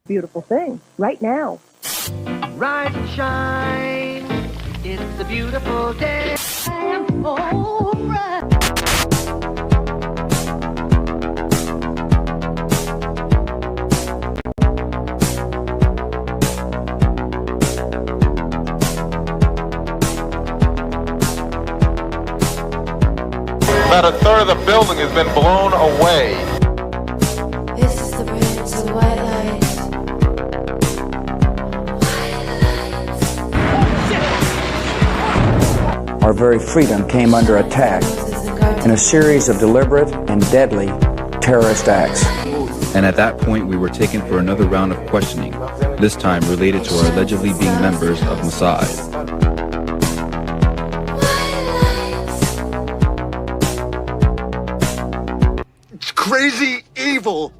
beautiful thing right now. Rise and shine, it's a beautiful day. I am alright. About a third of the building has been blown away. This is the bridge to the white light. Our very freedom came under attack in a series of deliberate and deadly terrorist acts. And at that point, we were taken for another round of questioning, this time related to our allegedly being members of Massie. Crazy evil.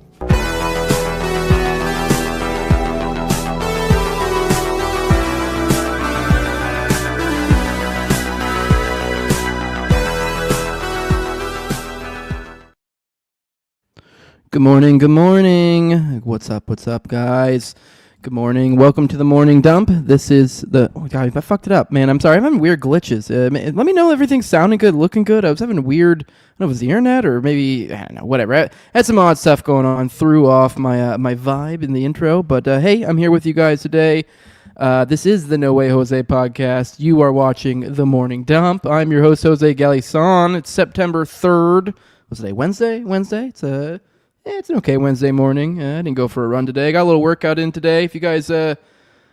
Good morning. What's up, guys? Good morning. Welcome to the morning dump. This is the... Oh, God, I fucked it up, man. I'm sorry. I'm having weird glitches. Let me know if everything's sounding good, looking good. I was having weird... I don't know if it was the internet or maybe... I don't know, whatever. I had some odd stuff going on. Threw off my my vibe in the intro. But, hey, I'm here with you guys today. This is the No Way Jose podcast. You are watching The Morning Dump. I'm your host, Jose Galison. It's September 3rd. Was today Wednesday? It's an okay Wednesday morning. I didn't go for a run today. I got a little workout in today. If you guys, I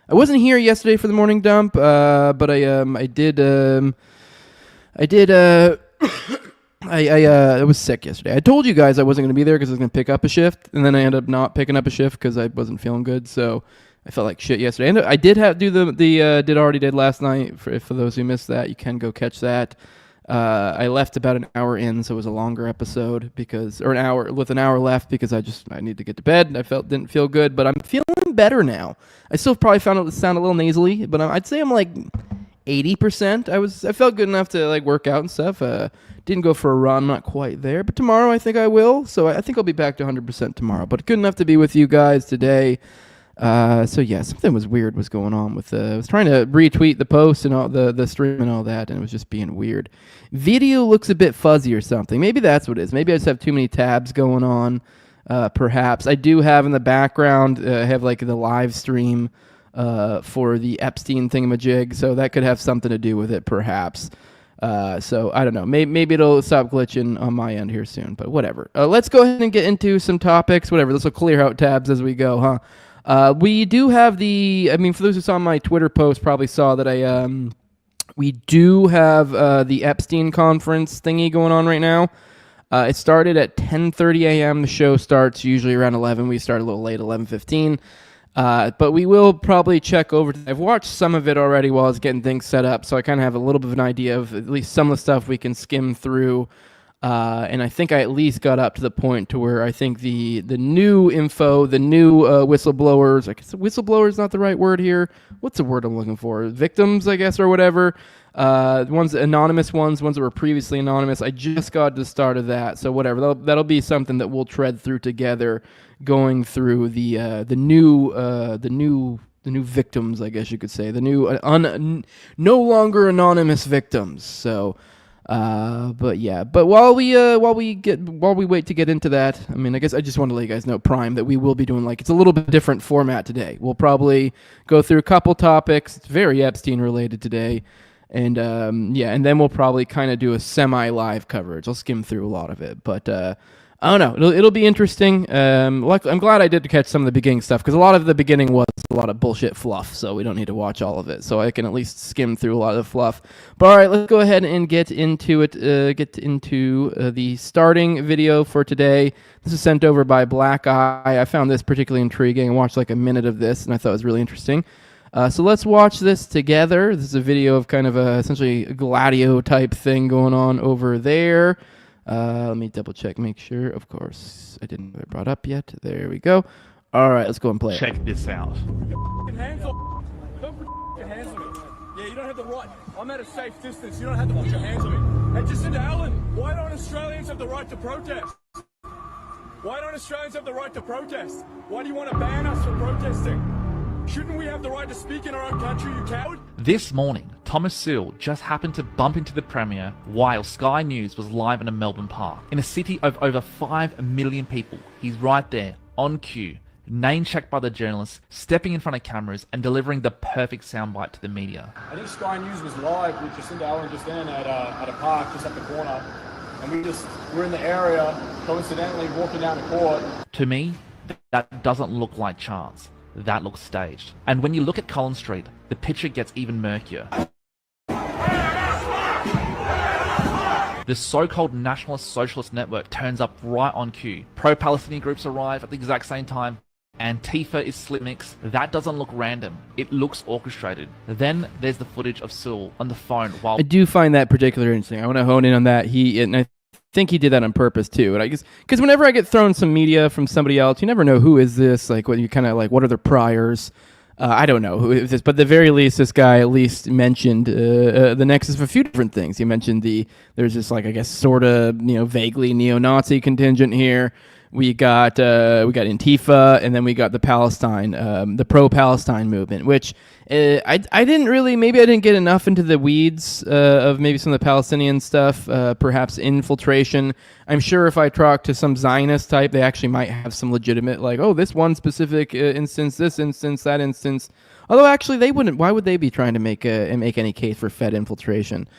wasn't here yesterday for the morning dump, but I was sick yesterday. I told you guys I wasn't going to be there because I was going to pick up a shift, and then I ended up not picking up a shift because I wasn't feeling good. So I felt like shit yesterday. And I did do the did last night. For those who missed that, you can go catch that. I left about an hour in, so it was a longer episode an hour left because I need to get to bed. Didn't feel good, but I'm feeling better now. I still probably found it to sound a little nasally, but I'd say I'm like 80%. I felt good enough to like work out and stuff. Didn't go for a run, not quite there, but tomorrow I think I will. So I think I'll be back to 100% tomorrow. But good enough to be with you guys today. So yeah, something was weird was going on with I was trying to retweet the post and all the stream and all that, and it was just being weird. Video looks a bit fuzzy or something. Maybe that's what it is. Maybe I just have too many tabs going on. Perhaps I do have in the background. I have like the live stream for the Epstein thingamajig, so that could have something to do with it, perhaps. So I don't know. Maybe it'll stop glitching on my end here soon, but whatever. Let's go ahead and get into some topics. Whatever. This will clear out tabs as we go, huh? We do have for those who saw my Twitter post probably saw that we do have the Epstein conference thingy going on right now. It started at 10:30 a.m. The show starts usually around 11. We start a little late, 11:15. But we will probably check over. I've watched some of it already while I was getting things set up, so I kind of have a little bit of an idea of at least some of the stuff we can skim through. And I think I at least got up to the point to where I think the new info, the new whistleblowers, I guess whistleblower is not the right word here. What's the word I'm looking for? Victims, I guess, or whatever. Anonymous ones that were previously anonymous. I just got to the start of that. So whatever, that'll be something that we'll tread through together going through the new victims, I guess you could say. The new, no longer anonymous victims. So... but while we wait to get into that, I guess I just want to let you guys know, Prime, that we will be doing it's a little bit different format today. We'll probably go through a couple topics. It's very Epstein related today. And, and then we'll probably kind of do a semi-live coverage. I'll skim through a lot of it, but, I don't know. It'll be interesting. I'm glad I did catch some of the beginning stuff because a lot of the beginning was a lot of bullshit fluff, so we don't need to watch all of it. So I can at least skim through a lot of the fluff. But all right, let's go ahead and get into it. The starting video for today. This is sent over by Black Eye. I found this particularly intriguing. I watched like a minute of this, and I thought it was really interesting. So let's watch this together. This is a video of kind of essentially a Gladio type thing going on over there. Let me double check, make sure. Of course, I didn't have it brought up yet. There we go. All right, let's go and play. Check this out. Hands on. Don't put your hands on me. Yeah, you don't have the right. I'm at a safe distance. You don't have to put your hands on me. And Jacinda Allen, why don't Australians have the right to protest? Why don't Australians have the right to protest? Why do you want to ban us from protesting? Shouldn't we have the right to speak in our own country, you coward? This morning, Thomas Sewell just happened to bump into the Premier while Sky News was live in a Melbourne park. In a city of over 5 million people, he's right there, on cue, name-checked by the journalists, stepping in front of cameras and delivering the perfect soundbite to the media. I think Sky News was live with Jacinda Allen just then at a park just up the corner. And we're in the area, coincidentally walking down the court. To me, that doesn't look like chance. That looks staged. And when you look at Collins Street, the picture gets even murkier. The so-called Nationalist Socialist Network turns up right on cue. Pro-Palestinian groups arrive at the exact same time. Antifa is slip mix. That doesn't look random. It looks orchestrated. Then there's the footage of Sewell on the phone while... I do find that particularly interesting. I want to hone in on that. And I think he did that on purpose too. And I guess because whenever I get thrown some media from somebody else, you never know who is this. Like what you kind of like, what are their priors? I don't know who is this, but at the very least, this guy at least mentioned the nexus of a few different things. He mentioned there's this like I guess sort of vaguely neo-Nazi contingent here. We got Antifa, and then we got the Palestine, the pro-Palestine movement, which I didn't get enough into the weeds of maybe some of the Palestinian stuff, perhaps infiltration. I'm sure if I talk to some Zionist type, they actually might have some legitimate, like, oh, this one specific instance, this instance, that instance. Although actually they wouldn't. Why would they be trying to make any case for Fed infiltration?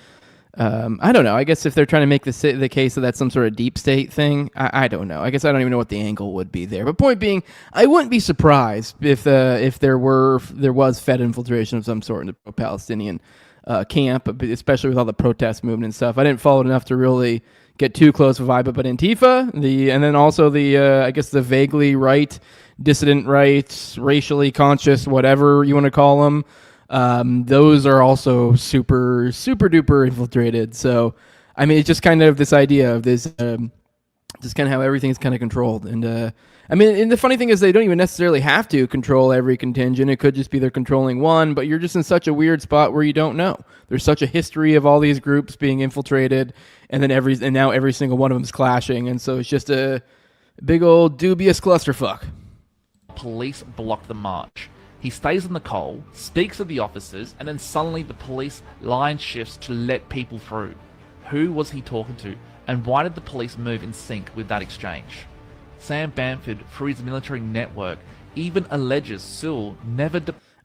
I don't know. I guess if they're trying to make the case that that's some sort of deep state thing, I don't know. I guess I don't even know what the angle would be there. But point being, I wouldn't be surprised if there was Fed infiltration of some sort in the pro-Palestinian camp, especially with all the protest movement and stuff. I didn't follow it enough to really get too close of a vibe. But Antifa, and then also I guess the vaguely right, dissident right, racially conscious, whatever you want to call them. Those are also super duper infiltrated. So, I mean, it's just kind of this idea of this, just kind of how everything's kind of controlled. And, and the funny thing is they don't even necessarily have to control every contingent. It could just be they're controlling one, but you're just in such a weird spot where you don't know. There's such a history of all these groups being infiltrated, and then now every single one of them is clashing. And so it's just a big old dubious clusterfuck. Police block the march. He stays in the coal, speaks to the officers, and then suddenly the police line shifts to let people through. Who was he talking to, and why did the police move in sync with that exchange? Sam Bamford, through his military network, even alleges Sewell never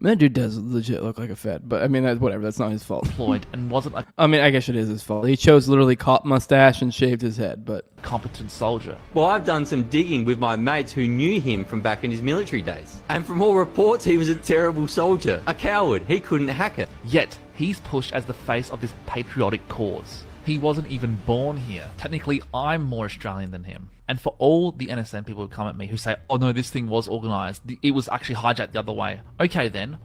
that dude does legit look like a Fed, but I mean, whatever, that's not his fault. deployed and wasn't a I guess it is his fault. He chose literally cop mustache and shaved his head, but... competent soldier. Well, I've done some digging with my mates who knew him from back in his military days. And from all reports, he was a terrible soldier, a coward. He couldn't hack it. Yet, he's pushed as the face of this patriotic cause. He wasn't even born here. Technically, I'm more Australian than him. And for all the NSN people who come at me who say, oh no, this thing was organised, it was actually hijacked the other way. Okay then,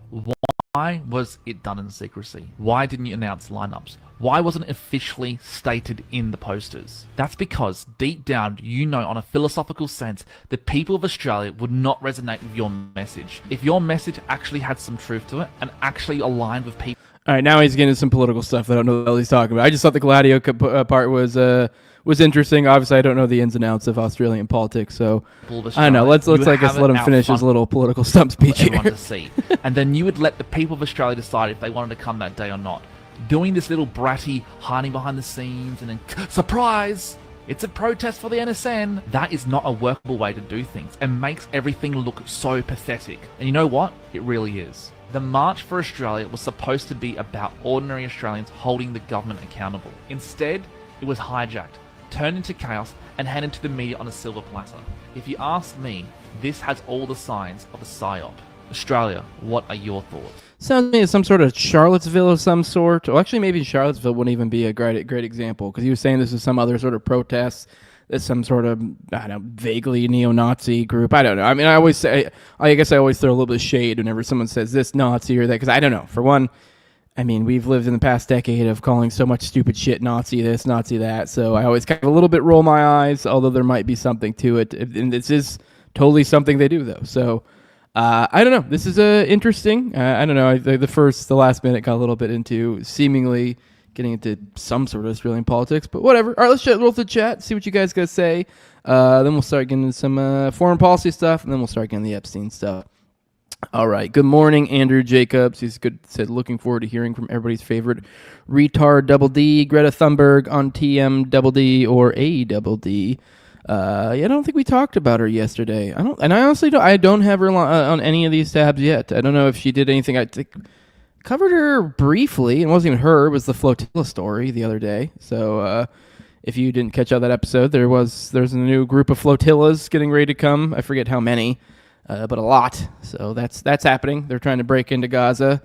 why was it done in secrecy? Why didn't you announce lineups? Why wasn't it officially stated in the posters? That's because deep down, on a philosophical sense, the people of Australia would not resonate with your message. If your message actually had some truth to it and actually aligned with people. All right, now he's getting into some political stuff. I don't know what he's talking about. I just thought the Gladio part was interesting. Obviously, I don't know the ins and outs of Australian politics, so I don't know. Let's I guess let him finish his little political stump speech here. To see. And then you would let the people of Australia decide if they wanted to come that day or not. Doing this little bratty hiding behind the scenes and then surprise, it's a protest for the NSN. That is not a workable way to do things and makes everything look so pathetic. And you know what? It really is. The March for Australia was supposed to be about ordinary Australians holding the government accountable. Instead, it was hijacked, turned into chaos, and handed to the media on a silver platter. If you ask me, this has all the signs of a psyop. Australia, what are your thoughts? Sounds to me as some sort of Charlottesville of some sort. Well, actually, maybe Charlottesville wouldn't even be a great example, because he was saying this is some other sort of protest. There's some sort of, I don't know, vaguely neo-Nazi group. I don't know. I mean, I guess I always throw a little bit of shade whenever someone says this Nazi or that, because I don't know. For one, I mean, we've lived in the past decade of calling so much stupid shit Nazi this, Nazi that, so I always kind of a little bit roll my eyes, although there might be something to it. And this is totally something they do, though. So, I don't know. This is interesting. I don't know. The last minute got a little bit into seemingly getting into some sort of Australian politics, but whatever. All right, let's roll to chat, see what you guys got to say. Then we'll start getting into some foreign policy stuff, and then we'll start getting the Epstein stuff. All right. Good morning, Andrew Jacobs. He's good. Said looking forward to hearing from everybody's favorite retard double D, Greta Thunberg on TM double D or A double D. I don't think we talked about her yesterday. I honestly don't. I don't have her on any of these tabs yet. I don't know if she did anything. I think covered her briefly. It wasn't even her. It was the flotilla story the other day. So if you didn't catch out that episode, there's a new group of flotillas getting ready to come. I forget how many. But a lot. So that's happening. They're trying to break into Gaza,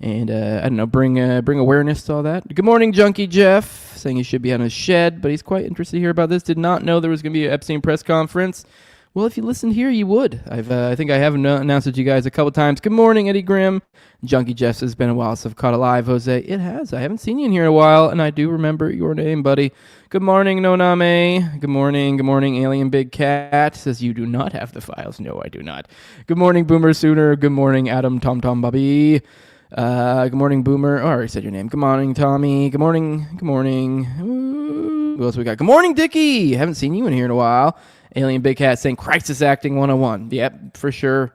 and I don't know, bring awareness to all that. Good morning, Junkie Jeff, saying he should be on his shed, but he's quite interested to hear about this. Did not know there was going to be an Epstein press conference. Well, if you listened here, you would. I think I have announced it to you guys a couple times. Good morning, Eddie Grimm. Junkie Jeff says, been a while since I've caught alive, Jose. It has. I haven't seen you in here in a while, and I do remember your name, buddy. Good morning, Noname. Good morning, Alien Big Cat. Says, you do not have the files. No, I do not. Good morning, Boomer Sooner. Good morning, Adam Tom Tom Bobby. Good morning, Boomer. Oh, I already said your name. Good morning, Tommy. Good morning. Ooh, who else we got? Good morning, Dickie. Haven't seen you in here in a while. Alien Big Cat saying crisis acting 101. Yep, for sure.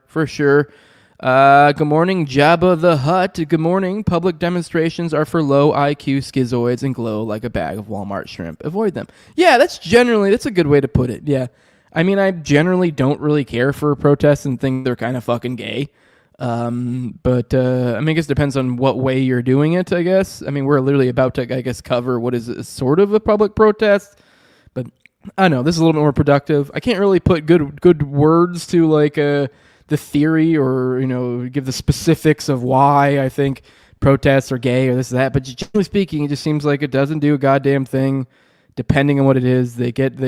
Good morning, Jabba the Hutt. Good morning. Public demonstrations are for low IQ schizoids and glow like a bag of Walmart shrimp. Avoid them. Yeah, that's a good way to put it. Yeah. I mean, I generally don't really care for protests and think they're kind of fucking gay. I mean, I guess it depends on what way you're doing it, I guess. I mean, we're literally about to, I guess, cover what is sort of a public protest. But I don't know, this is a little bit more productive. I can't really put good words to like the theory or, give the specifics of why I think protests are gay or this or that. But generally speaking, it just seems like it doesn't do a goddamn thing. Depending on what it is, they get,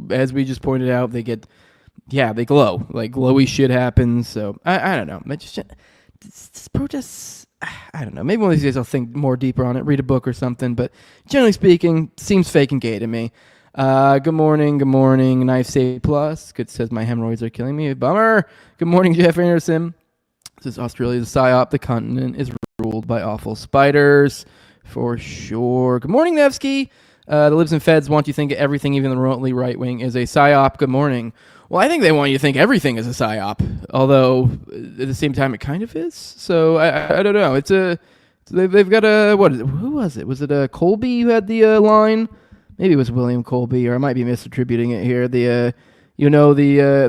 as we just pointed out, they glow. Like glowy shit happens. So I don't know. Just protests. I don't know. Maybe one of these days I'll think more deeper on it, read a book or something. But generally speaking, seems fake and gay to me. Good morning, Knife Save Plus. Good says my hemorrhoids are killing me. Bummer. Good morning, Jeff Anderson. This is Australia's psyop. The continent is ruled by awful spiders, for sure. Good morning, Nevsky. The Libs and Feds want you to think everything, even the remotely right wing, is a psyop. Good morning. Well, I think they want you to think everything is a psyop, although at the same time it kind of is. So I don't know. They've got a who was it? Was it Colby who had the line? Maybe it was William Colby, or I might be misattributing it here.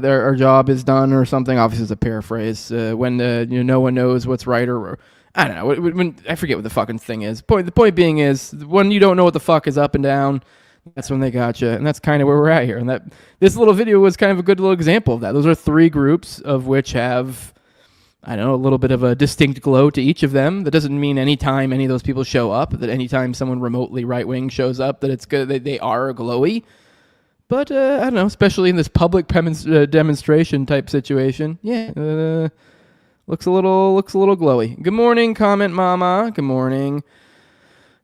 Our job is done or something. Obviously, it's a paraphrase. When no one knows what's right or I don't know. When I forget what the fucking thing is. The point being is when you don't know what the fuck is up and down, that's when they got you, and that's kind of where we're at here. And this little video was kind of a good little example of that. Those are three groups of which have, I don't know, a little bit of a distinct glow to each of them. That doesn't mean anytime any of those people show up, that anytime someone remotely right-wing shows up, that it's good, that they are glowy. But, I don't know, especially in this public demonstration type situation. Yeah, looks a little glowy. Good morning, Comment Mama. Good morning.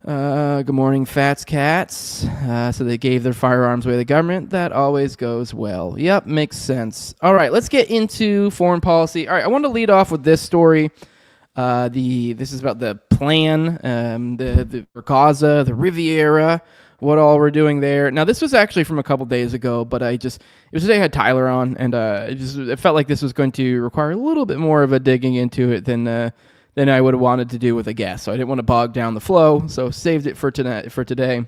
Good morning, Fats Cats. So they gave their firearms away to the government. That always goes well. Yep, makes sense. All right, let's get into foreign policy. All right, I want to lead off with this story. This is about the plan, the Gaza, the Riviera, what all we're doing there. Now, this was actually from a couple days ago, but it was today I had Tyler on, and it felt like this was going to require a little bit more of a digging into it than I would have wanted to do with a guest. So I didn't want to bog down the flow, so saved it for today.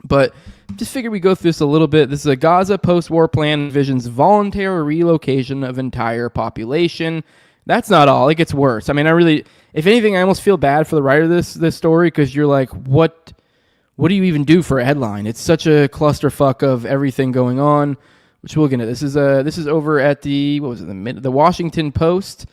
But just figured we go through this a little bit. This is a Gaza post-war plan envisions voluntary relocation of entire population. That's not all. It gets worse. I mean, if anything, I almost feel bad for the writer of this story, because you're like, what do you even do for a headline? It's such a clusterfuck of everything going on, which we'll get into. This is over at the Washington Post.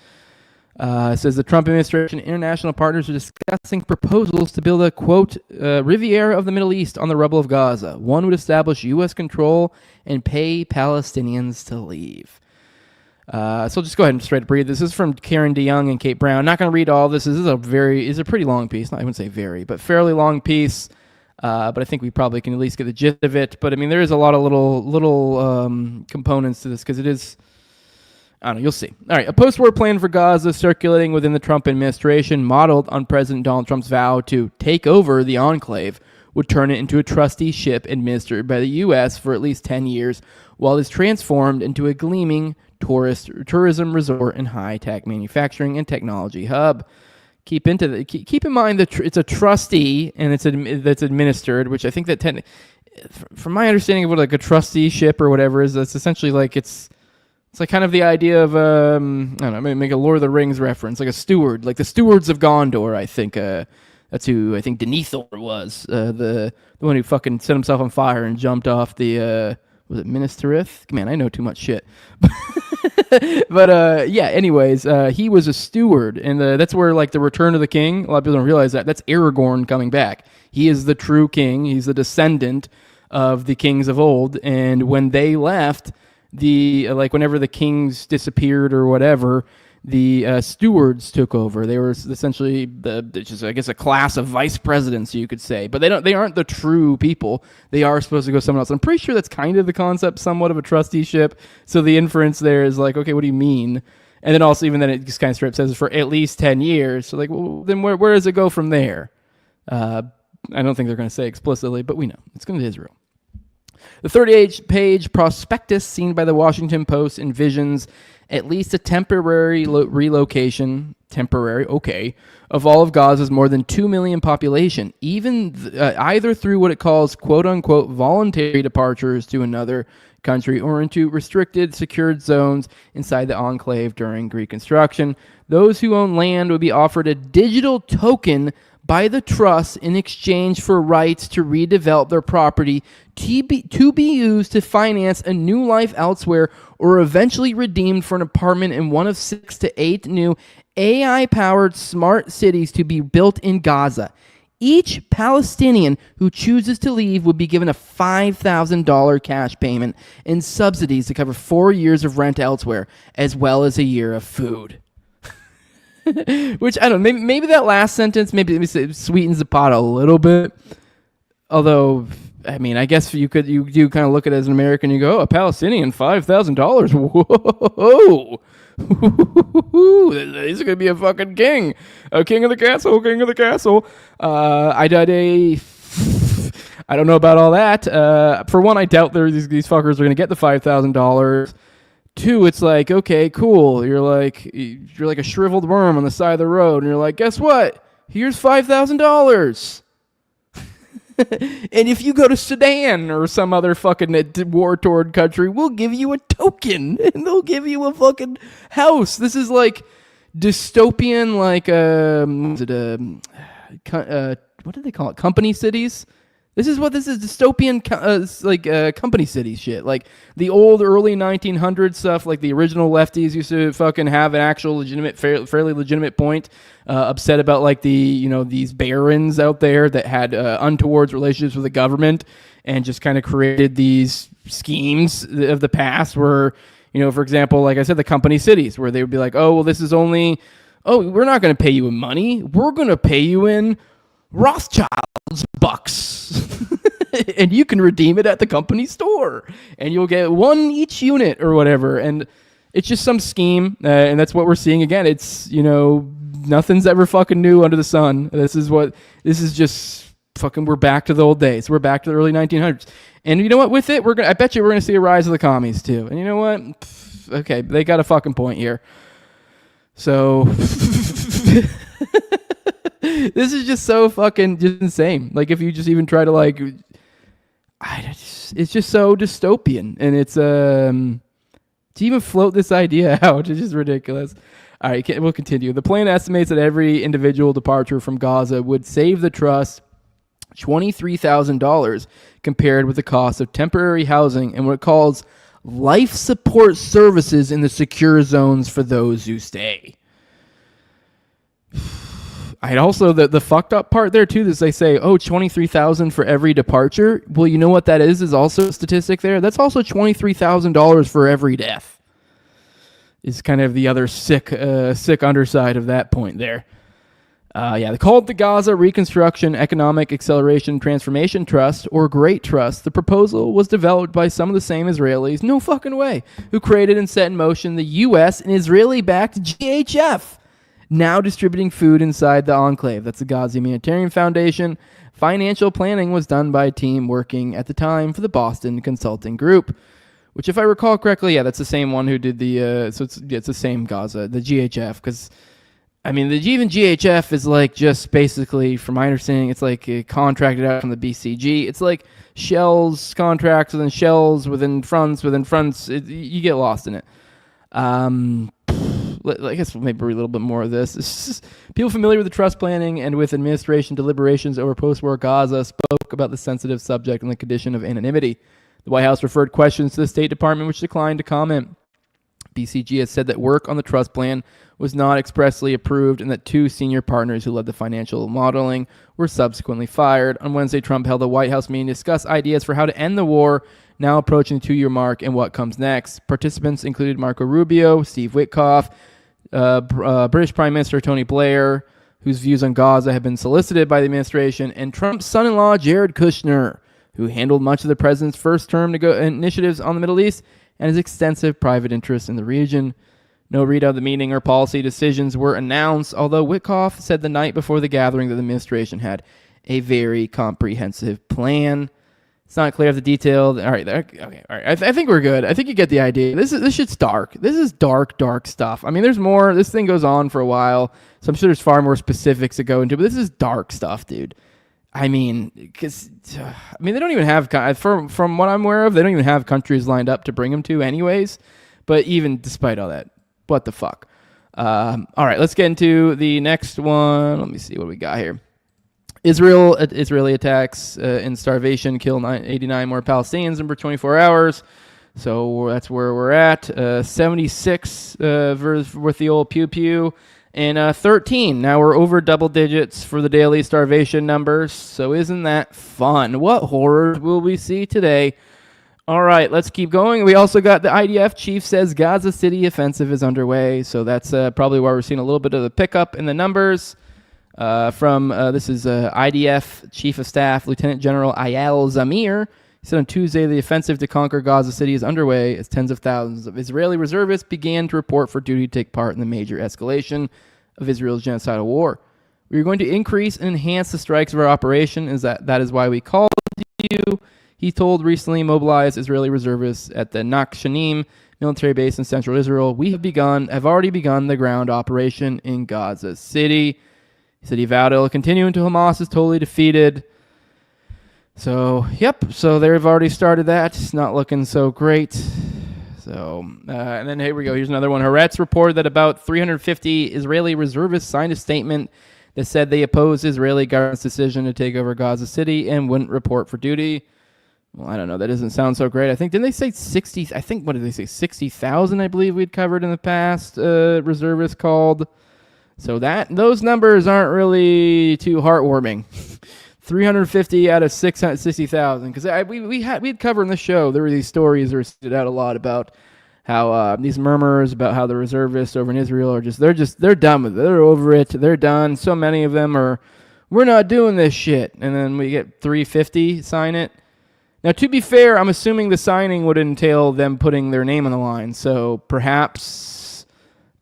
It says the Trump administration and international partners are discussing proposals to build a, quote, Riviera of the Middle East on the rubble of Gaza. One would establish U.S. control and pay Palestinians to leave. So I'll just go ahead and straight up read. This is from Karen DeYoung and Kate Brown. Not going to read all this. This is a pretty long piece. I wouldn't say very, but fairly long piece. But I think we probably can at least get the gist of it. But I mean, there is a lot of little components to this, because it is, I don't know, you'll see. All right, a post-war plan for Gaza circulating within the Trump administration, modeled on President Donald Trump's vow to take over the enclave, would turn it into a trusteeship administered by the U.S. for at least 10 years, while it is transformed into a gleaming tourism resort and high-tech manufacturing and technology hub. Keep in mind that it's a trustee and that's administered, which I think that from my understanding of what like a trusteeship or whatever is, that's essentially like it's like kind of the idea of I don't know, maybe make a Lord of the Rings reference, like a steward, like the stewards of Gondor. I think that's who I think Denethor was, the one who fucking set himself on fire and jumped off the was it Minas Tirith? Man, I know too much shit. But yeah, anyways, he was a steward, and that's where like the Return of the King. A lot of people don't realize that that's Aragorn coming back. He is the true king. He's the descendant of the kings of old, and when they left, whenever the kings disappeared or whatever, the stewards took over. They were essentially just I guess a class of vice presidents, you could say. But they aren't the true people. They are supposed to go someone else. I'm pretty sure that's kind of the concept, somewhat of a trusteeship. So the inference there is like, okay, what do you mean? And then also even then it just kind of straight up says for at least 10 years. So like, well, then where does it go from there? I don't think they're going to say explicitly, but we know it's going to Israel. The 38-page prospectus seen by the Washington Post envisions at least a temporary relocation, of all of Gaza's more than 2 million population, either through what it calls quote-unquote voluntary departures to another country or into restricted, secured zones inside the enclave during reconstruction. Those who own land would be offered a digital token by the trust in exchange for rights to redevelop their property to be used to finance a new life elsewhere or eventually redeemed for an apartment in one of 6 to 8 new AI-powered smart cities to be built in Gaza. Each Palestinian who chooses to leave would be given a $5,000 cash payment and subsidies to cover 4 years of rent elsewhere, as well as a year of food. Which, I don't know, maybe that last sentence maybe sweetens the pot a little bit. Although, I mean, I guess you do kind of look at it as an American, you go, oh, a Palestinian, $5,000. Whoa. He's going to be a fucking king. A king of the castle, king of the castle. I don't know about all that. For one, I doubt these fuckers are going to get the $5,000. Two, it's like, okay, cool. You're like a shriveled worm on the side of the road, and you're like, guess what? Here's $5,000. And if you go to Sudan or some other fucking war-torn country, we'll give you a token, and they'll give you a fucking house. This is like dystopian, like what do they call it? Company cities. This is dystopian, company city shit. Like the old early 1900s stuff, like the original lefties used to fucking have an actual legitimate, fairly legitimate point, upset about like these barons out there that had untoward relationships with the government and just kind of created these schemes of the past where, for example, like I said, the company cities where they would be like, oh, well, we're not going to pay you in money. We're going to pay you in Rothschild's bucks. And you can redeem it at the company store and you'll get one each unit or whatever. And it's just some scheme. And that's what we're seeing again. It's, nothing's ever fucking new under the sun. This is just fucking, we're back to the old days. We're back to the early 1900s. And you know what? With it, I bet you we're going to see a rise of the commies too. And you know what? Okay. They got a fucking point here. So this is just so fucking just insane. Like if you just even try to it's just so dystopian, and it's to even float this idea out, it's just ridiculous. All right, we'll continue. The plan estimates that every individual departure from Gaza would save the trust $23,000 compared with the cost of temporary housing and what it calls life support services in the secure zones for those who stay. I'd also, the fucked up part there too is they say, oh, $23,000 for every departure. Well, you know what that is also a statistic there. That's also $23,000 for every death. Is kind of the other sick underside of that point there. They called the Gaza Reconstruction Economic Acceleration Transformation Trust, or Great Trust. The proposal was developed by some of the same Israelis, no fucking way, who created and set in motion the U.S. and Israeli-backed GHF, now distributing food inside the enclave. That's the Gaza Humanitarian Foundation. Financial planning was done by a team working at the time for the Boston Consulting Group. which if I recall correctly, yeah, that's the same one who did the, so it's the same Gaza, the GHF, because, I mean, even GHF is like just basically, from my understanding, it's like contracted out from the BCG. It's like shells contracts within shells within fronts within fronts. You get lost in it. I guess maybe read a little bit more of this. It's just, people familiar with the trust planning and with administration deliberations over post-war Gaza spoke about the sensitive subject and the condition of anonymity. The White House referred questions to the State Department, which declined to comment. BCG has said that work on the trust plan was not expressly approved and that 2 senior partners who led the financial modeling were subsequently fired. On Wednesday, Trump held a White House meeting to discuss ideas for how to end the war, now approaching the 2-year mark, and what comes next. Participants included Marco Rubio, Steve Witkoff, British Prime Minister Tony Blair, whose views on Gaza have been solicited by the administration, and Trump's son-in-law Jared Kushner, who handled much of the president's first term initiatives on the Middle East and his extensive private interests in the region. No readout of the meeting or policy decisions were announced, although Witkoff said the night before the gathering that the administration had a very comprehensive plan. It's not clear if the detail. All right, okay, all right. I think we're good. I think you get the idea. This shit's dark. This is dark stuff. I mean, there's more. This thing goes on for a while, so I'm sure there's far more specifics to go into. But this is dark stuff, dude. I mean, they don't even have, from what I'm aware of, they don't even have countries lined up to bring them to, anyways. But even despite all that, what the fuck? All right, let's get into the next one. Let me see what we got here. Israeli attacks and starvation kill 89 more Palestinians in 24 hours. So that's where we're at. 76 with the old pew. And 13. Now we're over double digits for the daily starvation numbers. So isn't that fun? What horrors will we see today? All right, let's keep going. We also got the IDF chief says Gaza City offensive is underway. So that's probably why we're seeing a little bit of the pickup in the numbers. This is IDF Chief of Staff Lieutenant General Ayal Zamir. He said on Tuesday the offensive to conquer Gaza City is underway as tens of thousands of Israeli reservists began to report for duty to take part in the major escalation of Israel's genocidal war. We are going to increase and enhance the strikes of our operation. That is why we called you, he told recently mobilized Israeli reservists at the Nakshanim military base in central Israel. We have already begun the ground operation in Gaza City. He said he vowed it'll continue until Hamas is totally defeated. So, yep. So they've already started that. It's not looking so great. So, and then here we go. Here's another one. Haaretz reported that about 350 Israeli reservists signed a statement that said they oppose Israeli government's decision to take over Gaza City and wouldn't report for duty. Well, I don't know. That doesn't sound so great. I think, didn't they say 60? I think, what did they say? 60,000, I believe we'd covered in the past, reservists called. So those numbers aren't really too heartwarming. 350 out of 660,000. Because we'd covered in the show, there were these stories that were stated out a lot about how these murmurs about how the reservists over in Israel are they're done with it. They're over it. They're done. So many of them we're not doing this shit. And then we get 350 sign it. Now, to be fair, I'm assuming the signing would entail them putting their name on the line. So perhaps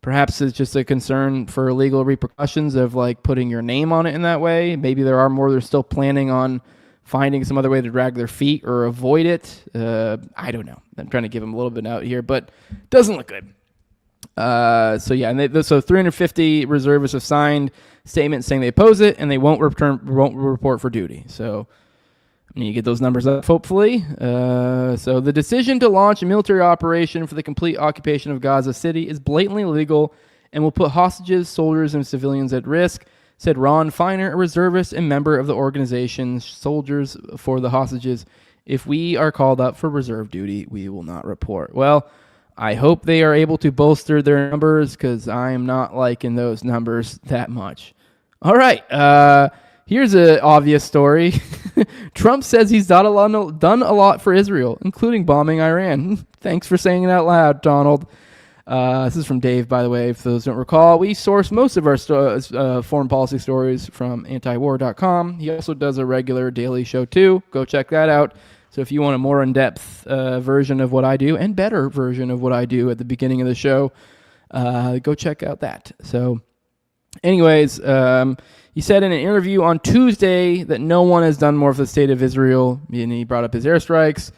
it's just a concern for legal repercussions of like putting your name on it in that way. Maybe there are more. They're still planning on finding some other way to drag their feet or avoid it. I don't know. I'm trying to give them a little bit out here, but doesn't look good. So 350 reservists have signed statements saying they oppose it and they won't report for duty. So you get those numbers up, hopefully. So the decision to launch a military operation for the complete occupation of Gaza City is blatantly illegal and will put hostages, soldiers, and civilians at risk, said Ron Feiner, a reservist and member of the organization Soldiers for the Hostages. If we are called up for reserve duty, we will not report. Well, I hope they are able to bolster their numbers because I am not liking those numbers that much. All right. Here's an obvious story. Trump says he's done a lot for Israel, including bombing Iran. Thanks for saying it out loud, Donald. This is from Dave, by the way, if those don't recall. We source most of our foreign policy stories from antiwar.com. He also does a regular daily show, too. Go check that out. So if you want a more in-depth version of what I do, and better version of what I do at the beginning of the show, go check out that. So anyways, he said in an interview on Tuesday that no one has done more for the state of Israel, and he brought up his airstrikes.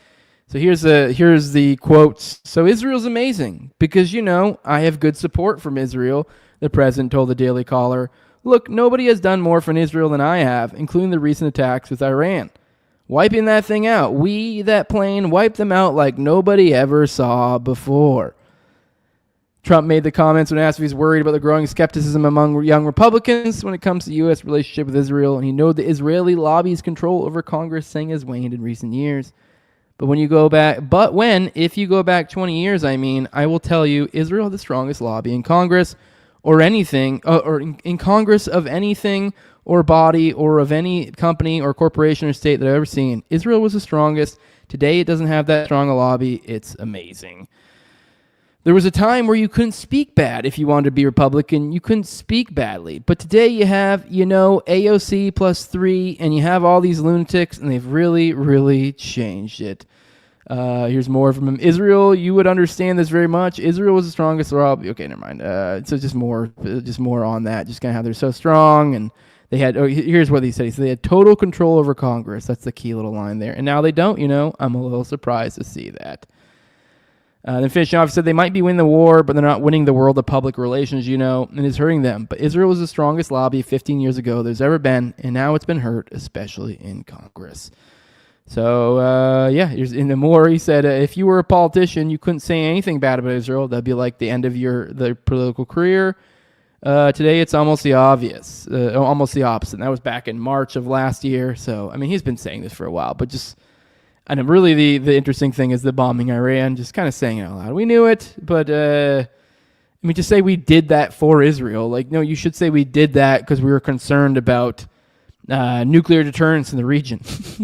So here's the quotes. So Israel's amazing because, I have good support from Israel, the president told the Daily Caller. Look, nobody has done more for Israel than I have, including the recent attacks with Iran. Wiping that thing out. That plane, wiped them out like nobody ever saw before. Trump made the comments when asked if he's worried about the growing skepticism among young Republicans when it comes to the U.S. relationship with Israel, and he noted the Israeli lobby's control over Congress, saying has waned in recent years. But if you go back 20 years, I will tell you, Israel had the strongest lobby in Congress or anything, or in Congress of anything or body or of any company or corporation or state that I've ever seen. Israel was the strongest. Today, it doesn't have that strong a lobby. It's amazing. There was a time where you couldn't speak bad if you wanted to be Republican. You couldn't speak badly. But today you have, AOC plus 3, and you have all these lunatics, and they've really, really changed it. Here's more from him. Israel, you would understand this very much. Israel was the strongest lobby. Okay, never mind. So just more on that. Just kind of how they're so strong, and they had. Oh, here's what he said. He said they had total control over Congress. That's the key little line there. And now they don't. I'm a little surprised to see that. Then finishing off, he said they might be winning the war, but they're not winning the world of public relations, and it's hurting them. But Israel was the strongest lobby 15 years ago there's ever been, and now it's been hurt, especially in Congress. So, here's in the more, he said, if you were a politician, you couldn't say anything bad about Israel. That'd be like the end of the political career. Today, it's almost the opposite. And that was back in March of last year. So, he's been saying this for a while, but just... And really, the interesting thing is the bombing Iran, just kind of saying it out loud. We knew it, but, just say we did that for Israel. No, you should say we did that because we were concerned about nuclear deterrence in the region.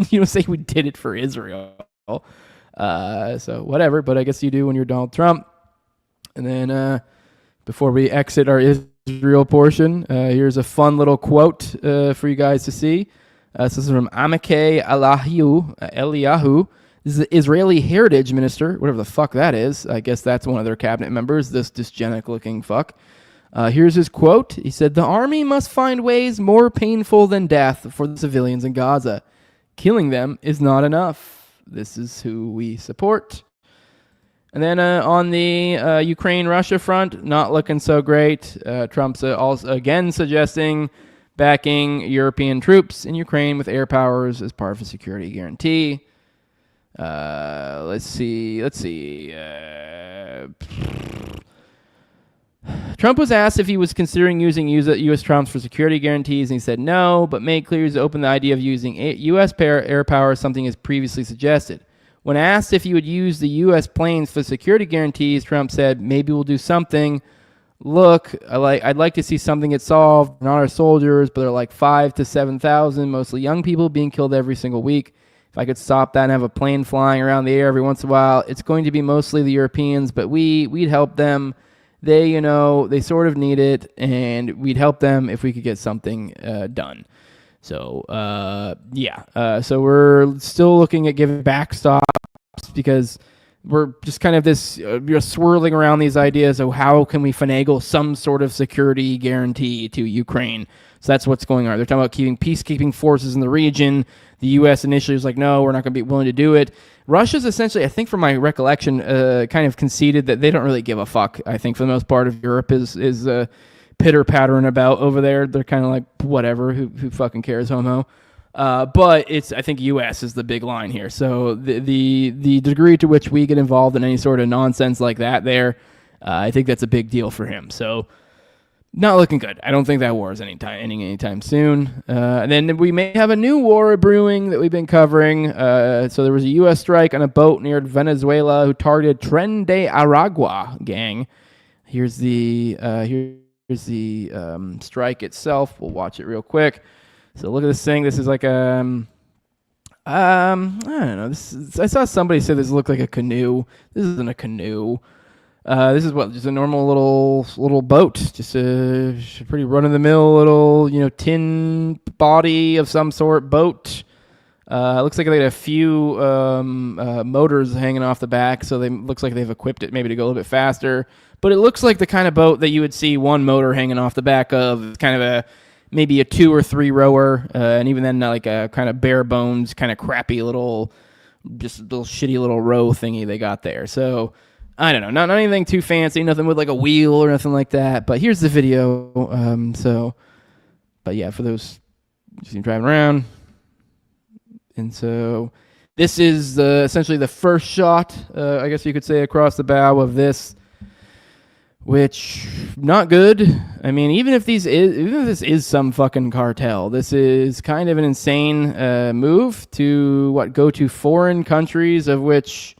You don't say we did it for Israel. So, whatever, but I guess you do when you're Donald Trump. And then, before we exit our Israel portion, here's a fun little quote for you guys to see. This is from Amike Eliyahu. This is the Israeli Heritage Minister, whatever the fuck that is. I guess that's one of their cabinet members, this dysgenic-looking fuck. Here's his quote. He said, "The army must find ways more painful than death for the civilians in Gaza. Killing them is not enough. This is who we support." And then on the Ukraine-Russia front, not looking so great. Trump's also again suggesting backing European troops in Ukraine with air powers as part of a security guarantee. Let's see. Trump was asked if he was considering using U.S. troops for security guarantees, and he said no, but made clear he's open to the idea of using U.S. air power, something as previously suggested. When asked if he would use the U.S. planes for security guarantees, Trump said, maybe we'll do something. Look, I'd like to see something get solved. Not our soldiers, but they're like 5,000 to 7,000, mostly young people being killed every single week. If I could stop that and have a plane flying around the air every once in a while, it's going to be mostly the Europeans, but we'd help them. They, they sort of need it, and we'd help them if we could get something done. So, so we're still looking at giving backstops because we're just kind of this swirling around these ideas of how can we finagle some sort of security guarantee to Ukraine. So that's what's going on. They're talking about keeping peacekeeping forces in the region. The U.S. initially was like, no, we're not going to be willing to do it. Russia's essentially, I think from my recollection, kind of conceded that they don't really give a fuck. I think for the most part of Europe is pitter-pattering about over there. They're kind of like, whatever, who fucking cares, homo? But I think U.S. is the big line here. So the degree to which we get involved in any sort of nonsense like that there, I think that's a big deal for him. So not looking good. I don't think that war is ending anytime soon. And then we may have a new war brewing that we've been covering. So there was a U.S. strike on a boat near Venezuela who targeted Tren de Aragua gang. Here's the strike itself. We'll watch it real quick. So look at this thing. This is like I don't know. I saw somebody say this looked like a canoe. This isn't a canoe. This is just a normal little boat. Just a pretty run-of-the-mill little, tin body of some sort boat. It looks like they had a few motors hanging off the back, so looks like they've equipped it maybe to go a little bit faster. But it looks like the kind of boat that you would see one motor hanging off the back of. It's kind of maybe a 2 or 3 rower, and even then like a kind of bare bones, kind of crappy little just a little shitty little row thingy they got there. So I don't know, not anything too fancy, nothing with like a wheel or nothing like that. But here's the video. But yeah, for those driving around, and so this is essentially the first shot, I guess you could say, across the bow of this, which not good. I mean, even if this is some fucking cartel, this is kind of an insane move to go to foreign countries of which,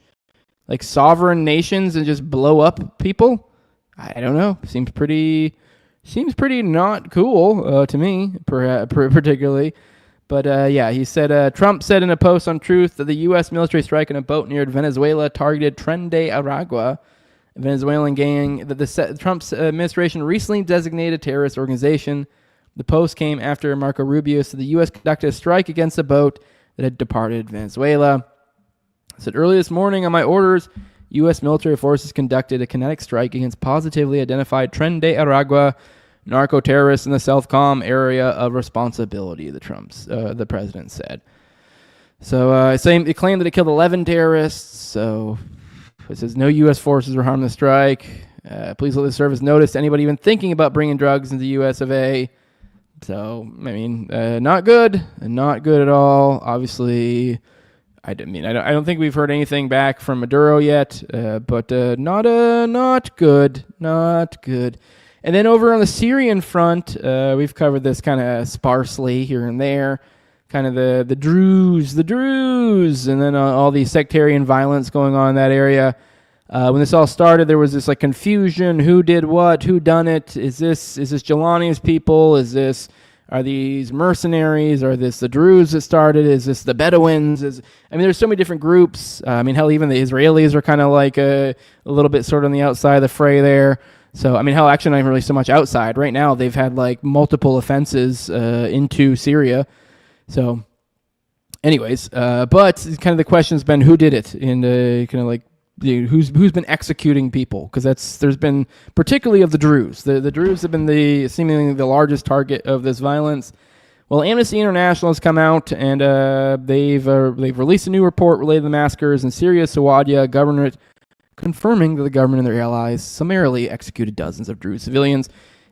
like, sovereign nations, and just blow up people. I don't know. Seems pretty not cool to me, particularly. But yeah, he said, Trump said in a post on Truth that the U.S. military strike in a boat near Venezuela targeted Tren de Aragua, a Venezuelan gang that Trump's administration recently designated a terrorist organization. The post came after Marco Rubio said the U.S. conducted a strike against a boat that had departed Venezuela. He said, early this morning on my orders, U.S. military forces conducted a kinetic strike against positively identified Tren de Aragua narco-terrorists in the Southcom area of responsibility, the president said. So it claimed that it killed 11 terrorists. So it says no U.S. forces were harmed in the strike. Please let the service notice to anybody even thinking about bringing drugs into the U.S. of A. So, I mean, not good at all. Obviously, I don't think we've heard anything back from Maduro yet, but not good. And then over on the Syrian front, we've covered this kind of sparsely here and there, kind of the Druze, and then all the sectarian violence going on in that area. When this all started, there was this like confusion: who did what, who done it? Is this Jelani's people? Are these mercenaries? Are this the Druze that started? Is this the Bedouins? There's so many different groups. Hell, even the Israelis are kind of like a little bit sort of on the outside of the fray there. So, hell, actually not even really so much outside. Right now, they've had like multiple offenses into Syria. So, anyways, but kind of the question's been who did it, and kind of like who's been executing people, because there's been particularly of the Druze. The Druze have been seemingly the largest target of this violence. Well, Amnesty International has come out and they've released a new report related to the massacres in Syria's Sawadia governorate, confirming that the government and their allies summarily executed dozens of Druze civilians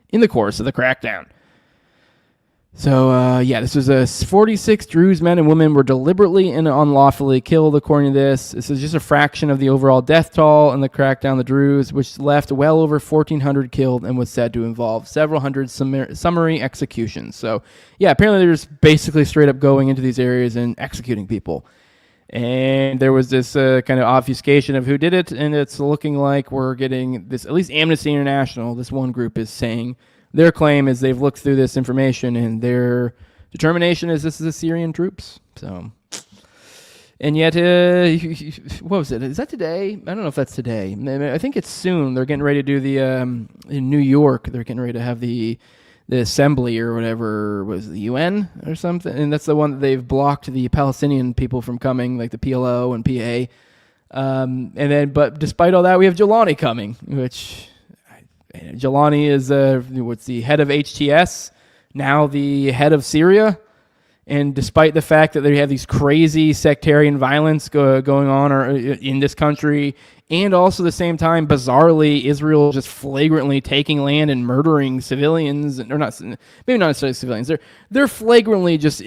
in the course of the crackdown. So, this was 46 Druze men and women were deliberately and unlawfully killed, according to this. This is just a fraction of the overall death toll in the crackdown on the Druze, which left well over 1,400 killed and was said to involve several hundred summary executions. So, yeah, apparently they're just basically straight up going into these areas and executing people. And there was this kind of obfuscation of who did it, and it's looking like we're getting this, at least Amnesty International, this one group is saying, their claim is they've looked through this information, and their determination is this is Syrian troops. So, and yet, what was it? Is that today? I don't know if that's today. I think it's soon. They're getting ready to do the, in New York, they're getting ready to have the assembly or whatever, was the UN or something, and that's the one that they've blocked the Palestinian people from coming, like the PLO and PA. But despite all that, we have Jelani coming, which Jelani is what's the head of HTS, now the head of Syria, and despite the fact that they have these crazy sectarian violence going on in this country, and also at the same time, bizarrely, Israel just flagrantly taking land and murdering civilians, or not, maybe not necessarily civilians. They're flagrantly just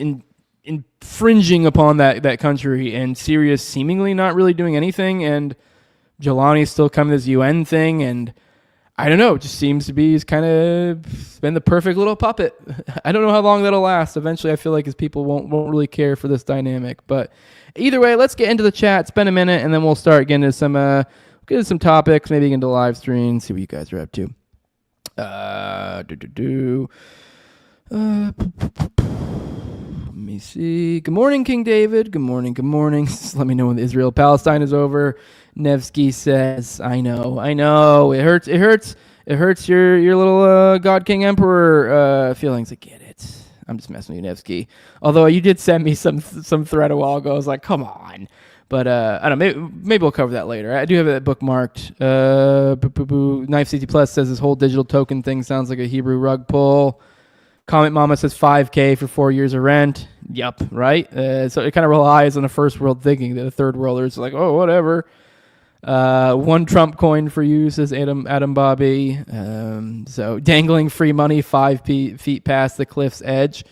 infringing upon that country, and Syria is seemingly not really doing anything. And Jelani's still coming to this UN thing, and I don't know. It just seems to be he's kind of been the perfect little puppet. I don't know how long that'll last. Eventually, I feel like his people won't really care for this dynamic, but. Either way, let's get into the chat. Spend a minute, and then we'll start getting into some topics. Maybe get into live stream. See what you guys are up to. Let me see. Good morning, King David. Good morning. Just let me know when the Israel-Palestine is over. Nevsky says, I know. It hurts your little God King Emperor feelings. I get it. I'm just messing with you, Nevsky. Although you did send me some thread a while ago. I was like, come on. But I don't know. Maybe we'll cover that later. I do have that bookmarked. Knife CT Plus says this whole digital token thing sounds like a Hebrew rug pull. Comment Mama says $5K for 4 years of rent. Yup, right? So it kind of relies on the first world thinking that the third worlders are like, oh, whatever. One Trump coin for you, says Adam Bobby. So dangling free money 5 feet past the cliff's edge.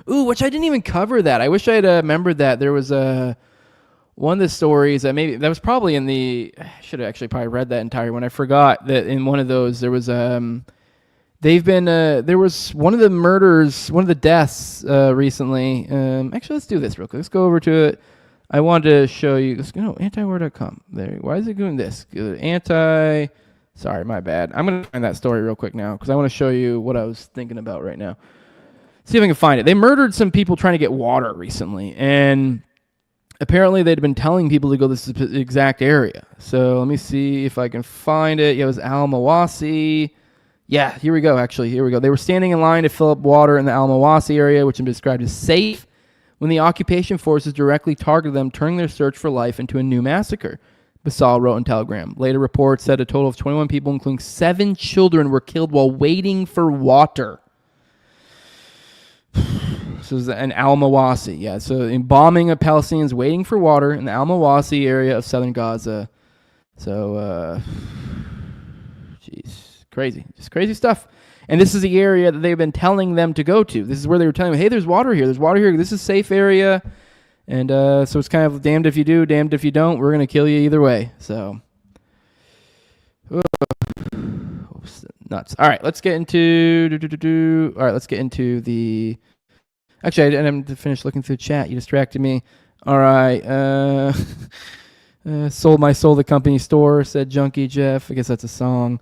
Ooh, which I didn't even cover that. I wish I had remembered that. There was one of the stories that maybe that was probably in the. I should have actually probably read that entire one. I forgot that in one of those there was they've been there was one of the murders, one of the deaths recently. Actually, let's do this real quick. Let's go over to it. I wanted to show you. Let's go antiwar.com. There. Why is it doing this? Sorry, my bad. I'm gonna find that story real quick now because I want to show you what I was thinking about right now. See if I can find it. They murdered some people trying to get water recently, and apparently they'd been telling people to go this exact area. So let me see if I can find it. Yeah, it was Al-Mawasi. Yeah, here we go, actually. Here we go. They were standing in line to fill up water in the Al-Mawasi area, which has been described as safe, when the occupation forces directly targeted them, turning their search for life into a new massacre, Basal wrote in Telegram. Later reports said a total of 21 people, including 7 children, were killed while waiting for water. This is an Al-Mawasi, yeah. So in bombing of Palestinians waiting for water in the Al-Mawasi area of southern Gaza. So, jeez, crazy, just crazy stuff. And this is the area that they've been telling them to go to. This is where they were telling them, hey, there's water here. There's water here. This is a safe area. And so it's kind of damned if you do, damned if you don't. We're going to kill you either way. So, nuts. All right, let's get into... All right, let's get into the... Actually, I didn't finish looking through the chat. You distracted me. All right. Sold my soul to company store, said Junkie Jeff. I guess that's a song.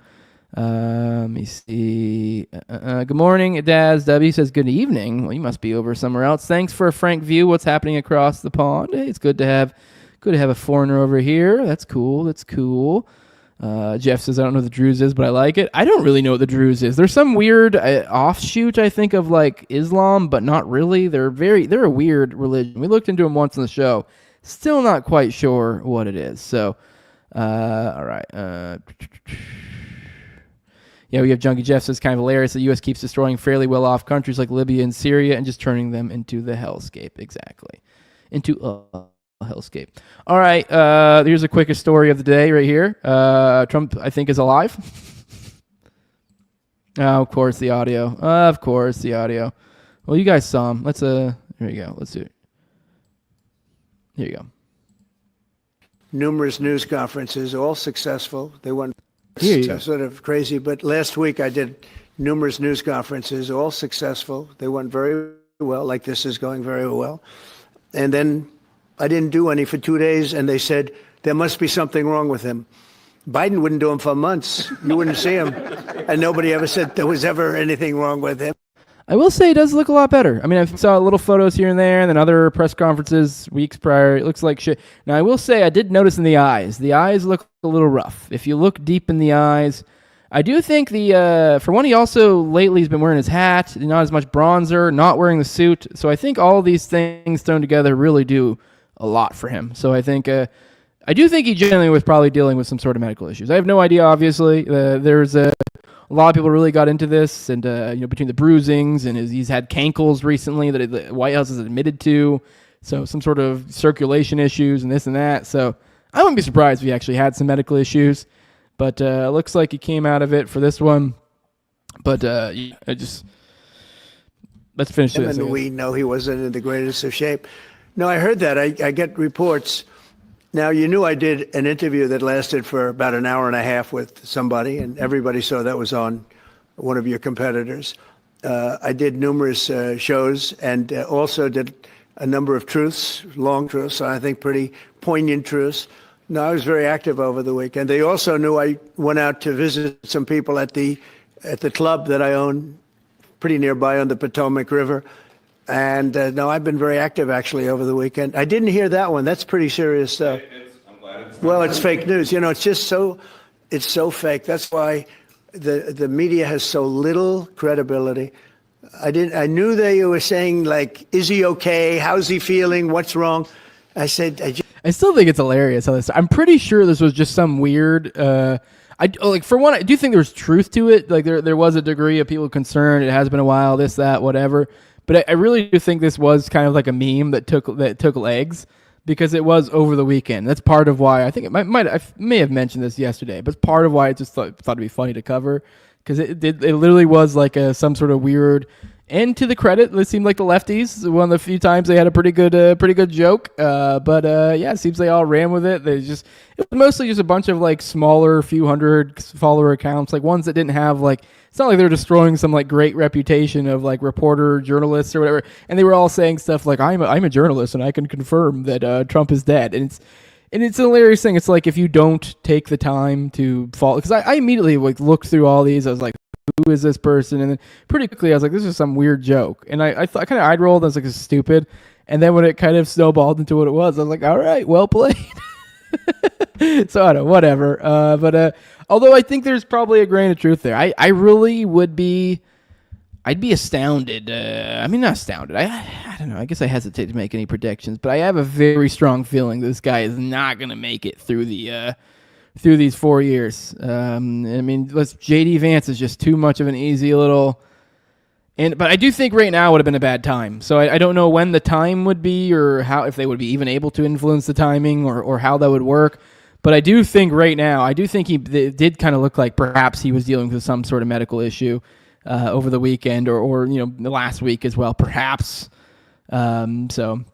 Let me see. Good morning, Daz. W says good evening. Well, you must be over somewhere else. Thanks for a frank view. What's happening across the pond? Hey, it's good to have a foreigner over here. That's cool. That's cool. Jeff says I don't know what the Druze is, but I like it. I don't really know what the Druze is. There's some weird offshoot, I think, of like Islam, but not really. They're a weird religion. We looked into them once on the show. Still not quite sure what it is. So, all right. Yeah, we have Junkie Jeff says kind of hilarious. The U.S. keeps destroying fairly well-off countries like Libya and Syria and just turning them into the hellscape. Exactly. Into a hellscape. All right, here's the quickest story of the day right here. Trump, I think, is alive. Oh, of course, the audio. Of course, the audio. Well, you guys saw him. Let's, here we go. Let's do it. Here you go. Numerous news conferences, all successful. They went sort of crazy, but last week I did numerous news conferences, all successful. They went very well, like this is going very well. And then I didn't do any for 2 days, and they said, there must be something wrong with him. Biden wouldn't do them for months. You wouldn't see him. And nobody ever said there was ever anything wrong with him. I will say it does look a lot better. I mean, I saw little photos here and there, and then other press conferences weeks prior. It looks like shit. Now, I will say I did notice in the eyes. The eyes look a little rough. If you look deep in the eyes, I do think for one, he also lately has been wearing his hat, not as much bronzer, not wearing the suit. So I think all these things thrown together really do a lot for him. So I think, I do think he generally was probably dealing with some sort of medical issues. I have no idea, obviously. There's a lot of people really got into this, and between the bruisings and he's had cankles recently that the White House has admitted to, so some sort of circulation issues and this and that. So I wouldn't be surprised if he actually had some medical issues, but it looks like he came out of it for this one. But let's finish this. And we know he wasn't in the greatest of shape. No, I heard that. I get reports. Now, you knew I did an interview that lasted for about an hour and a half with somebody, and everybody saw that was on one of your competitors. I did numerous shows and also did a number of truths, long truths, I think pretty poignant truths. No, I was very active over the weekend. They also knew I went out to visit some people at the club that I own pretty nearby on the Potomac River. And no, I've been very active actually over the weekend. I didn't hear that one. That's pretty serious stuff. Well, it's fake news. It's just it's so fake. That's why the media has so little credibility. I knew they were saying like, is he okay? How's he feeling? What's wrong? I said, I still think it's hilarious how this. I'm pretty sure this was just some weird. For one, I do think there's truth to it. Like there was a degree of people concerned. It has been a while. This, that, whatever. But I really do think this was kind of like a meme that took legs because it was over the weekend. That's part of why I think I may have mentioned this yesterday, but it's part of why I just thought it'd be funny to cover because it literally was like some sort of weird. And to the credit, it seemed like the lefties, one of the few times they had a pretty good joke. But it seems they all ran with it. It was mostly just a bunch of like smaller, few hundred follower accounts, like ones that didn't have like, it's not like they were destroying some like great reputation of like reporter journalists or whatever. And they were all saying stuff like, I'm a journalist and I can confirm that Trump is dead. And it's a hilarious thing. It's like if you don't take the time to follow, because I immediately like looked through all these. I was like, who is this person? And then pretty quickly I was like, this is some weird joke. And I thought, kind of eyed rolled. I was like, this is stupid. And then when it kind of snowballed into what it was, I was like, all right, well played. So I don't know, whatever. But although I think there's probably a grain of truth there. I really would be, I'd be astounded. I mean, not astounded. I don't know. I guess I hesitate to make any predictions, but I have a very strong feeling this guy is not going to make it through through these 4 years. I mean, JD Vance is just too much of an easy little. But I do think right now would have been a bad time. So I don't know when the time would be or how, if they would be even able to influence the timing or how that would work. But I do think right now, it did kind of look like perhaps he was dealing with some sort of medical issue over the weekend or the last week as well, perhaps. So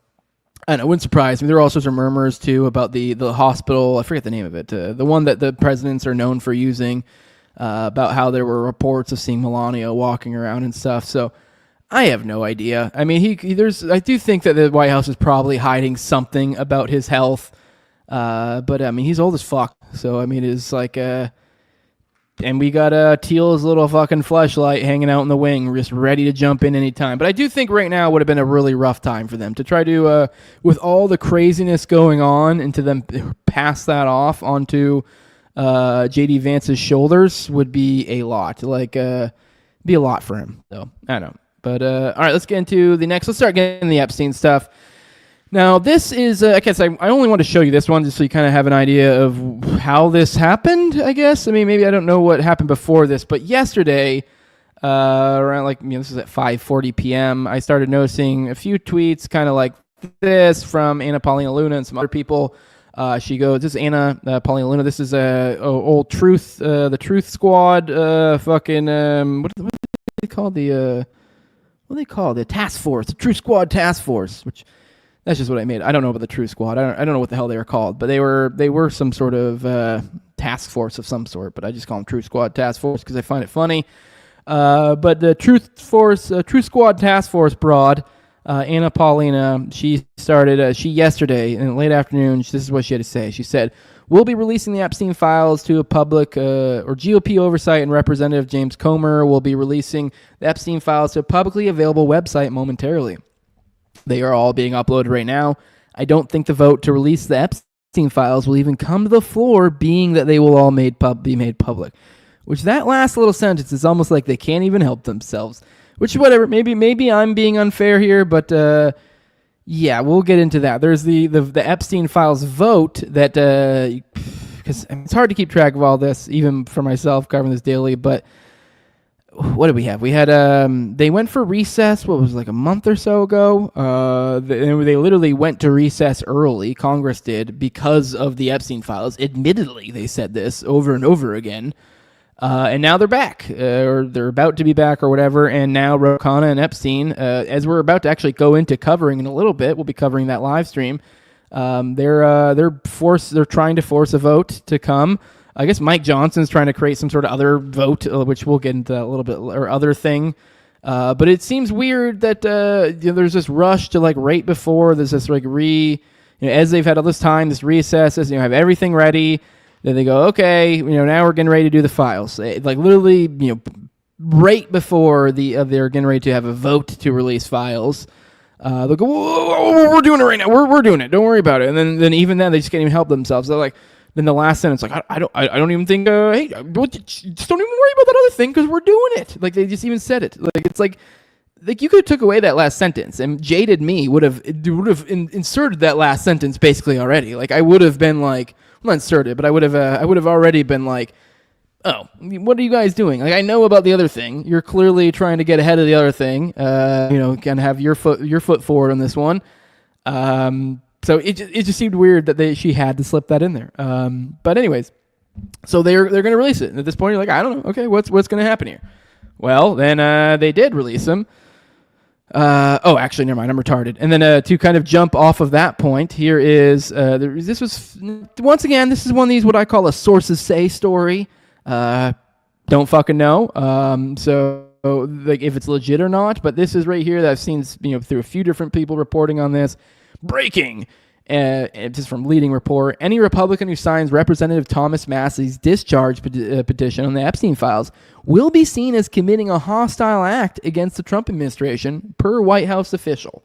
I don't know, it wouldn't surprise me. There are all sorts of murmurs too about the hospital. I forget the name of it. The one that the presidents are known for using. About how there were reports of seeing Melania walking around and stuff. So I have no idea. I mean, I do think that the White House is probably hiding something about his health. But I mean, he's old as fuck. So I mean, it's like, and we got Teal's little fucking fleshlight hanging out in the wing, just ready to jump in anytime. But I do think right now would have been a really rough time for them to try to, with all the craziness going on, and to them pass that off onto JD Vance's shoulders would be a lot. Be a lot for him. So I don't know. But all right, let's get into the next. Let's start getting the Epstein stuff. Now, this is, I guess I only want to show you this one just so you kind of have an idea of how this happened, I guess. I mean, maybe I don't know what happened before this, but yesterday, around this is at 5:40 p.m., I started noticing a few tweets kind of like this from Anna Paulina Luna and some other people. She goes, this is Anna Paulina Luna. This is old Truth, the Truth Squad, what do they call the task force, the Truth Squad task force, which that's just what I made. I don't know about the Truth Squad. I don't know what the hell they were called, but they were some sort of task force of some sort. But I just call them Truth Squad task force because I find it funny. But the Truth Squad task force broad. Anna Paulina, she started, yesterday in the late afternoon, this is what she had to say. She said, we'll be releasing the Epstein Files to a public, or GOP oversight, and Representative James Comer will be releasing the Epstein Files to a publicly available website momentarily. They are all being uploaded right now. I don't think the vote to release the Epstein Files will even come to the floor, being that they will all be made public. Which that last little sentence is almost like they can't even help themselves. Which, whatever, maybe I'm being unfair here, but yeah, we'll get into that. There's the Epstein Files vote that, because it's hard to keep track of all this, even for myself covering this daily, but what did we have? We had, they went for recess, like a month or so ago? They literally went to recess early, Congress did, because of the Epstein Files. Admittedly, they said this over and over again. And now they're back, or they're about to be back, or whatever. And now Ro Khanna and Epstein, as we're about to actually go into covering in a little bit, we'll be covering that live stream. They're trying to force a vote to come. I guess Mike Johnson's trying to create some sort of other vote, which we'll get into a little bit, or other thing. But it seems weird that there's this rush to right before there's this as they've had all this time, this reassesses, have everything ready. Then they go, okay, now we're getting ready to do the files. Literally, right before they're getting ready to have a vote to release files. They'll go, whoa, we're doing it right now. We're doing it. Don't worry about it. And then even then, they just can't even help themselves. They're like, then the last sentence, I don't even think, hey, just don't even worry about that other thing because we're doing it. They just even said it. It's like you could have took away that last sentence, and jaded me would have inserted that last sentence basically already. I would have been not inserted, but I would have already been oh, what are you guys doing? Like, I know about the other thing. You're clearly trying to get ahead of the other thing. Kind of have your foot forward on this one. So it just seemed weird that she had to slip that in there. But anyways, so they're going to release it. And at this point, you're like, I don't know. Okay, what's going to happen here? Well, then they did release them. Actually, never mind. I'm retarded. And then to kind of jump off of that point, here is this was once again. This is one of these what I call a sources say story. Don't fucking know. So like if it's legit or not. But this is right here that I've seen through a few different people reporting on this. Breaking. This is from Leading Report. Any Republican who signs Representative Thomas Massie's discharge petition on the Epstein Files will be seen as committing a hostile act against the Trump administration, per White House official.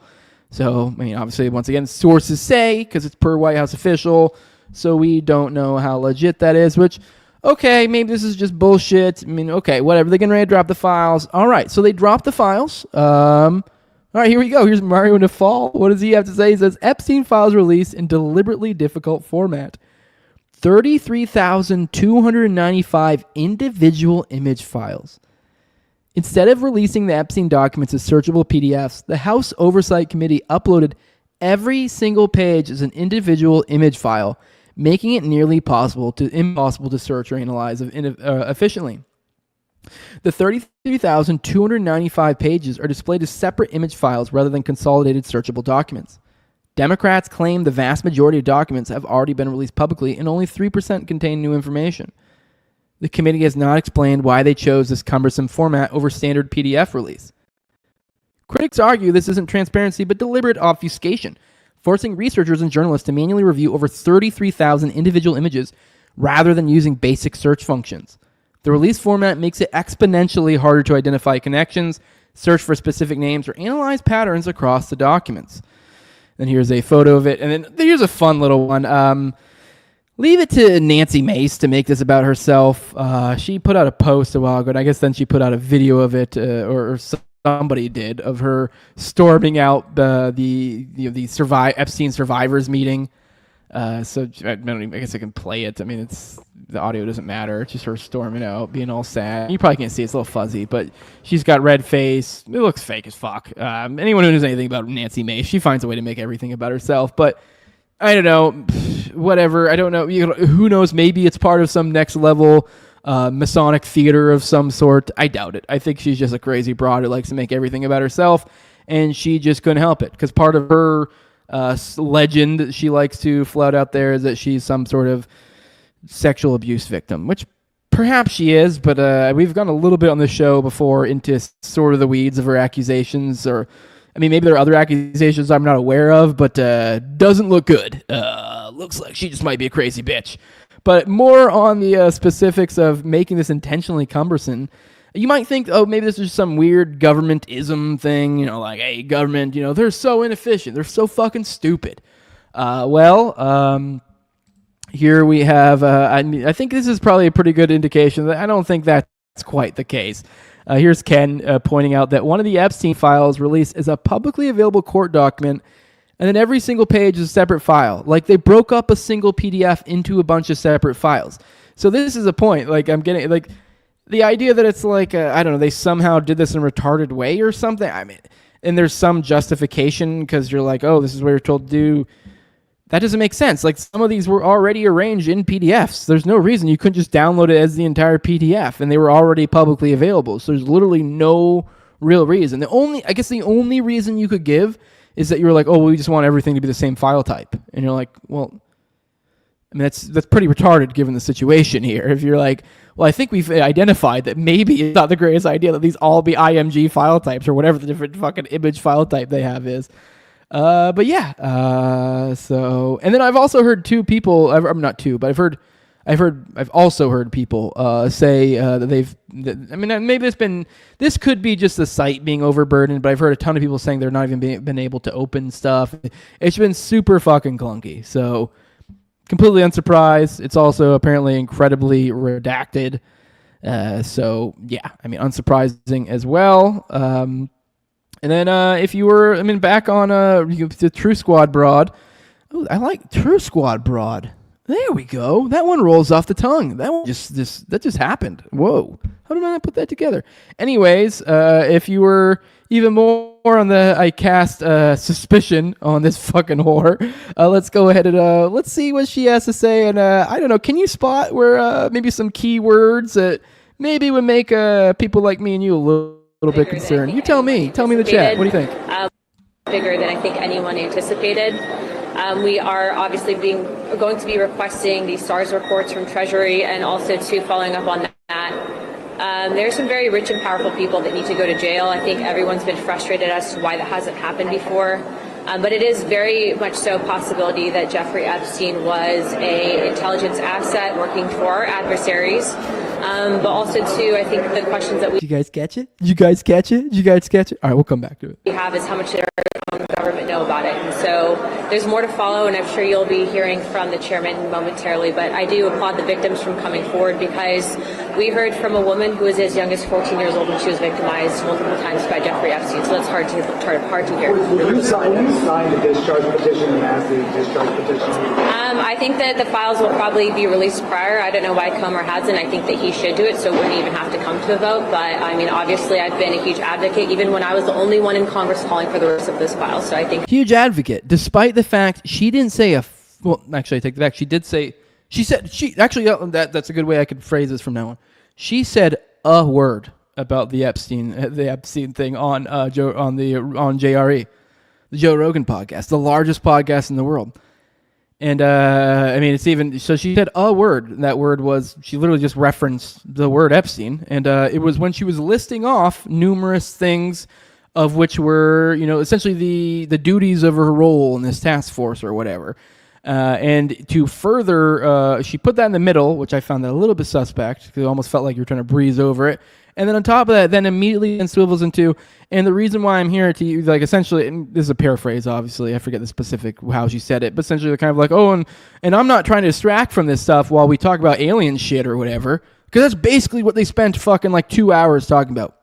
So, I mean, obviously, once again, sources say, because it's per White House official, so we don't know how legit that is, which, okay, maybe this is just bullshit. I mean, okay, whatever. They're getting ready to drop the files. All right, so they dropped the files. All right, here we go. Here's Mario Nafal. What does he have to say? He says, Epstein Files released in deliberately difficult format. 33,295 individual image files. Instead of releasing the Epstein documents as searchable PDFs, the House Oversight Committee uploaded every single page as an individual image file, making it nearly impossible to search or analyze efficiently. The 33,295 pages are displayed as separate image files rather than consolidated searchable documents. Democrats claim the vast majority of documents have already been released publicly and only 3% contain new information. The committee has not explained why they chose this cumbersome format over standard PDF release. Critics argue this isn't transparency but deliberate obfuscation, forcing researchers and journalists to manually review over 33,000 individual images rather than using basic search functions. The release format makes it exponentially harder to identify connections, search for specific names, or analyze patterns across the documents. And here's a photo of it. And then here's a fun little one. Leave it to Nancy Mace to make this about herself. She put out a post a while ago, and I guess then she put out a video of it, or somebody did, of her storming out the Epstein survivors meeting. So I guess I can play it. I mean, the audio doesn't matter. It's just her storming out, being all sad. You probably can't see it. It's a little fuzzy, but she's got red face. It looks fake as fuck. Anyone who knows anything about Nancy Mace, she finds a way to make everything about herself. But I don't know. Whatever. I don't know. Who knows? Maybe it's part of some next level Masonic theater of some sort. I doubt it. I think she's just a crazy broad who likes to make everything about herself, and she just couldn't help it because part of her legend that she likes to float out there is that she's some sort of sexual abuse victim, which perhaps she is, but we've gone a little bit on the show before into sort of the weeds of her accusations, or I mean, maybe there are other accusations I'm not aware of, but doesn't look good. Looks like she just might be a crazy bitch. But more on the specifics of making this intentionally cumbersome. You might think, oh, maybe this is just some weird government-ism thing, like, hey, government, they're so inefficient. They're so fucking stupid. Here we have, I think this is probably a pretty good indication that I don't think that's quite the case. Here's Ken pointing out that one of the Epstein files released is a publicly available court document, and then every single page is a separate file. Like, they broke up a single PDF into a bunch of separate files. So this is a point. Like, I'm getting, like, the idea that it's like, I don't know, they somehow did this in a retarded way or something. I mean, and there's some justification because you're like, oh, this is what you're told to do. That doesn't make sense. Like, some of these were already arranged in PDFs. There's no reason you couldn't just download it as the entire PDF, and they were already publicly available. So there's literally no real reason. The only reason you could give is that you were like, oh, well, we just want everything to be the same file type. And you're like, well, I mean, that's pretty retarded given the situation here. If you're like, well, I think we've identified that maybe it's not the greatest idea that these all be IMG file types or whatever the different fucking image file type they have is. But yeah, so, and then I've also heard two people, I'm not two, but I've also heard people, say, that maybe this could be just the site being overburdened, but I've heard a ton of people saying they're not even been able to open stuff. It's been super fucking clunky. So completely unsurprised. It's also apparently incredibly redacted. So yeah, I mean, unsurprising as well. And then if you were, back on the True Squad Broad. Ooh, I like True Squad Broad. There we go. That one rolls off the tongue. That one just happened. Whoa. How did I not put that together? Anyways, if you were even more on the I cast suspicion on this fucking whore, let's go ahead and let's see what she has to say. And I don't know, can you spot where maybe some key words that maybe would make people like me and you a little bit concerned? You tell me. Tell me in the chat. What do you think? Bigger than I think anyone anticipated. We are obviously going to be requesting the SARS reports from Treasury, and also following up on that. There's some very rich and powerful people that need to go to jail. I think everyone's been frustrated as to why that hasn't happened before. But it is very much so a possibility that Jeffrey Epstein was an intelligence asset working for our adversaries. But also, I think the questions that Did you guys catch it? Did you guys catch it? Did you guys catch it? All right, we'll come back to it. we have is how much did our government know about it. And so there's more to follow, and I'm sure you'll be hearing from the chairman momentarily. But I do applaud the victims from coming forward, because we heard from a woman who was as young as 14 years old when she was victimized multiple times by Jeffrey Epstein. So that's hard to hear. Will you sign the discharge petition, the Massie discharge petition? I think that the files will probably be released prior. I don't know why Comer hasn't. I think that he should do it, so it wouldn't even have to come to a vote. But I mean, obviously, I've been a huge advocate, even when I was the only one in Congress calling for the rest of this file. So I think huge advocate, despite the fact she didn't say well, actually, I take that back. She did say, that's a good way I could phrase this from now on. She said a word about the Epstein thing on JRE, the Joe Rogan podcast, the largest podcast in the world. And I mean, it's even so. She said a word. That word was, she literally just referenced the word Epstein, and it was when she was listing off numerous things, of which were, essentially the duties of her role in this task force or whatever. And to further, she put that in the middle, which I found that a little bit suspect, because it almost felt like you were trying to breeze over it. And then on top of that, then immediately swivels into, and the reason why I'm here to, like, essentially, and this is a paraphrase, obviously, I forget the specific how she said it, but essentially kind of like, and I'm not trying to distract from this stuff while we talk about alien shit or whatever, because that's basically what they spent fucking like 2 hours talking about.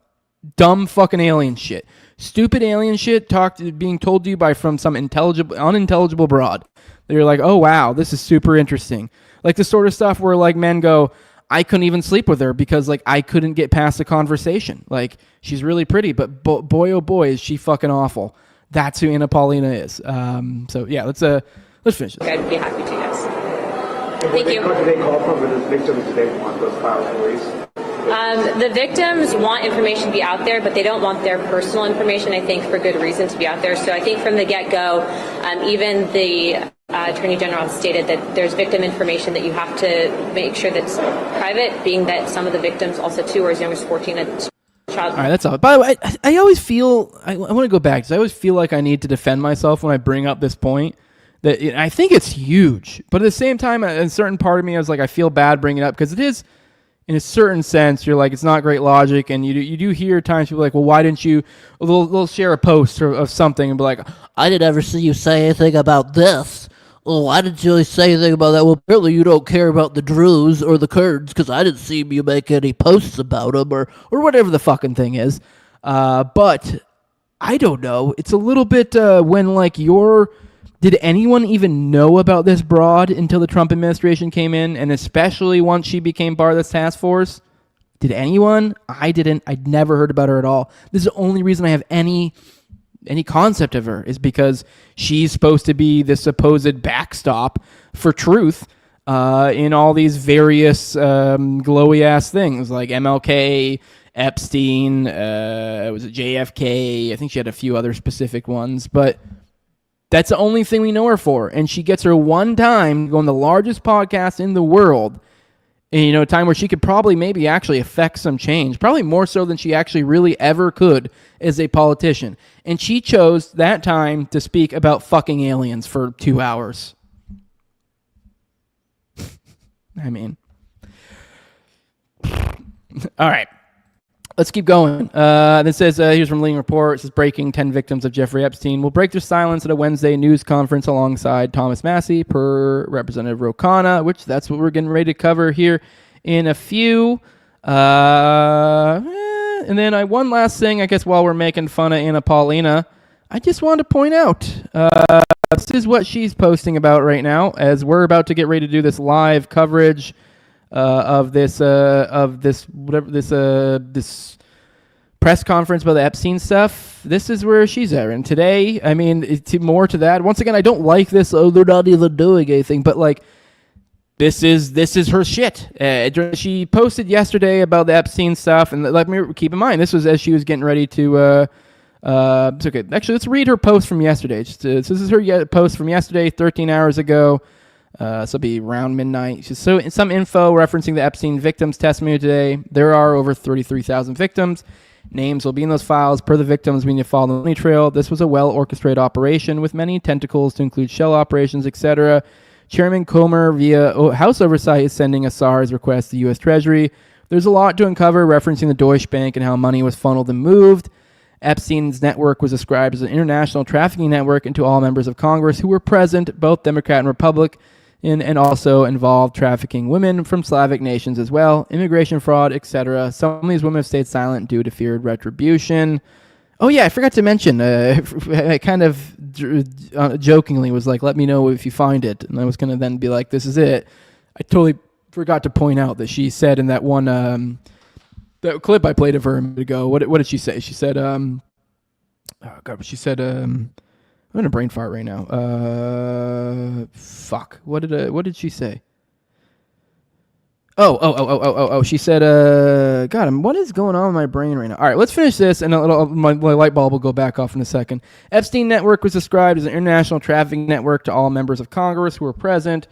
Dumb fucking alien shit. Stupid alien shit being told to you from some unintelligible broad. They're like, oh wow, this is super interesting. Like the sort of stuff where like men go, I couldn't even sleep with her because like I couldn't get past the conversation. Like she's really pretty, but boy oh boy is she fucking awful. That's who Anna Paulina is. So yeah, let's finish this. I'd be happy to, yes. Thank you. What do they call from the victims? Do they want those files released? The victims want information to be out there, but they don't want their personal information, I think, for good reason to be out there. So I think from the get-go, even the Attorney General stated that there's victim information that you have to make sure that's private, being that some of the victims also, too, are as young as 14. All right, that's all. By the way, I always feel, I want to go back, because I always feel like I need to defend myself when I bring up this point. That I think it's huge, but at the same time, a certain part of me, I was like, I feel bad bringing it up, because it is, in a certain sense, you're like, it's not great logic, and you do hear times people are like, well, why didn't you, they'll share a post of something and be like, I didn't ever see you say anything about this. Oh, why didn't you say anything about that? Well, apparently you don't care about the Druze or the Kurds, because I didn't see you make any posts about them, or whatever the fucking thing is. But I don't know. It's a little bit when like did anyone even know about this broad until the Trump administration came in, and especially once she became part of this task force? Did anyone? I didn't. I'd never heard about her at all. This is the only reason I have any concept of her, is because she's supposed to be the supposed backstop for truth in all these various glowy ass things like MLK, Epstein, was it JFK? I think she had a few other specific ones, but that's the only thing we know her for. And she gets her one time to go on the largest podcast in the world, in a time where she could probably maybe actually affect some change, probably more so than she actually really ever could as a politician. And she chose that time to speak about fucking aliens for 2 hours. I mean, all right. Let's keep going. This says, here's from Leading Report. It says, breaking 10 victims of Jeffrey Epstein will break their silence at a Wednesday news conference alongside Thomas Massie, per Representative Rokana, which that's what we're getting ready to cover here in a few. And then one last thing, I guess, while we're making fun of Anna Paulina, I just wanted to point out, this is what she's posting about right now, as we're about to get ready to do this live coverage of this press conference about the Epstein stuff. This is where she's at. And today, I mean, more to that. Once again, I don't like this. Oh, they're not even doing anything, but like. This is her shit. She posted yesterday about the Epstein stuff, and let me keep in mind, this was as she was getting ready to. It's okay. Actually, let's read her post from yesterday. This is her post from yesterday, 13 hours ago. This will be around midnight. So some info referencing the Epstein victims' testimony today. There are over 33,000 victims. Names will be in those files. Per the victims, we need to follow the money trail. This was a well-orchestrated operation with many tentacles to include shell operations, etc. Chairman Comer, via House Oversight, is sending a SARS request to the U.S. Treasury. There's a lot to uncover, referencing the Deutsche Bank and how money was funneled and moved. Epstein's network was described as an international trafficking network into all members of Congress who were present, both Democrat and Republican, and also involved trafficking women from Slavic nations as well, immigration fraud, etc. Some of these women have stayed silent due to feared retribution. Oh yeah, I forgot to mention, I kind of jokingly was like, let me know if you find it. And I was going to then be like, this is it. I totally forgot to point out that she said in that one, that clip I played of her a minute ago, what did she say? She said, I'm in a brain fart right now. Fuck. What did she say? Oh, she said, God, what is going on with my brain right now? All right, let's finish this, and my light bulb will go back off in a second. Epstein Network was described as an international trafficking network to all members of Congress who were present,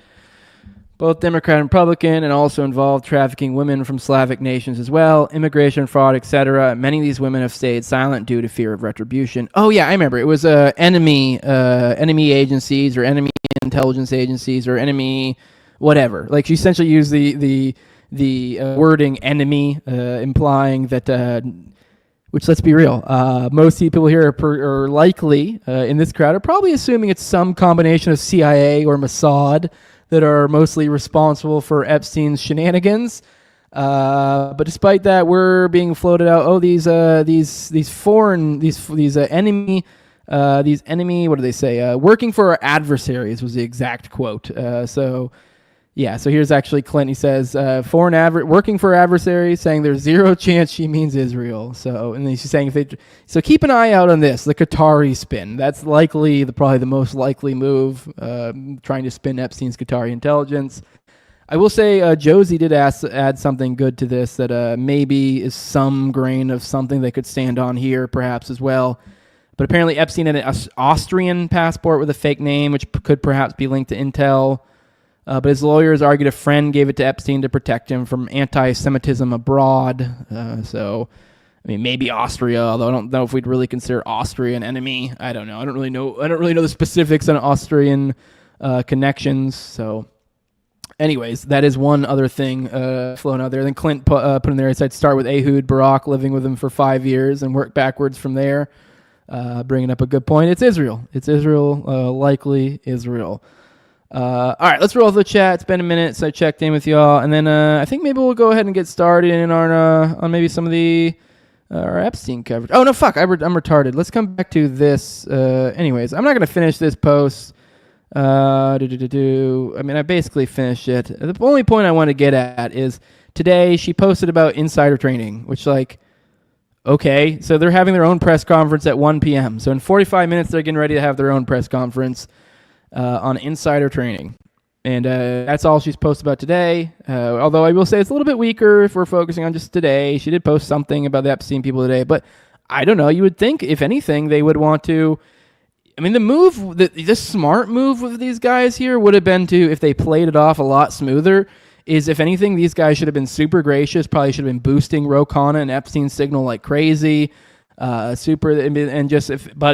both Democrat and Republican, and also involved trafficking women from Slavic nations as well, immigration fraud, etc. Many of these women have stayed silent due to fear of retribution. Oh, yeah, I remember. It was enemy agencies or enemy intelligence agencies or enemy... whatever. Like she essentially used the wording enemy, implying that, which let's be real, most people here are likely in this crowd are probably assuming it's some combination of CIA or Mossad that are mostly responsible for Epstein's shenanigans. But despite that, we're being floated out. Oh, these enemy. What do they say? Working for our adversaries was the exact quote. Yeah, so here's actually Clint. He says, working for adversaries, saying there's zero chance she means Israel. So, and then she's saying, so keep an eye out on this, the Qatari spin. That's likely, probably the most likely move, trying to spin Epstein's Qatari intelligence. I will say Josie did add something good to this that maybe is some grain of something they could stand on here, perhaps as well. But apparently Epstein had an Austrian passport with a fake name, which could perhaps be linked to Intel. But his lawyers argued a friend gave it to Epstein to protect him from anti-Semitism abroad. So, I mean, maybe Austria, although I don't know if we'd really consider Austria an enemy. I don't know. I don't really know the specifics on Austrian connections. So, anyways, that is one other thing flown out there. Then Clint put in there, he said, start with Ehud Barak, living with him for 5 years, and work backwards from there. Bringing up a good point. It's Israel. Likely Israel. All right, let's roll with the chat. It's been a minute since I checked in with y'all, and then I think maybe we'll go ahead and get started on maybe some of the our Epstein coverage. Oh no, fuck! I'm retarded. Let's come back to this. Anyways, I'm not gonna finish this post. I mean, I basically finished it. The only point I want to get at is today she posted about insider trading, which okay, so they're having their own press conference at 1 p.m. So in 45 minutes, they're getting ready to have their own press conference on insider trading. And that's all she's posted about today. Although I will say it's a little bit weaker if we're focusing on just today. She did post something about the Epstein people today, but I don't know. You would think, if anything, they would want to... I mean, the smart move with these guys here would have been to, if they played it off a lot smoother, is if anything, these guys should have been super gracious, probably should have been boosting Ro Khanna and Epstein's signal like crazy. But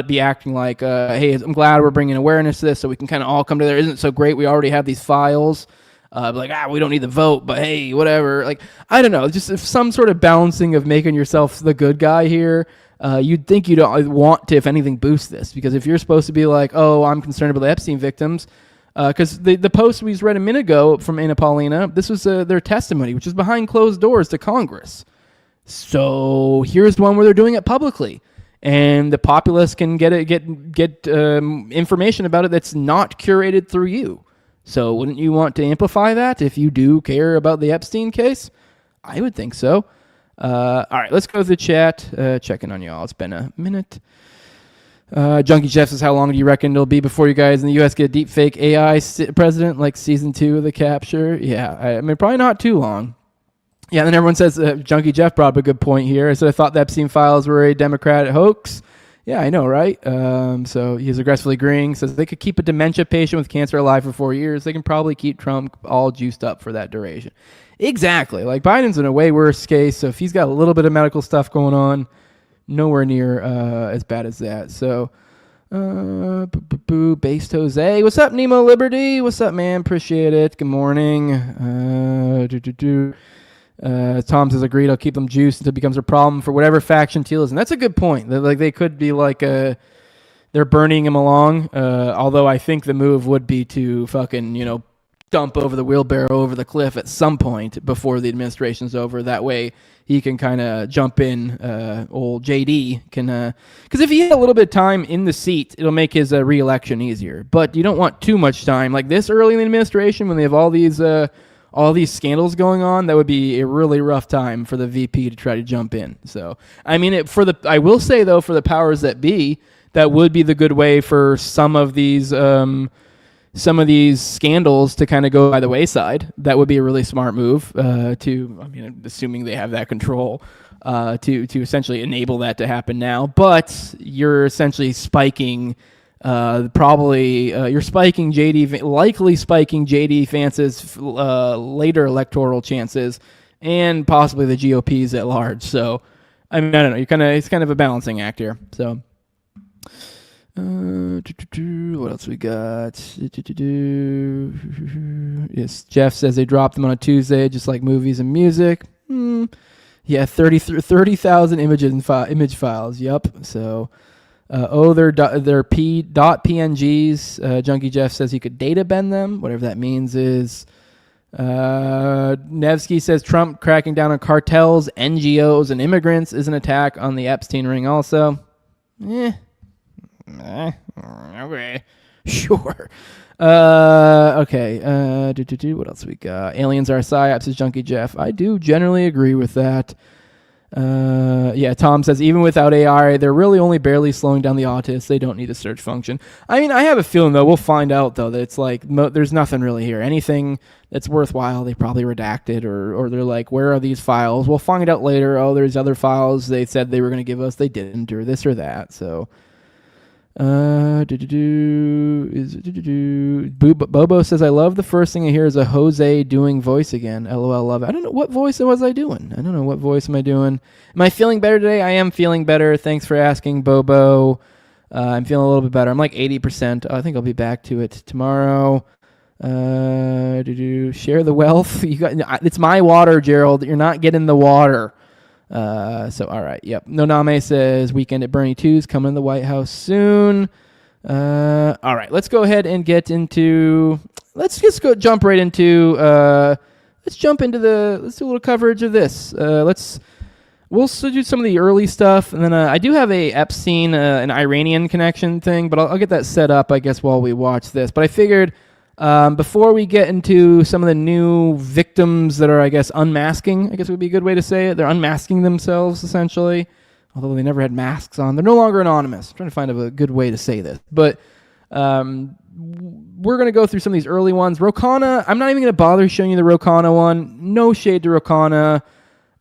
be acting like, hey, I'm glad we're bringing awareness to this so we can kind of all come together. Isn't it so great? We already have these files. We don't need the vote, but hey, whatever. Like, I don't know, just some sort of balancing of making yourself the good guy here. You'd think you'd want to, if anything, boost this, because if you're supposed to be like, oh, I'm concerned about the Epstein victims, because the post we just read a minute ago from Anna Paulina, this was their testimony, which is behind closed doors to Congress. So here's one where they're doing it publicly. and the populace can get information about it that's not curated through you. So wouldn't you want to amplify that if you do care about the Epstein case? I would think so. All right, let's go to the chat. Checking on y'all. It's been a minute. Junkie Jeff says, how long do you reckon it'll be before you guys in the U.S. get a deep fake AI president like season 2 of The Capture? Yeah, I mean, probably not too long. Yeah, and then everyone says, Junkie Jeff brought up a good point here. I said, I thought the Epstein Files were a Democrat hoax. Yeah, I know, right? So he's aggressively agreeing. Says they could keep a dementia patient with cancer alive for 4 years. They can probably keep Trump all juiced up for that duration. Exactly. Like, Biden's in a way worse case. So if he's got a little bit of medical stuff going on, nowhere near as bad as that. So, Based Jose. What's up, Nemo Liberty? What's up, man? Appreciate it. Good morning. Tom says, agreed. I'll keep them juiced until it becomes a problem for whatever faction Teal is. And that's a good point. Like, they could be like they're burning him along. Although I think the move would be to fucking, dump over the wheelbarrow over the cliff at some point before the administration's over. That way he can kind of jump in. Old JD can, because if he had a little bit of time in the seat, it'll make his re-election easier. But you don't want too much time like this early in the administration when they have all these scandals going on. That would be a really rough time for the VP to try to jump in. So I mean, I will say though, for the powers that be, that would be the good way for some of these scandals to kind of go by the wayside. That would be a really smart move assuming they have that control to essentially enable that to happen now. But you're essentially spiking likely spiking JD Vance's later electoral chances and possibly the GOP's at large. So I mean, I don't know. It's kind of a balancing act here. So. What else we got? Yes, Jeff says they dropped them on a Tuesday, just like movies and music. Yeah, 30,000 image files. Yep. So, they're .pngs. Junkie Jeff says he could data bend them. Whatever that means is. Nevsky says Trump cracking down on cartels, NGOs, and immigrants is an attack on the Epstein ring. Also, okay, sure. Okay. What else we got? Aliens are psyops, says Junkie Jeff. I do generally agree with that. Yeah, Tom says even without AI, they're really only barely slowing down the autists. They don't need a search function. I mean, I have a feeling though, we'll find out though that it's like there's nothing really here. Anything that's worthwhile, they probably redacted or they're like, where are these files? We'll find out later. Oh, there's other files they said they were going to give us. They didn't, or this or that. So. Bobo says, I love the first thing I hear is a Jose doing voice again. LOL, love it. I don't know what voice was I doing. I don't know what voice am I doing. Am I feeling better today? I am feeling better. Thanks for asking, Bobo. I'm feeling a little bit better. I'm like 80%. I think I'll be back to it tomorrow. Share the wealth. It's my water, Gerald. You're not getting the water. So all right, yep. Noname says Weekend at Bernie 2's coming to the White House soon. All right, let's go ahead and let's jump right into let's do a little coverage of this. We'll still do some of the early stuff, and then I do have a Epstein, an Iranian connection thing, but I'll get that set up, I guess, while we watch this. But I figured before we get into some of the new victims that are, I guess, unmasking, I guess would be a good way to say it. They're unmasking themselves, essentially, although they never had masks on. They're no longer anonymous. I'm trying to find a good way to say this. But we're going to go through some of these early ones. Rokana, I'm not even going to bother showing you the Rokana one. No shade to Rokana.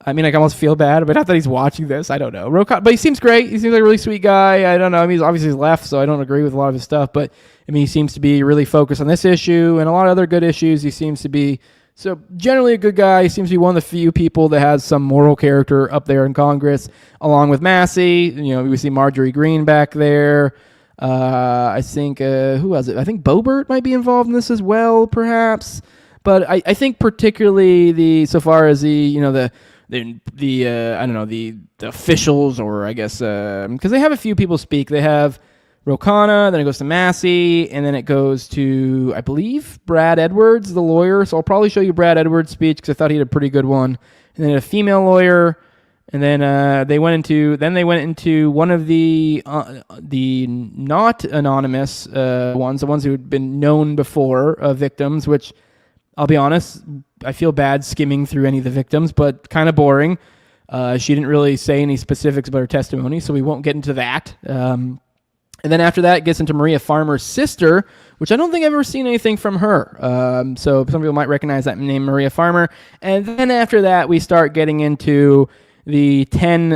I mean, I almost feel bad, but not that he's watching this. I don't know. Rokana, but he seems great. He seems like a really sweet guy. I don't know. I mean, he's left, so I don't agree with a lot of his stuff. But, I mean, he seems to be really focused on this issue and a lot of other good issues. He seems to be, so generally a good guy. He seems to be one of the few people that has some moral character up there in Congress, along with Massie. We see Marjorie Greene back there. I think, who was it? I think Boebert might be involved in this as well, perhaps. But I think particularly so far as the officials, or I guess because they have a few people speak. They have Rokana, then it goes to Massie, and then it goes to, I believe, Brad Edwards, the lawyer. So I'll probably show you Brad Edwards' speech because I thought he had a pretty good one. And then a female lawyer, And then they went into one of the not anonymous ones, the ones who had been known before, victims, which I'll be honest, I feel bad skimming through any of the victims, but kind of boring. She didn't really say any specifics about her testimony, so we won't get into that. And then after that, it gets into Maria Farmer's sister, which I don't think I've ever seen anything from her. So some people might recognize that name, Maria Farmer. And then after that, we start getting into the 10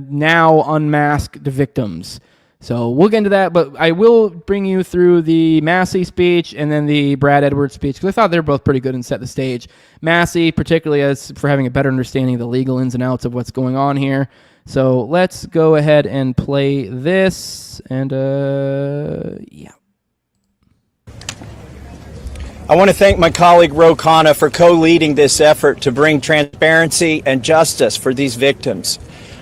now unmasked victims. So we'll get into that, but I will bring you through the Massie speech and then the Brad Edwards speech, because I thought they were both pretty good and set the stage. Massie, particularly as for having a better understanding of the legal ins and outs of what's going on here. So let's go ahead and play this, and yeah. I want to thank my colleague Ro Khanna for co-leading this effort to bring transparency and justice for these victims.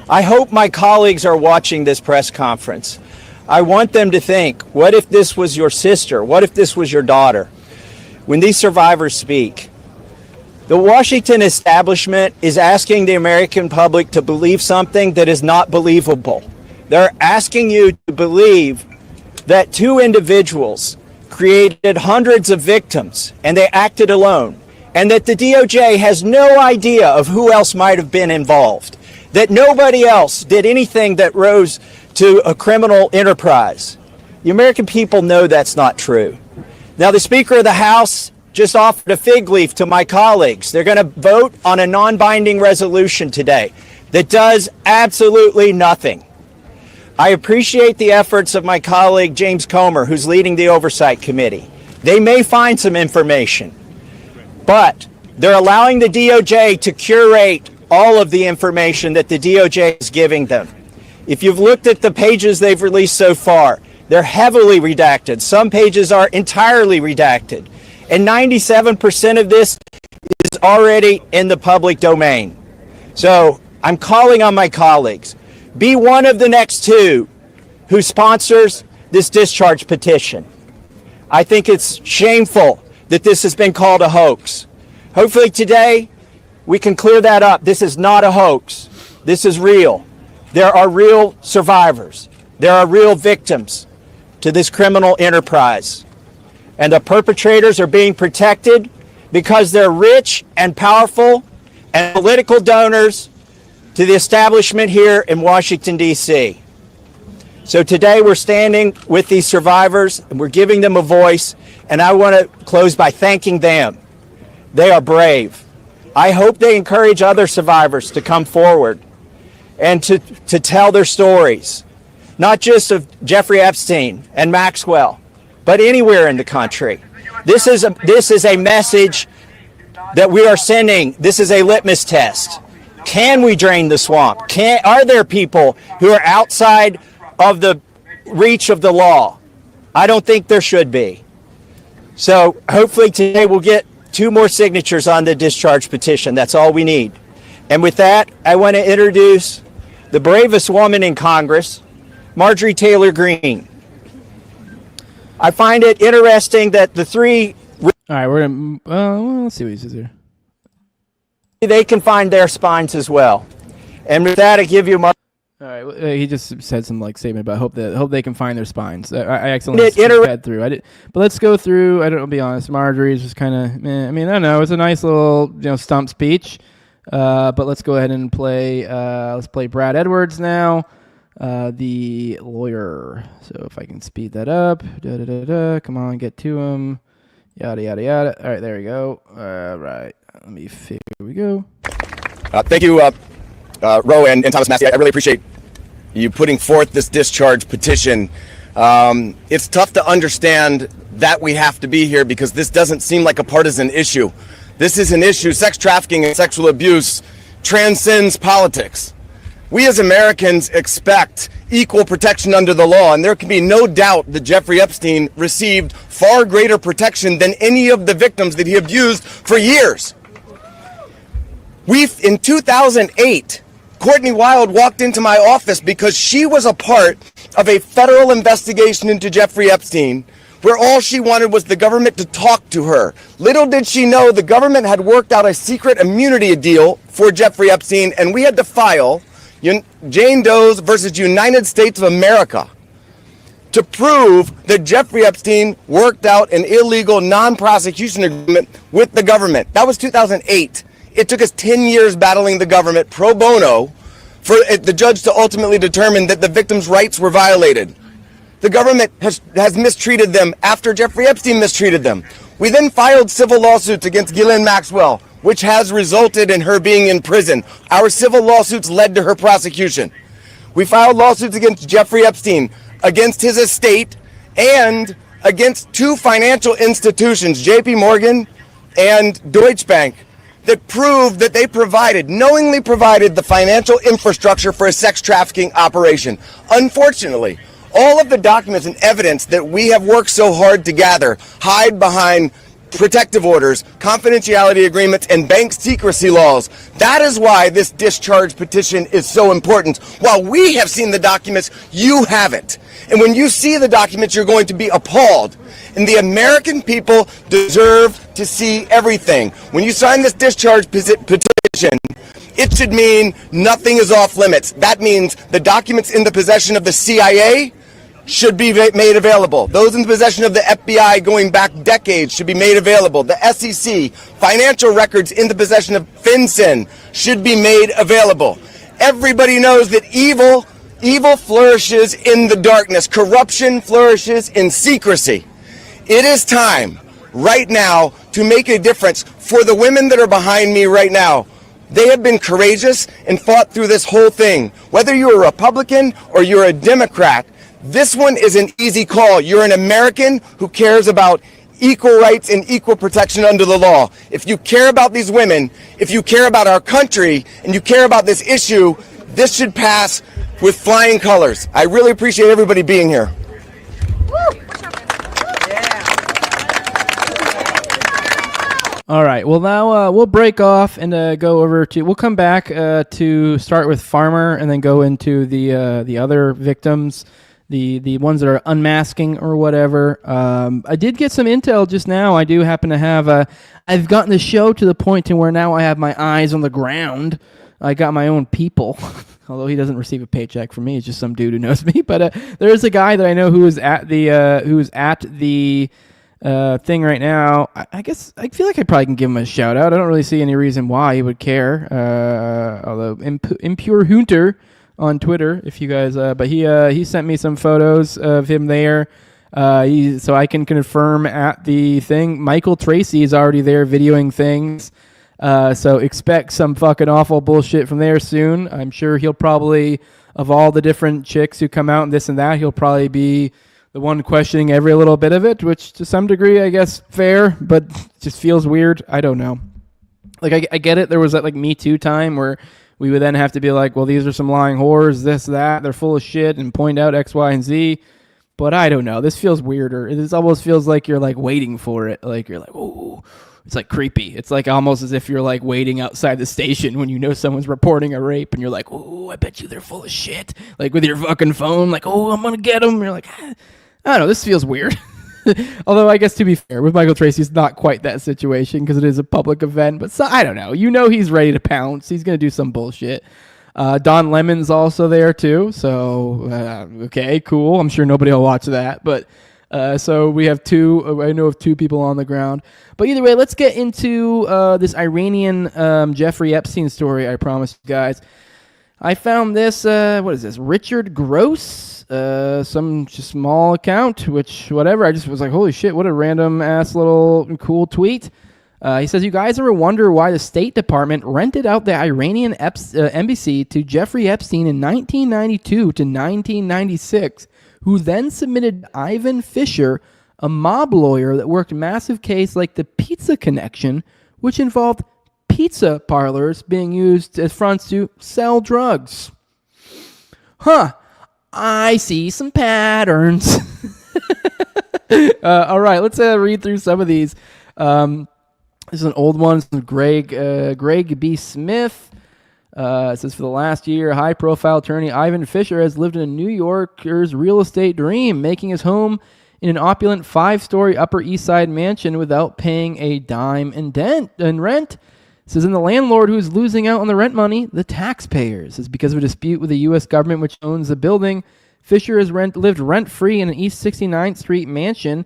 I hope my colleagues are watching this press conference. I want them to think, what if this was your sister? What if this was your daughter? When these survivors speak, the Washington establishment is asking the American public to believe something that is not believable. They're asking you to believe that two individuals created hundreds of victims and they acted alone, and that the DOJ has no idea of who else might have been involved, that nobody else did anything that rose to a criminal enterprise. The American people know that's not true. Now, the Speaker of the House just offered a fig leaf to my colleagues. They're going to vote on a non-binding resolution today that does absolutely nothing. I appreciate the efforts of my colleague James Comer, who's leading the Oversight Committee. They may find some information, but they're allowing the DOJ to curate all of the information that the DOJ is giving them. If you've looked at the pages they've released so far, they're heavily redacted. Some pages are entirely redacted. And 97% of this is already in the public domain. So I'm calling on my colleagues. Be one of the next two who sponsors this discharge petition. I think it's shameful that this has been called a hoax. Hopefully today we can clear that up. This is not a hoax. This is real. There are real survivors. There are real victims to this criminal enterprise. And the perpetrators are being protected because they're rich and powerful and political donors to the establishment here in Washington, D.C. So today we're standing with these survivors and we're giving them a voice, and I want to close by thanking them. They are brave. I hope they encourage other survivors to come forward and to tell their stories, not just of Jeffrey Epstein and Maxwell, but anywhere in the country. This is a message that we are sending. This is a litmus test. Can we drain the swamp? Are there people who are outside of the reach of the law? I don't think there should be. So hopefully today we'll get 2 more signatures on the discharge petition. That's all we need. And with that, I want to introduce the bravest woman in Congress, Marjorie Taylor Greene. I find it interesting that the 3... All right, we're going to... let's see what he says here. They can find their spines as well. And with that, I give you my... All right, he just said some statement about hope they can find their spines. I accidentally read through. But let's go through. I don't know, to be honest. Marjorie is just kind of. I mean, I don't know. It's a nice little stump speech. But let's go ahead and play. Let's play Brad Edwards now, the lawyer. So if I can speed that up, come on, get to him. Yada yada yada. All right, there we go. All right, let me. Here we go. Thank you, Ro and Thomas Massie. I really appreciate you putting forth this discharge petition. It's tough to understand that we have to be here because this doesn't seem like a partisan issue. This is an issue. Sex trafficking and sexual abuse transcends politics. We as Americans expect equal protection under the law, and there can be no doubt that Jeffrey Epstein received far greater protection than any of the victims that he abused for years. In 2008, Courtney Wild walked into my office because she was a part of a federal investigation into Jeffrey Epstein where all she wanted was the government to talk to her. Little did she know the government had worked out a secret immunity deal for Jeffrey Epstein, and we had to file Jane Doe's versus United States of America to prove that Jeffrey Epstein worked out an illegal non-prosecution agreement with the government. That was 2008. It took us 10 years battling the government pro bono for the judge to ultimately determine that the victims' rights were violated. The government has mistreated them after Jeffrey Epstein mistreated them. We then filed civil lawsuits against Ghislaine Maxwell, which has resulted in her being in prison. Our civil lawsuits led to her prosecution. We filed lawsuits against Jeffrey Epstein, against his estate, and against two financial institutions, JP Morgan and Deutsche Bank, that proved that they knowingly provided the financial infrastructure for a sex trafficking operation. Unfortunately, all of the documents and evidence that we have worked so hard to gather hide behind protective orders, confidentiality agreements, and bank secrecy laws. That is why this discharge petition is so important. While we have seen the documents, you haven't. And when you see the documents, you're going to be appalled. And the American people deserve to see everything. When you sign this discharge petition, it should mean nothing is off limits. That means the documents in the possession of the CIA should be made available. Those in possession of the FBI going back decades should be made available. The SEC, financial records in the possession of FinCEN should be made available. Everybody knows that evil flourishes in the darkness. Corruption flourishes in secrecy. It is time right now to make a difference for the women that are behind me right now. They have been courageous and fought through this whole thing. Whether you're a Republican or you're a Democrat, this one is an easy call. You're an American who cares about equal rights and equal protection under the law. If you care about these women, if you care about our country, and you care about this issue, this should pass with flying colors. I really appreciate everybody being here. All right. Well, now we'll break off and go over to. We'll come back to start with Farmer and then go into the other victims, the ones that are unmasking or whatever. I did get some intel just now. I do happen to have. I've gotten the show to the point to where now I have my eyes on the ground. I got my own people. Although he doesn't receive a paycheck from me, it's just some dude who knows me. But there is a guy that I know who is at the thing right now. I guess I feel like I probably can give him a shout out. I don't really see any reason why he would care. Although Impure Hunter on Twitter, if you guys, but he sent me some photos of him there. So I can confirm at the thing. Michael Tracy is already there videoing things. So expect some fucking awful bullshit from there soon. I'm sure he'll probably, of all the different chicks who come out and this and that, he'll probably be the one questioning every little bit of it, which to some degree, I guess, fair, but just feels weird. I don't know. Like, I get it. There was that, like, Me Too time where we would then have to be like, well, these are some lying whores, this, that, they're full of shit, and point out X, Y, and Z. But I don't know. This feels weirder. This almost feels like you're, like, waiting for it. Like, you're like, oh, it's, like, creepy. It's, like, almost as if you're, like, waiting outside the station when you know someone's reporting a rape, and you're like, oh, I bet you they're full of shit. Like, with your fucking phone, like, oh, I'm gonna get them. You're like, I don't know. This feels weird. Although, I guess to be fair, with Michael Tracy, it's not quite that situation because it is a public event. But I don't know. You know he's ready to pounce. He's going to do some bullshit. Don Lemon's also there, too. So, okay, cool. I'm sure nobody will watch that. But so we have two. I know of two people on the ground. But either way, let's get into this Iranian Jeffrey Epstein story I promised you guys. I found this, what is this? Richard Gross, some just small account, which, whatever. I just was like, holy shit, what a random ass little cool tweet. He says, you guys ever wonder why the State Department rented out the Iranian embassy to Jeffrey Epstein in 1992 to 1996, who then submitted Ivan Fisher, a mob lawyer that worked a massive case like the Pizza Connection, which involved pizza parlors being used as fronts to sell drugs. Huh. I see some patterns. All right, let's read through some of these. This is an old one. This is Greg B. Smith. It says, for the last year, high-profile attorney Ivan Fisher has lived in a New Yorker's real estate dream, making his home in an opulent 5-story Upper East Side mansion without paying a dime in rent. It says, in the landlord who's losing out on the rent money, the taxpayers. It's because of a dispute with the U.S. government which owns the building. Fisher has lived rent-free in an East 69th Street mansion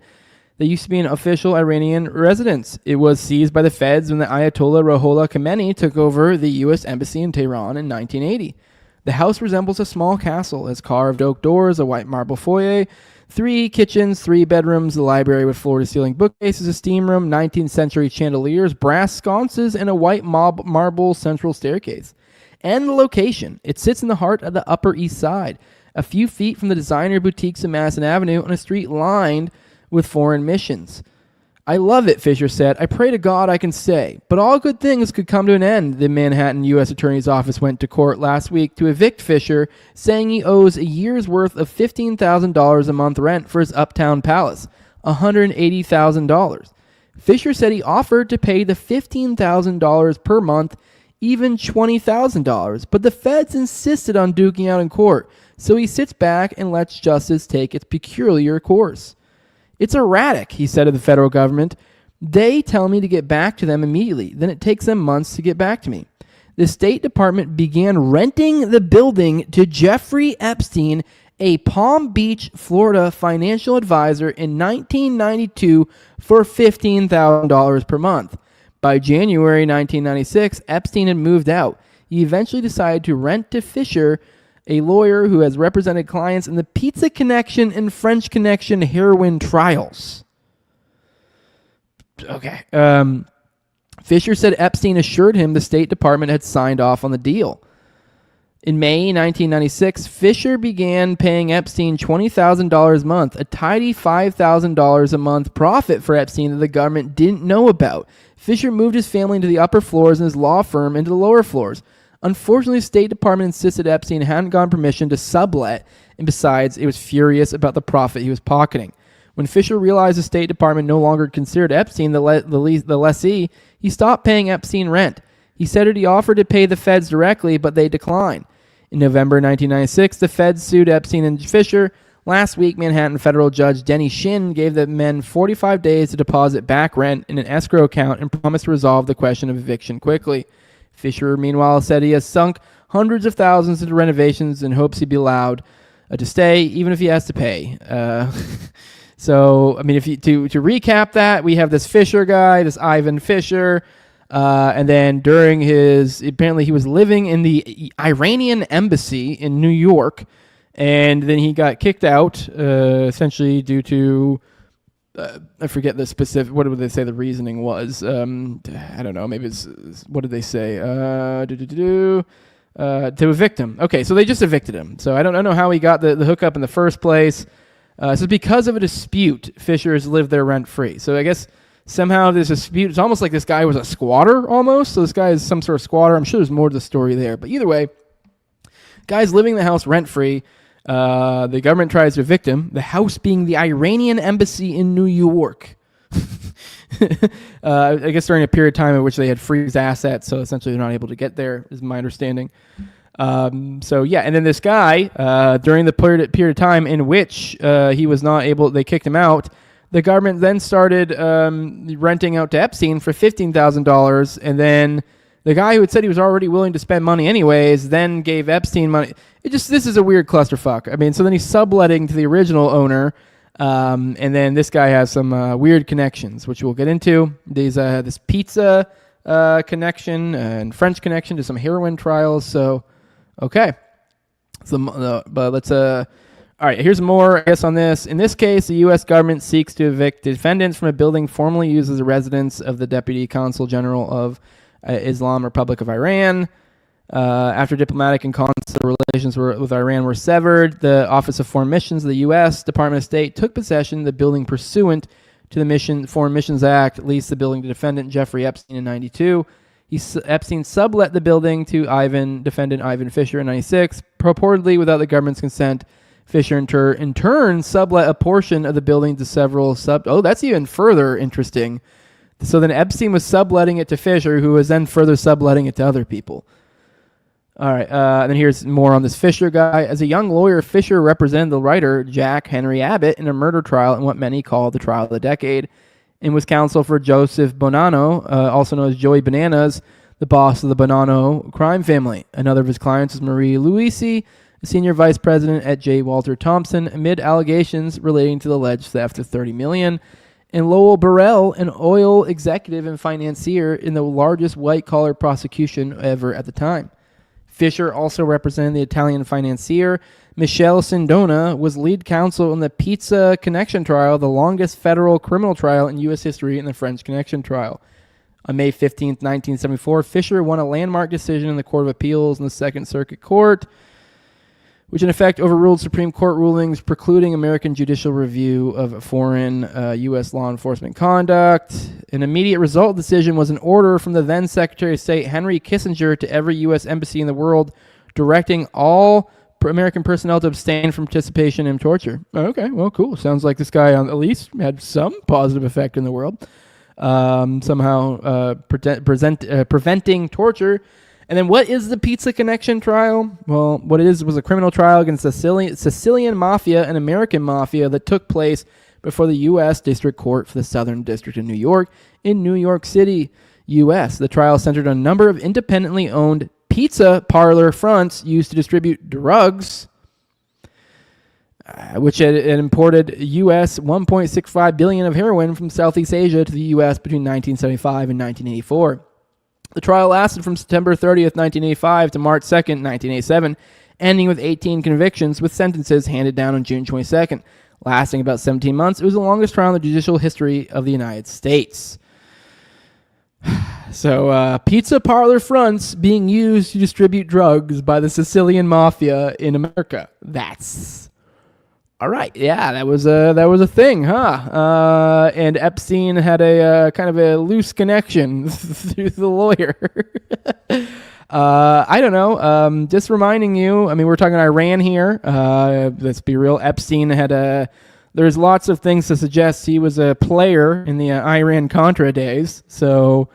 that used to be an official Iranian residence. It was seized by the feds when the Ayatollah Ruhollah Khomeini took over the U.S. Embassy in Tehran in 1980. The house resembles a small castle, has carved oak doors, a white marble foyer, 3 kitchens, 3 bedrooms, a library with floor-to-ceiling bookcases, a steam room, 19th century chandeliers, brass sconces, and a white marble central staircase. And the location. It sits in the heart of the Upper East Side, a few feet from the designer boutiques of Madison Avenue on a street lined with foreign missions. I love it, Fisher said. I pray to God I can stay. But all good things could come to an end. The Manhattan U.S. Attorney's Office went to court last week to evict Fisher, saying he owes a year's worth of $15,000 a month rent for his uptown palace, $180,000. Fisher said he offered to pay the $15,000 per month, even $20,000, but the feds insisted on duking out in court, so he sits back and lets justice take its peculiar course. It's erratic, he said of the federal government. They tell me to get back to them immediately. Then it takes them months to get back to me. The State Department began renting the building to Jeffrey Epstein, a Palm Beach, Florida financial advisor in 1992 for $15,000 per month. By January 1996, Epstein had moved out. He eventually decided to rent to Fisher, a lawyer who has represented clients in the Pizza Connection and French Connection heroin trials. Okay. Fisher said Epstein assured him the State Department had signed off on the deal. In May 1996, Fisher began paying Epstein $20,000 a month, a tidy $5,000 a month profit for Epstein that the government didn't know about. Fisher moved his family into the upper floors and his law firm into the lower floors. Unfortunately, the State Department insisted Epstein hadn't gotten permission to sublet, and besides, it was furious about the profit he was pocketing. When Fisher realized the State Department no longer considered Epstein the lessee, he stopped paying Epstein rent. He said that he offered to pay the feds directly, but they declined. In November 1996, the feds sued Epstein and Fisher. Last week, Manhattan federal judge Denny Shin gave the men 45 days to deposit back rent in an escrow account and promised to resolve the question of eviction quickly. Fisher, meanwhile, said he has sunk hundreds of thousands into renovations and hopes he'd be allowed to stay, even if he has to pay. So, I mean, if you to recap that, we have this Fisher guy, this Ivan Fisher, and then apparently he was living in the Iranian embassy in New York, and then he got kicked out, essentially due to, I forget the specific, what would they say the reasoning was? I don't know, maybe it's, what did they say? To evict him. Okay, so they just evicted him. So I don't know how he got the hookup in the first place. So because of a dispute, Fisher has lived there rent-free. So I guess somehow this dispute, it's almost like this guy was a squatter almost. So this guy is some sort of squatter. I'm sure there's more to the story there. But either way, guy's living in the house rent-free. The government tries to evict him, the house being the Iranian embassy in New York. I guess during a period of time in which they had freeze assets, so essentially they're not able to get there, is my understanding. So yeah, and then this guy, during the period of time in which he was not able, they kicked him out, the government then started renting out to Epstein for $15,000, and then the guy who had said he was already willing to spend money anyways then gave Epstein money. This is a weird clusterfuck. I mean, so then he's subletting to the original owner, and then this guy has some weird connections, which we'll get into. These this pizza connection and French connection to some heroin trials. So, okay. But let's all right, here's more, I guess, on this. In this case, the U.S. government seeks to evict defendants from a building formerly used as a residence of the Deputy Consul General of Islam Republic of Iran. After diplomatic and consular relations with Iran were severed, the Office of Foreign Missions of the U.S. Department of State took possession of the building pursuant to the Foreign Missions Act, leased the building to defendant Jeffrey Epstein in 1992. Epstein sublet the building to defendant Ivan Fisher in 1996, purportedly without the government's consent. Fisher in turn sublet a portion of the building to several Oh, that's even further interesting. So then Epstein was subletting it to Fisher, who was then further subletting it to other people. All right, and then here's more on this Fisher guy. As a young lawyer, Fisher represented the writer Jack Henry Abbott in a murder trial in what many call the trial of the decade, and was counsel for Joseph Bonanno, also known as Joey Bananas, the boss of the Bonanno crime family. Another of his clients was Marie Luisi, a senior vice president at J. Walter Thompson, amid allegations relating to the alleged theft of $30 million. And Lowell Burrell, an oil executive and financier in the largest white-collar prosecution ever at the time. Fisher also represented the Italian financier. Michelle Sindona was lead counsel in the Pizza Connection trial, the longest federal criminal trial in U.S. history, in the French Connection trial. On May 15, 1974, Fisher won a landmark decision in the Court of Appeals in the Second Circuit Court, which in effect overruled Supreme Court rulings precluding American judicial review of foreign U.S. law enforcement conduct. An immediate result of the decision was an order from the then Secretary of State Henry Kissinger to every U.S. embassy in the world directing all American personnel to abstain from participation in torture. Okay, well, cool. Sounds like this guy at least had some positive effect in the world. Somehow preventing torture. And then what is the Pizza Connection trial? Well, what it is was a criminal trial against the Sicilian Mafia and American Mafia that took place before the U.S. District Court for the Southern District of New York in New York City, U.S. The trial centered on a number of independently owned pizza parlor fronts used to distribute drugs, which had imported U.S. $1.65 billion of heroin from Southeast Asia to the U.S. between 1975 and 1984. The trial lasted from September 30th, 1985 to March 2nd, 1987, ending with 18 convictions with sentences handed down on June 22nd. Lasting about 17 months, it was the longest trial in the judicial history of the United States. So, pizza parlor fronts being used to distribute drugs by the Sicilian Mafia in America. That's... all right, yeah, that was a thing, huh? And Epstein had a kind of a loose connection through the lawyer. I don't know. Just reminding you. I mean, we're talking Iran here. Let's be real. Epstein had there's lots of things to suggest he was a player in the Iran-Contra days. So,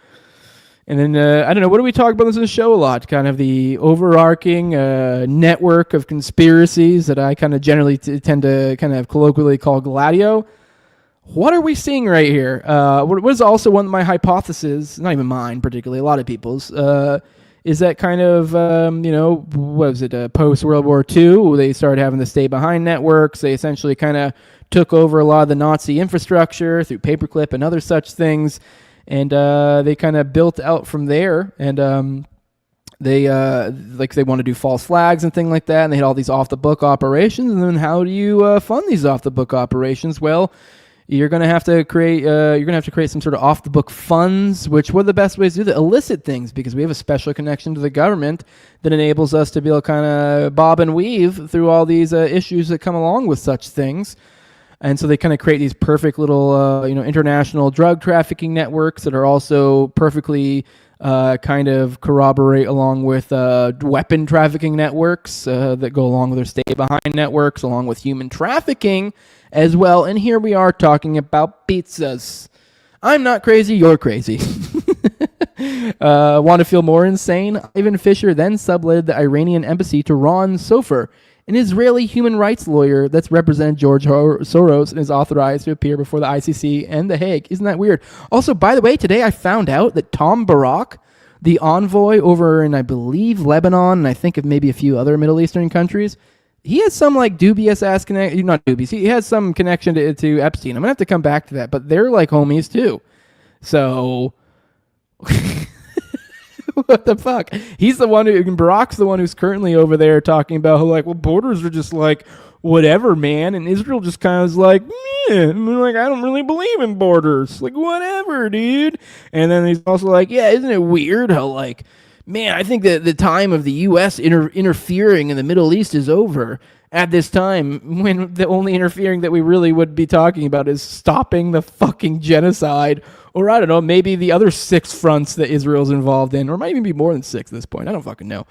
and then, I don't know, what do we talk about in this show a lot? Kind of the overarching network of conspiracies that I kind of generally tend to kind of colloquially call Gladio. What are we seeing right here? What is also one of my hypotheses, not even mine particularly, a lot of people's, is that kind of, what was it, post-World War II, they started having the stay-behind networks. They essentially kind of took over a lot of the Nazi infrastructure through paperclip and other such things. And they kind of built out from there, and they want to do false flags and things like that. And they had all these off-the-book operations. And then how do you fund these off-the-book operations? Well, you're going to have to create some sort of off-the-book funds. Which what are the best ways to do that? Elicit things, because we have a special connection to the government that enables us to be able to kind of bob and weave through all these issues that come along with such things. And so they kind of create these perfect little, international drug trafficking networks that are also perfectly kind of corroborate along with weapon trafficking networks that go along with their stay-behind networks, along with human trafficking as well. And here we are talking about pizzas. I'm not crazy, you're crazy. Want to feel more insane? Ivan Fisher then subletted the Iranian embassy to Ron Sofer, an Israeli human rights lawyer that's represented George Soros and is authorized to appear before the ICC and The Hague. Isn't that weird? Also, by the way, today I found out that Tom Barak, the envoy over in, I believe, Lebanon, and I think of maybe a few other Middle Eastern countries, he has some dubious-ass connection. Not dubious. He has some connection to Epstein. I'm going to have to come back to that, but they're like homies too. So... what the fuck? He's the one Barack's the one who's currently over there talking about how, borders are just whatever, man. And Israel just kind of is like, I don't really believe in borders. Whatever, dude. And then he's also like, yeah, isn't it weird how, man, I think that the time of the U.S. interfering in the Middle East is over at this time, when the only interfering that we really would be talking about is stopping the fucking genocide. Or I don't know, maybe the other 6 fronts that Israel's involved in, or it might even be more than 6 at this point. I don't fucking know.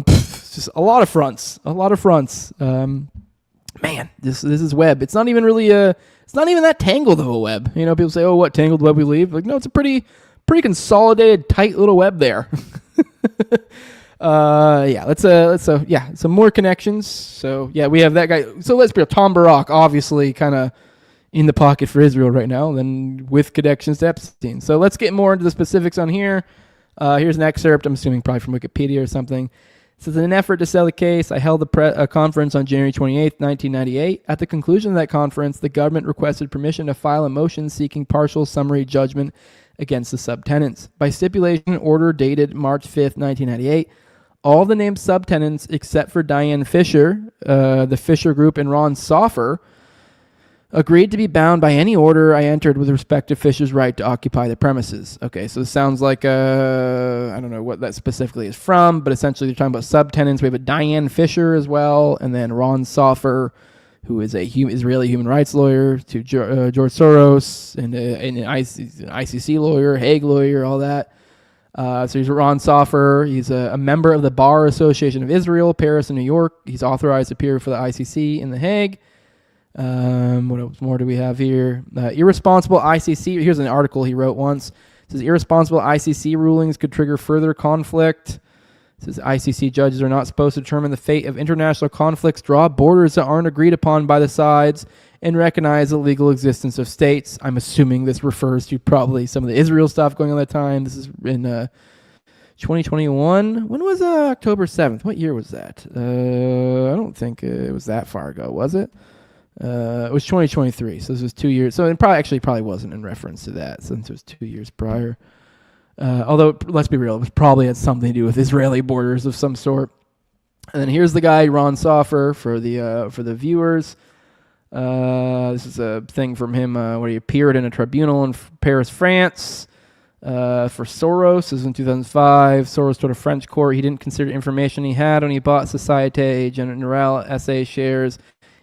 Just a lot of fronts. Man, this is web. It's not even really it's not even that tangled of a web. People say, oh, what tangled web we leave? No, it's a pretty consolidated, tight little web there. Some more connections. So yeah, we have that guy. So let's be real. Tom Barak, obviously, kind of in the pocket for Israel right now, then with connections to Epstein. So let's get more into the specifics on here. Here's an excerpt, I'm assuming probably from Wikipedia or something. It says, in an effort to sell the case, I held a conference on January 28th, 1998. At the conclusion of that conference, the government requested permission to file a motion seeking partial summary judgment against the subtenants. By stipulation, order dated March 5th, 1998, all the named subtenants except for Diane Fisher, the Fisher Group, and Ron Soffer agreed to be bound by any order I entered with respect to Fisher's right to occupy the premises. Okay, so this sounds like, I don't know what that specifically is from, but essentially they're talking about subtenants. We have a Diane Fisher as well, and then Ron Soffer, who is a Israeli human rights lawyer, to George Soros, and an ICC lawyer, Hague lawyer, all that. So he's Ron Soffer. He's a member of the Bar Association of Israel, Paris and New York. He's authorized to appear for the ICC in The Hague. What else more do we have here? Irresponsible ICC. Here's an article he wrote once. It says irresponsible ICC rulings could trigger further conflict. It says ICC judges are not supposed to determine the fate of international conflicts, draw borders that aren't agreed upon by the sides, and recognize the legal existence of states. I'm assuming this refers to probably some of the Israel stuff going on at the time. This is in 2021. When was October 7th? What year was that? I don't think it was that far ago, was it? It was 2023, so this was 2 years. So it probably wasn't in reference to that, since it was 2 years prior. Although, let's be real, it was probably had something to do with Israeli borders of some sort. And then here's the guy, Ron Soffer, for the viewers. This is a thing from him where he appeared in a tribunal in Paris, France, for Soros. This is in 2005. Soros told a French court he didn't consider information he had when he bought Société Générale SA shares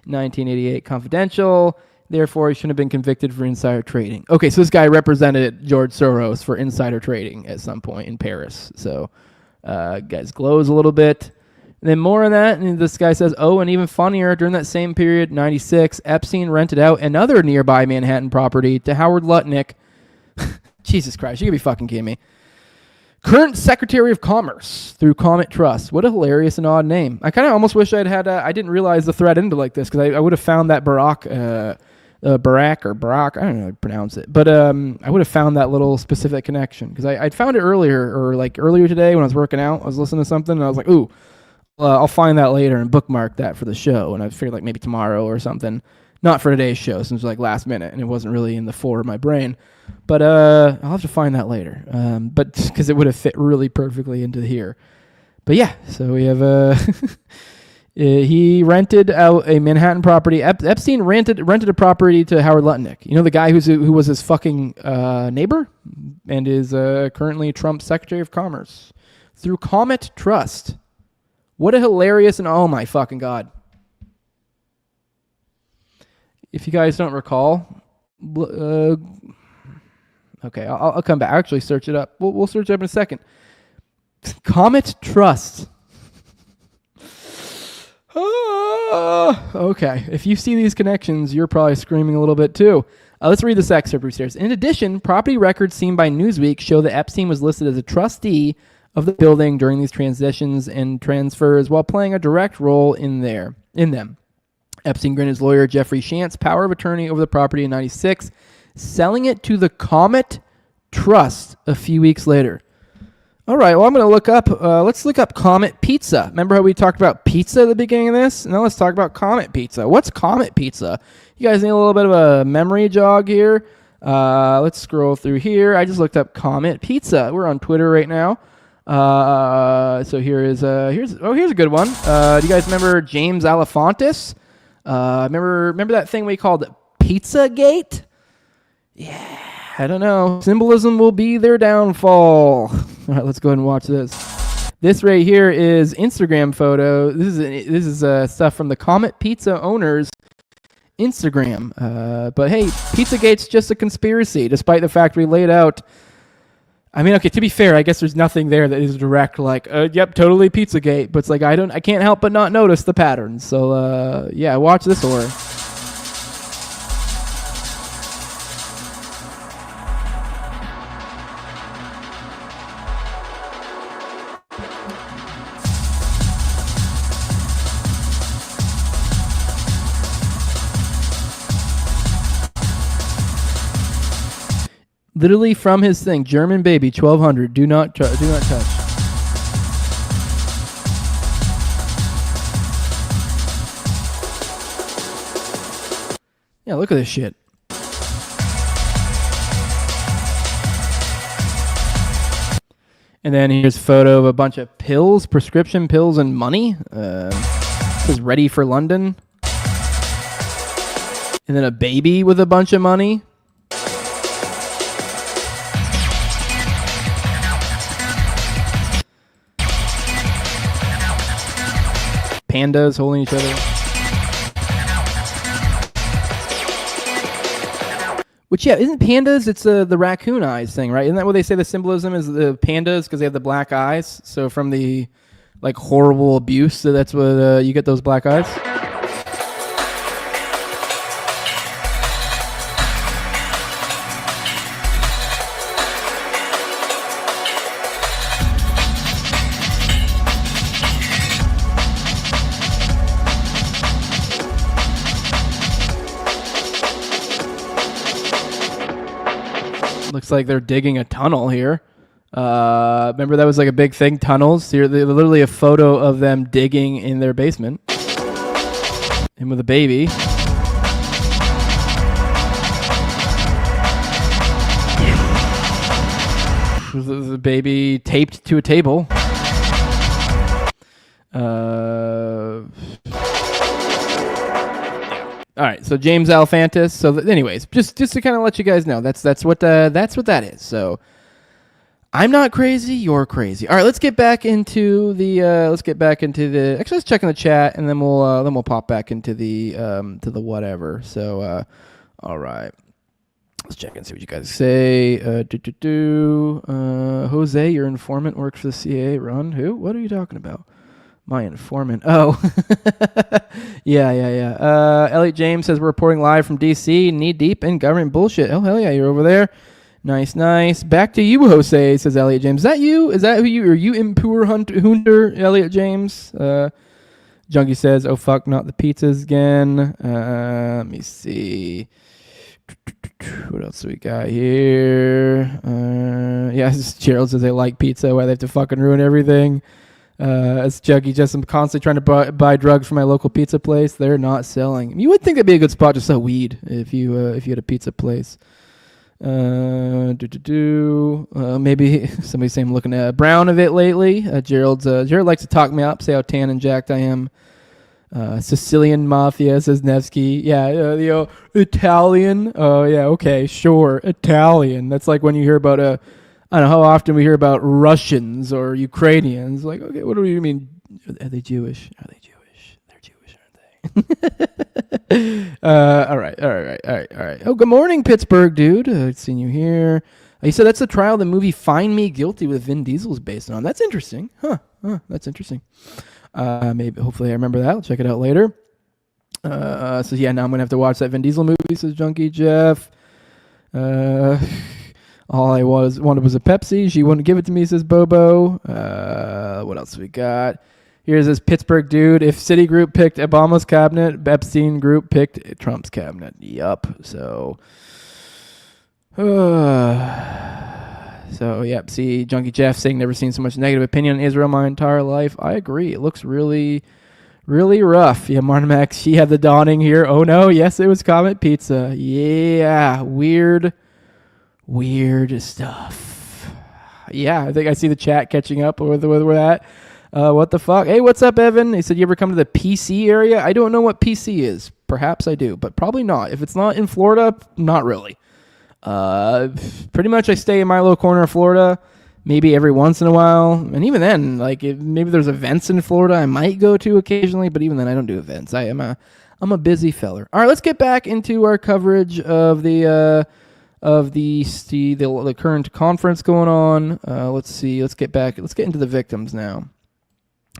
1988 confidential. Therefore, he shouldn't have been convicted for insider trading. Okay, so this guy represented George Soros for insider trading at some point in Paris. So, guys glows a little bit. And then more on that, and this guy says, oh, and even funnier, during that same period, 96, Epstein rented out another nearby Manhattan property to Howard Lutnick. Jesus Christ, you could be fucking kidding me. Current Secretary of Commerce through Comet Trust. What a hilarious and odd name. I kind of almost wish I'd had, I didn't realize the thread ended like this, because I would have found that Barack, I don't know how to pronounce it, but I would have found that little specific connection, because I'd found it earlier today when I was working out. I was listening to something, and I was like, ooh, I'll find that later and bookmark that for the show, and I figured like maybe tomorrow or something. Not for today's show, since it was like last minute, and it wasn't really in the fore of my brain. But I'll have to find that later. But because it would have fit really perfectly into here. But yeah, so we have he rented out a Manhattan property. Epstein rented a property to Howard Lutnick. You know, the guy who was his fucking neighbor and is currently Trump's Secretary of Commerce through Comet Trust. What a hilarious and oh my fucking God. If you guys don't recall, okay, I'll come back. I'll actually search it up. We'll search it up in a second. Comet Trust. Okay, if you see these connections, you're probably screaming a little bit too. Let's read this excerpt upstairs. In addition, property records seen by Newsweek show that Epstein was listed as a trustee of the building during these transitions and transfers while playing a direct role in them. Epstein granted his lawyer Jeffrey Shantz power of attorney over the property in 96, selling it to the Comet Trust a few weeks later. All right, well, I'm going to look up, let's look up Comet Pizza. Remember how we talked about pizza at the beginning of this? Now let's talk about Comet Pizza. What's Comet Pizza? You guys need a little bit of a memory jog here. Let's scroll through here. I just looked up Comet Pizza. We're on Twitter right now. So here's a good one. Do you guys remember James Alefantis? Remember that thing we called Pizzagate? Yeah, I don't know. Symbolism will be their downfall. All right, let's go ahead and watch this. This right here is Instagram photo. This is stuff from the Comet Pizza owners' Instagram. But hey, Pizzagate's just a conspiracy, despite the fact we laid out. I mean, okay, to be fair, I guess there's nothing there that is direct, like, yep, totally Pizzagate. But it's like, I can't help but not notice the patterns. So, yeah, watch this horror. Literally from his thing, German baby, 1200. Do not touch. Yeah, look at this shit. And then here's a photo of a bunch of pills, prescription pills, and money. This is ready for London. And then a baby with a bunch of money. Pandas holding each other. Which, yeah, isn't pandas, it's the raccoon eyes thing, right? Isn't that what they say the symbolism is, the pandas, because they have the black eyes? So from the, like, horrible abuse, so that's what, you get those black eyes? Looks like they're digging a tunnel here. Remember that was like a big thing, tunnels? Here, literally a photo of them digging in their basement. And with a baby. The baby taped to a table. All right, so James Alefantis. So, anyways, just to kind of let you guys know, that's what that is. So, I'm not crazy. You're crazy. All right, let's get back into the. Actually, let's check in the chat, and then we'll pop back into the to the whatever. So, all right, let's check and see what you guys say. Jose, your informant works for the CIA. Run who? What are you talking about? My informant. Oh, yeah. Elliot James says we're reporting live from DC, knee deep in government bullshit. Oh, hell yeah, you're over there. Nice. Back to you, Jose, says Elliot James. Is that you? Is that who you? Are you impure hunter, Elliot James? Junkie says, oh, fuck, not the pizzas again. Let me see. What else do we got here? Yeah, Gerald says they like pizza. Why they have to fucking ruin everything. As Juggy just I'm constantly trying to buy drugs from my local pizza place. They're not selling. You would think that'd be a good spot to sell weed if you had a pizza place. Maybe somebody's saying I'm looking at brown of it lately. Gerald likes to talk me up, say how tan and jacked I am. Sicilian Mafia, says Nevsky. Yeah, the Italian. Oh yeah, okay, sure, Italian. That's like when you hear about I don't know how often we hear about Russians or Ukrainians. Like, okay, what do you mean? Are they Jewish? Are they Jewish? They're Jewish, aren't they? All right. Oh, good morning, Pittsburgh, dude. I've seen you here. You said that's the trial the movie Find Me Guilty with Vin Diesel is based on. That's interesting. Huh, that's interesting. Maybe, hopefully I remember that. I'll check it out later. So yeah, now I'm going to have to watch that Vin Diesel movie, says Junkie Jeff. All I wanted was a Pepsi. She wouldn't give it to me, says Bobo. What else we got? Here's this Pittsburgh dude. If Citigroup picked Obama's cabinet, Epstein Group picked Trump's cabinet. Yup. So yep. See, Junkie Jeff saying never seen so much negative opinion on Israel my entire life. I agree. It looks really, really rough. Yeah, Marnamax, she had the dawning here. Oh no, yes, it was Comet Pizza. Yeah, weird stuff. Yeah, I think I see the chat catching up with that. What the fuck? Hey, what's up, Evan? He said, you ever come to the PC area? I don't know what PC is. Perhaps I do, but probably not. If it's not in Florida, not really. Pretty much I stay in my little corner of Florida, maybe every once in a while. And even then, like, maybe there's events in Florida I might go to occasionally, but even then I don't do events. I'm a busy feller. All right, let's get back into our coverage of the current conference going on. Let's see. Let's get into the victims now.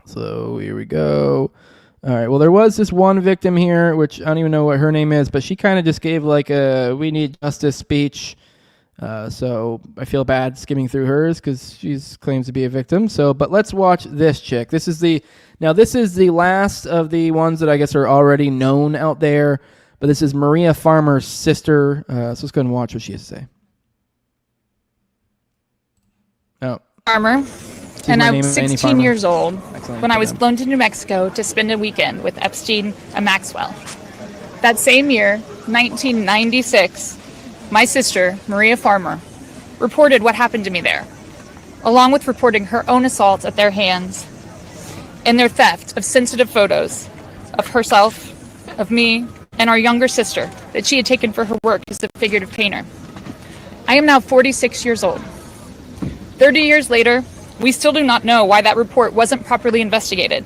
So here we go. All right. Well, there was this one victim here, which I don't even know what her name is, but she kind of just gave like a "we need justice" speech. So I feel bad skimming through hers because she claims to be a victim. But let's watch this chick. This is the last of the ones that I guess are already known out there. But this is Maria Farmer's sister. So let's go and watch what she has to say. Farmer, and I was 16 years old when I was Excellent. flown to New Mexico to spend a weekend with Epstein and Maxwell. That same year, 1996, my sister, Maria Farmer, reported what happened to me there, along with reporting her own assault at their hands and their theft of sensitive photos of herself, of me, and our younger sister that she had taken for her work as a figurative painter. I am now 46 years old. 30 years later, we still do not know why that report wasn't properly investigated,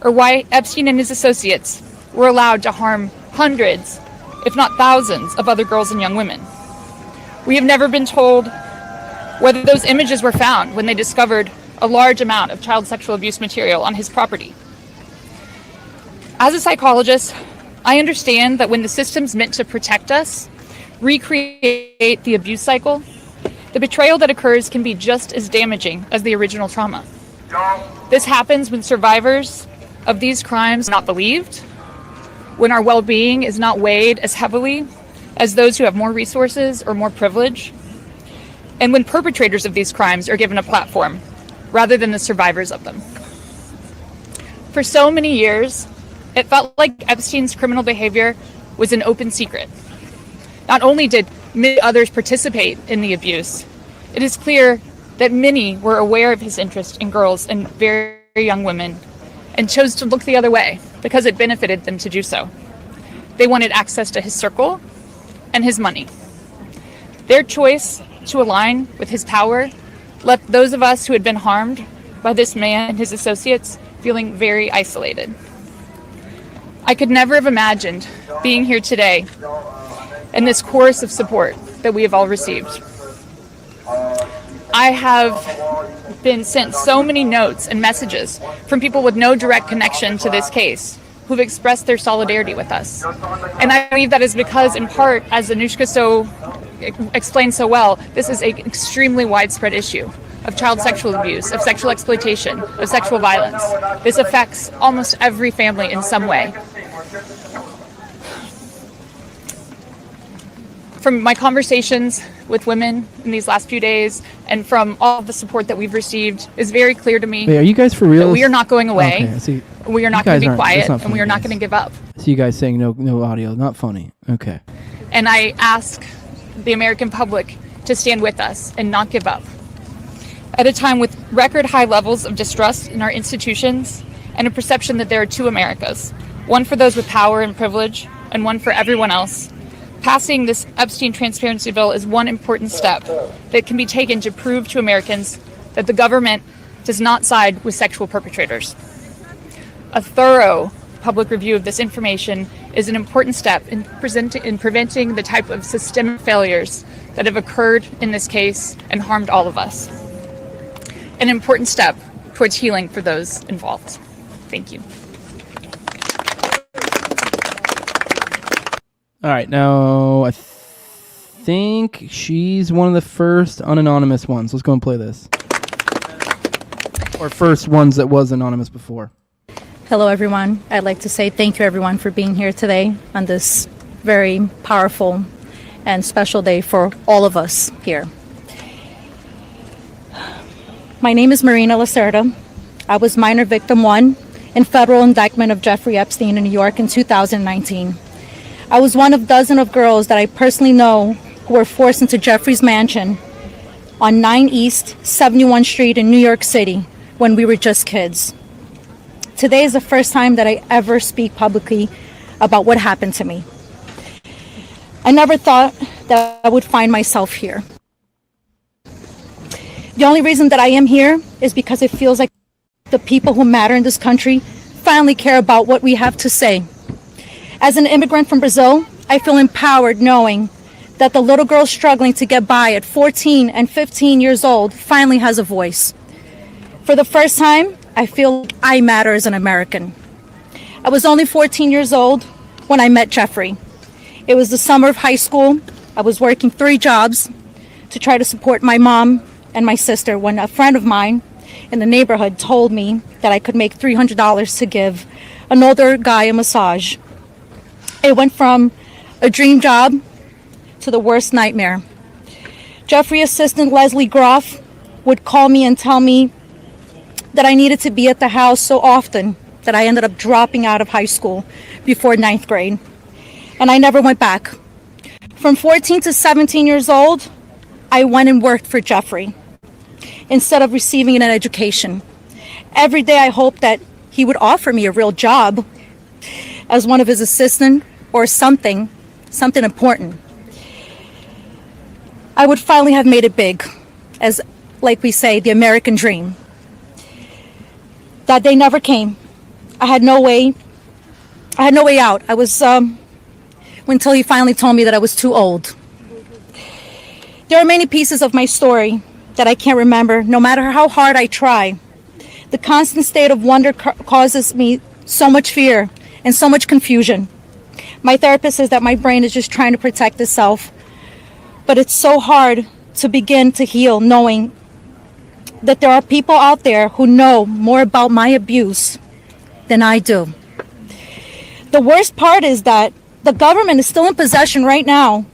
or why Epstein and his associates were allowed to harm hundreds, if not thousands, of other girls and young women. We have never been told whether those images were found when they discovered a large amount of child sexual abuse material on his property. As a psychologist, I understand that when the system's meant to protect us, recreate the abuse cycle, the betrayal that occurs can be just as damaging as the original trauma. This happens when survivors of these crimes are not believed, when our well-being is not weighed as heavily as those who have more resources or more privilege, and when perpetrators of these crimes are given a platform rather than the survivors of them. For so many years, it felt like Epstein's criminal behavior was an open secret. Not only did many others participate in the abuse, it is clear that many were aware of his interest in girls and very young women and chose to look the other way because it benefited them to do so. They wanted access to his circle and his money. Their choice to align with his power left those of us who had been harmed by this man and his associates feeling very isolated. I could never have imagined being here today and this chorus of support that we have all received. I have been sent so many notes and messages from people with no direct connection to this case who've expressed their solidarity with us. And I believe that is because, in part, as Anushka explained so well, this is an extremely widespread issue of child sexual abuse, of sexual exploitation, of sexual violence. This affects almost every family in some way. From my conversations with women in these last few days and from all of the support that we've received, is very clear to me. Wait, are you guys for real? That we are not going away. Okay, I see. We are not going to be quiet, and we are not going to give up. I see you guys saying no audio. Not funny. Okay. And I ask the American public to stand with us and not give up. At a time with record high levels of distrust in our institutions and a perception that there are two Americas, one for those with power and privilege and one for everyone else, passing this Epstein transparency bill is one important step that can be taken to prove to Americans that the government does not side with sexual perpetrators. A thorough public review of this information is an important step in preventing the type of systemic failures that have occurred in this case and harmed all of us. An important step towards healing for those involved. Thank you. All right, now I think she's one of the first unanonymous ones. Let's go and play this. Or first ones that was anonymous before. Hello, everyone. I'd like to say thank you, everyone, for being here today on this very powerful and special day for all of us here. My name is Marina Lacerda. I was minor victim 1 in federal indictment of Jeffrey Epstein in New York in 2019. I was one of dozens of girls that I personally know who were forced into Jeffrey's mansion on 9 East 71 Street in New York City when we were just kids. Today is the first time that I ever speak publicly about what happened to me. I never thought that I would find myself here. The only reason that I am here is because it feels like the people who matter in this country finally care about what we have to say. As an immigrant from Brazil, I feel empowered knowing that the little girl struggling to get by at 14 and 15 years old finally has a voice. For the first time, I feel like I matter as an American. I was only 14 years old when I met Jeffrey. It was the summer of high school. I was working 3 jobs to try to support my mom and my sister when a friend of mine in the neighborhood told me that I could make $300 to give an older guy a massage. It went from a dream job to the worst nightmare. Jeffrey assistant Leslie Groff would call me and tell me that I needed to be at the house so often that I ended up dropping out of high school before 9th grade. And I never went back. From 14 to 17 years old, I went and worked for Jeffrey instead of receiving an education. Every day I hoped that he would offer me a real job as one of his assistants or something important. I would finally have made it big, as, like we say, the American dream. That day never came. I had no way out. I was, until he finally told me that I was too old. There are many pieces of my story that I can't remember, no matter how hard I try. The constant state of wonder causes me so much fear and so much confusion. My therapist says that my brain is just trying to protect itself, but it's so hard to begin to heal knowing that there are people out there who know more about my abuse than I do. The worst part is that the government is still in possession right now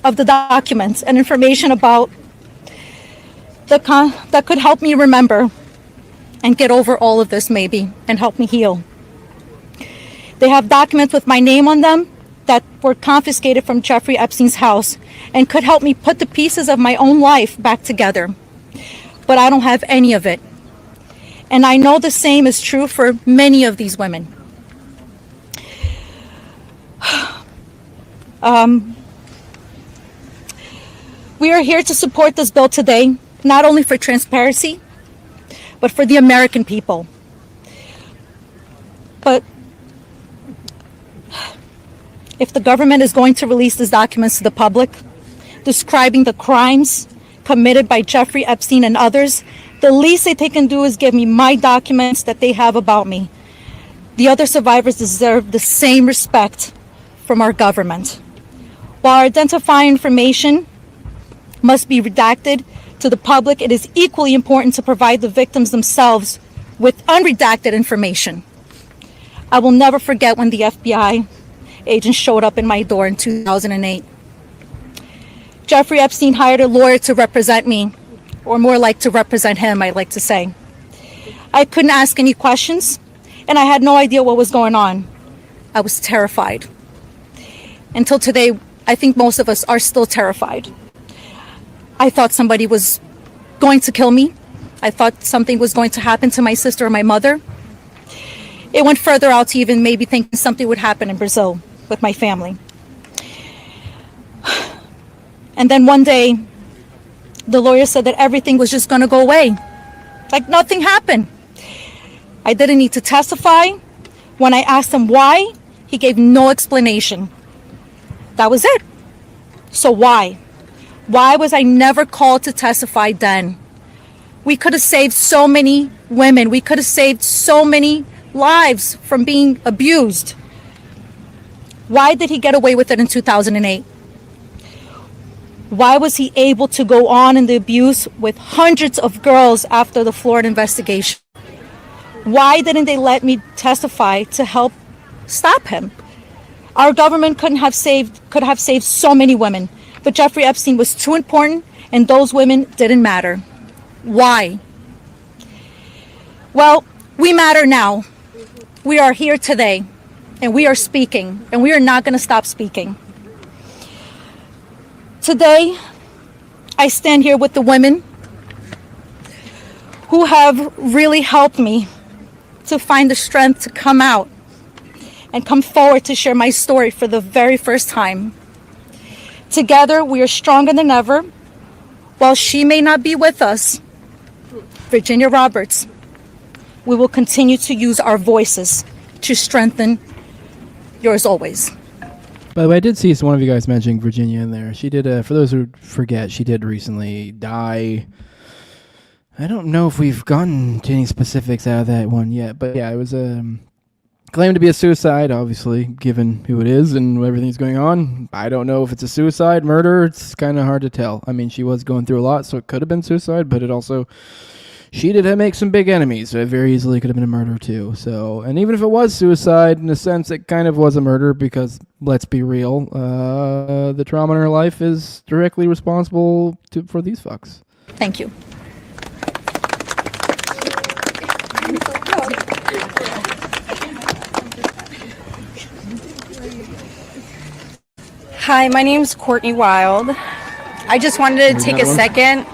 of the documents and information about that could help me remember and get over all of this maybe and help me heal. They have documents with my name on them that were confiscated from Jeffrey Epstein's house and could help me put the pieces of my own life back together. But I don't have any of it. And I know the same is true for many of these women. We are here to support this bill today, not only for transparency, but for the American people. But if the government is going to release these documents to the public, describing the crimes committed by Jeffrey Epstein and others, the least that they can do is give me my documents that they have about me. The other survivors deserve the same respect from our government. While identifying information must be redacted to the public, it is equally important to provide the victims themselves with unredacted information. I will never forget when the FBI agent showed up in my door in 2008. Jeffrey Epstein hired a lawyer to represent me, or more like to represent him, I like to say. I couldn't ask any questions, and I had no idea what was going on. I was terrified. Until today, I think most of us are still terrified. I thought somebody was going to kill me. I thought something was going to happen to my sister or my mother. It went further out to even maybe thinking something would happen in Brazil with my family. And then one day, the lawyer said that everything was just going to go away. Like nothing happened. I didn't need to testify. When I asked him why, he gave no explanation. That was it. So why? Why was I never called to testify then? We could have saved so many women. We could have saved so many lives from being abused. Why did he get away with it in 2008? Why was he able to go on in the abuse with hundreds of girls after the Florida investigation? Why didn't they let me testify to help stop him? Our government could have saved so many women, but Jeffrey Epstein was too important and those women didn't matter. Why? Well, we matter now. We are here today and we are speaking and we are not going to stop speaking. Today, I stand here with the women who have really helped me to find the strength to come out and come forward to share my story for the very first time. Together, we are stronger than ever. While she may not be with us, Virginia Roberts, we will continue to use our voices to strengthen yours always. By the way, I did see one of you guys mentioning Virginia in there. She did, for those who forget, she did recently die. I don't know if we've gotten to any specifics out of that one yet, but yeah, it was claimed to be a suicide, obviously, given who it is and everything's going on. I don't know if it's a suicide, murder. It's kind of hard to tell. I mean, she was going through a lot, so it could have been suicide, but it also, she did make some big enemies, so it very easily could have been a murder too. So, and even if it was suicide, in a sense, it kind of was a murder because, let's be real, the trauma in her life is directly responsible for these fucks. Thank you. Hi, my name's Courtney Wild. I just wanted to take a second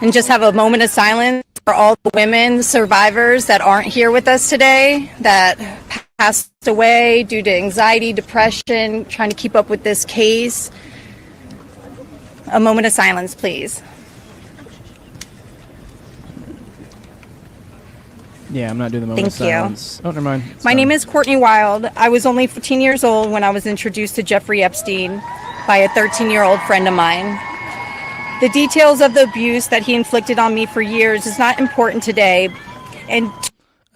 and just have a moment of silence for all the women survivors that aren't here with us today, that passed away due to anxiety, depression, trying to keep up with this case. A moment of silence, please. Yeah, I'm not doing the moment of silence. Oh, never mind. My name is Courtney Wild. I was only 14 years old when I was introduced to Jeffrey Epstein by a 13-year-old friend of mine. The details of the abuse that he inflicted on me for years is not important today. And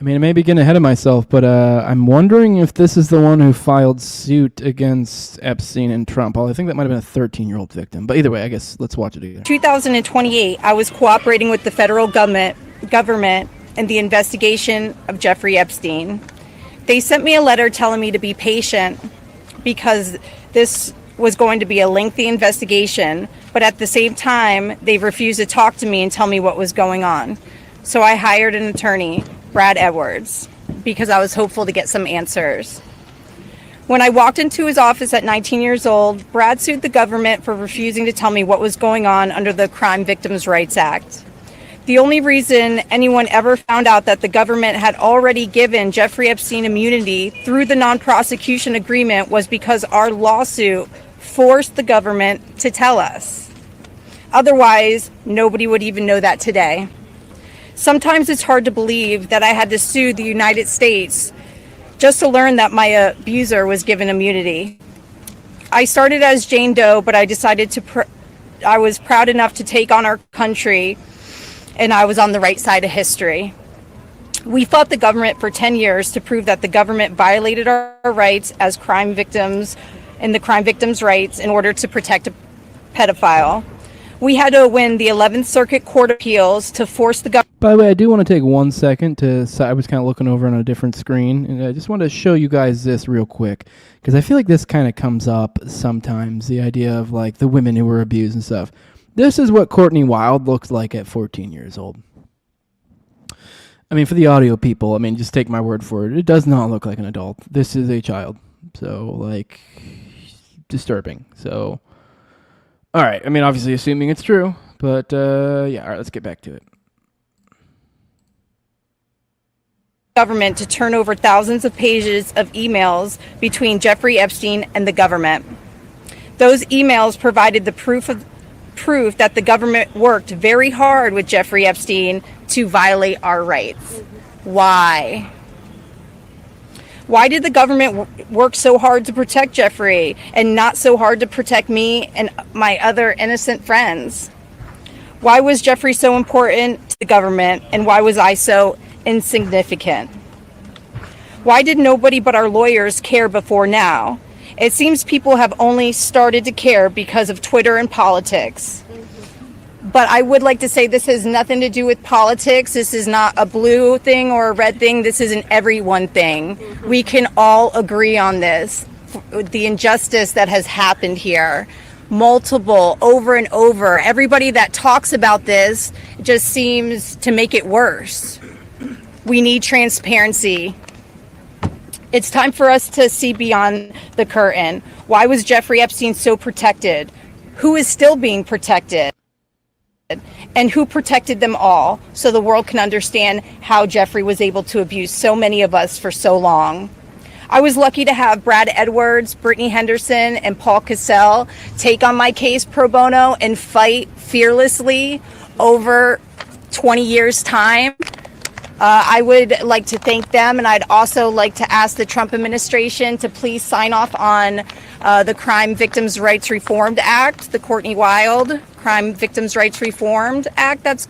I mean, I may be getting ahead of myself, but I'm wondering if this is the one who filed suit against Epstein and Trump. I think that might have been a 13-year-old victim. But either way, I guess let's watch it again. 2028, I was cooperating with the federal government in the investigation of Jeffrey Epstein. They sent me a letter telling me to be patient because this was going to be a lengthy investigation, but at the same time, they refused to talk to me and tell me what was going on. So I hired an attorney, Brad Edwards, because I was hopeful to get some answers. When I walked into his office at 19 years old, Brad sued the government for refusing to tell me what was going on under the Crime Victims' Rights Act. The only reason anyone ever found out that the government had already given Jeffrey Epstein immunity through the non-prosecution agreement was because our lawsuit forced the government to tell us. Otherwise, nobody would even know that today. Sometimes it's hard to believe that I had to sue the United States just to learn that my abuser was given immunity. I started as Jane Doe, but I decided I was proud enough to take on our country, and I was on the right side of history. We fought the government for 10 years to prove that the government violated our rights as crime victims and the crime victims' rights in order to protect a pedophile. We had to win the 11th Circuit Court of Appeals to force the government. By the way, I do want to take 1 second I was kind of looking over on a different screen, and I just want to show you guys this real quick, because I feel like this kind of comes up sometimes, the idea of like the women who were abused and stuff. This is what Courtney Wild looks like at 14 years old. I mean, for the audio people, I mean, just take my word for it. It does not look like an adult. This is a child. So, like, disturbing. So, all right. I mean, obviously assuming it's true, but yeah, all right, let's get back to it. Government to turn over thousands of pages of emails between Jeffrey Epstein and the government. Those emails provided the proof that the government worked very hard with Jeffrey Epstein to violate our rights. Why? Why did the government work so hard to protect Jeffrey and not so hard to protect me and my other innocent friends? Why was Jeffrey so important to the government, and why was I so insignificant? Why did nobody but our lawyers care before now? It seems people have only started to care because of Twitter and politics. But I would like to say this has nothing to do with politics. This is not a blue thing or a red thing. This is an everyone thing. We can all agree on this. The injustice that has happened here. Multiple, over and over. Everybody that talks about this just seems to make it worse. We need transparency. It's time for us to see beyond the curtain. Why was Jeffrey Epstein so protected? Who is still being protected? And who protected them all, so the world can understand how Jeffrey was able to abuse so many of us for so long. I was lucky to have Brad Edwards, Brittany Henderson, and Paul Cassell take on my case pro bono and fight fearlessly over 20 years' time. I would like to thank them, and I'd also like to ask the Trump administration to please sign off on the Crime Victims' Rights Reformed Act, the Courtney Wild Crime Victims' Rights Reformed Act that's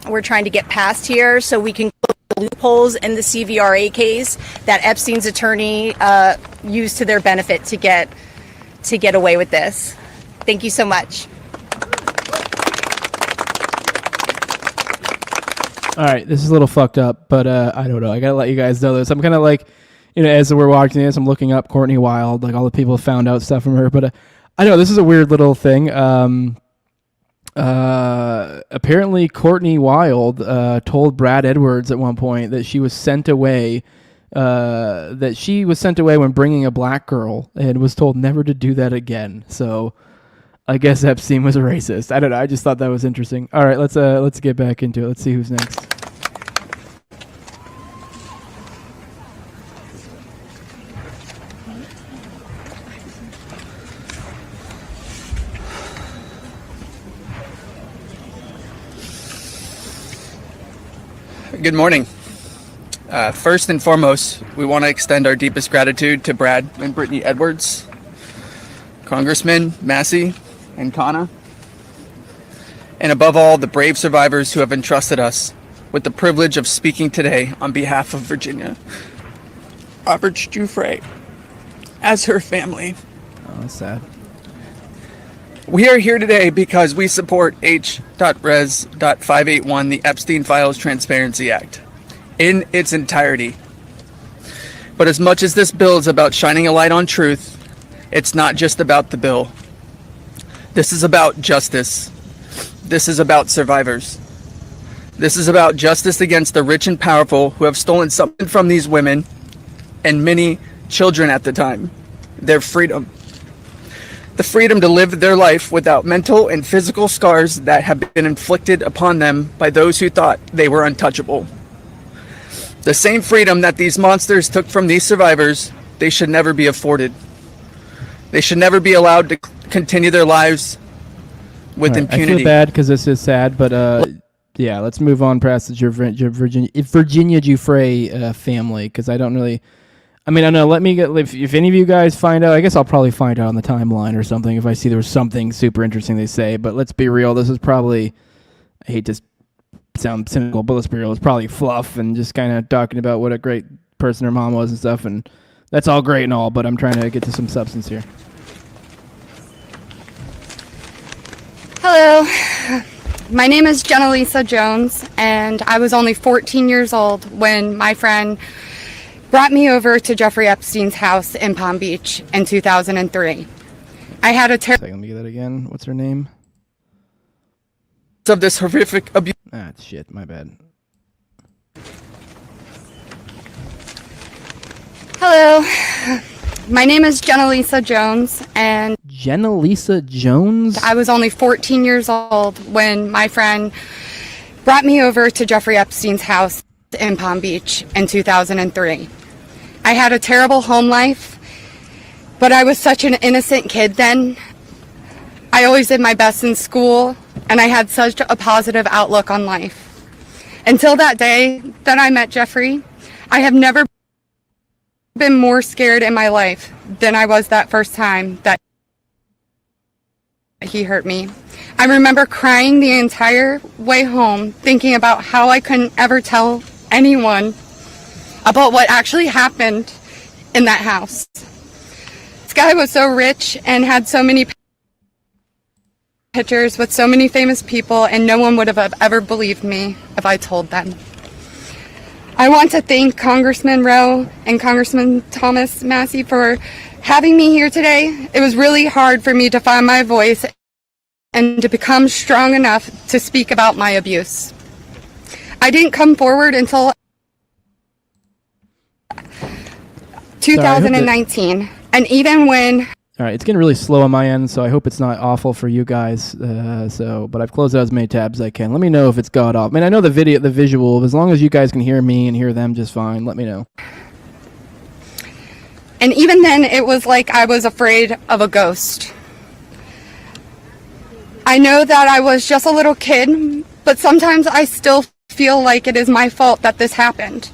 we're trying to get passed here, so we can close the loopholes in the CVRA case that Epstein's attorney used to their benefit to get away with this. Thank you so much. All right, this is a little fucked up, but I don't know. I gotta let you guys know this. I'm kind of like, as we're watching this, I'm looking up Courtney Wild, like all the people found out stuff from her. But I know this is a weird little thing. Apparently, Courtney Wild told Brad Edwards at one point that she was sent away. When bringing a black girl, and was told never to do that again. So, I guess Epstein was a racist. I don't know. I just thought that was interesting. All right, let's get back into it. Let's see who's next. Good morning. First and foremost, we want to extend our deepest gratitude to Brad and Brittany Edwards, Congressman Massie and Kana, and above all, the brave survivors who have entrusted us with the privilege of speaking today on behalf of Virginia. Robert Giuffre, as her family. Oh, that's sad. We are here today because we support H.Res.581, the Epstein Files Transparency Act, in its entirety. But as much as this bill is about shining a light on truth, it's not just about the bill. This is about justice. This is about survivors. This is about justice against the rich and powerful who have stolen something from these women and many children at the time, their freedom. The freedom to live their life without mental and physical scars that have been inflicted upon them by those who thought they were untouchable. The same freedom that these monsters took from these survivors, they should never be afforded. They should never be allowed to continue their lives with impunity. I feel bad because this is sad, but yeah, let's move on past the Virginia Giuffre family, because I don't really... I mean, I don't know. Let me get... If any of you guys find out, I guess I'll probably find out on the timeline or something if I see there was something super interesting they say, but let's be real. This is probably... I hate to sound cynical, but let's be real. It's probably fluff and just kind of talking about what a great person her mom was and stuff, and that's all great and all, but I'm trying to get to some substance here. Hello, my name is Jenna Lisa Jones, and I was only 14 years old when my friend brought me over to Jeffrey Epstein's house in Palm Beach in 2003. I had a Let me get that again. What's her name? Of this horrific abuse. Ah, shit, my bad. Hello, my name is Jenna Lisa Jones, and Jenna Lisa Jones? I was only 14 years old when my friend brought me over to Jeffrey Epstein's house in Palm Beach in 2003. I had a terrible home life, but I was such an innocent kid then. I always did my best in school, and I had such a positive outlook on life. Until that day that I met Jeffrey, I have never been more scared in my life than I was that first time that he hurt me. I remember crying the entire way home, thinking about how I couldn't ever tell anyone about what actually happened in that house. This guy was so rich and had so many pictures with so many famous people, and no one would have ever believed me if I told them. I want to thank Congressman Rowe and Congressman Thomas Massie for having me here today. It was really hard for me to find my voice and to become strong enough to speak about my abuse. I didn't come forward until 2019, and even when... All right, it's getting really slow on my end, so I hope it's not awful for you guys. But I've closed out as many tabs as I can. Let me know if it's god awful. I mean, I know the visual. As long as you guys can hear me and hear them just fine, let me know. And even then, it was like I was afraid of a ghost. I know that I was just a little kid, but sometimes I still feel like it is my fault that this happened.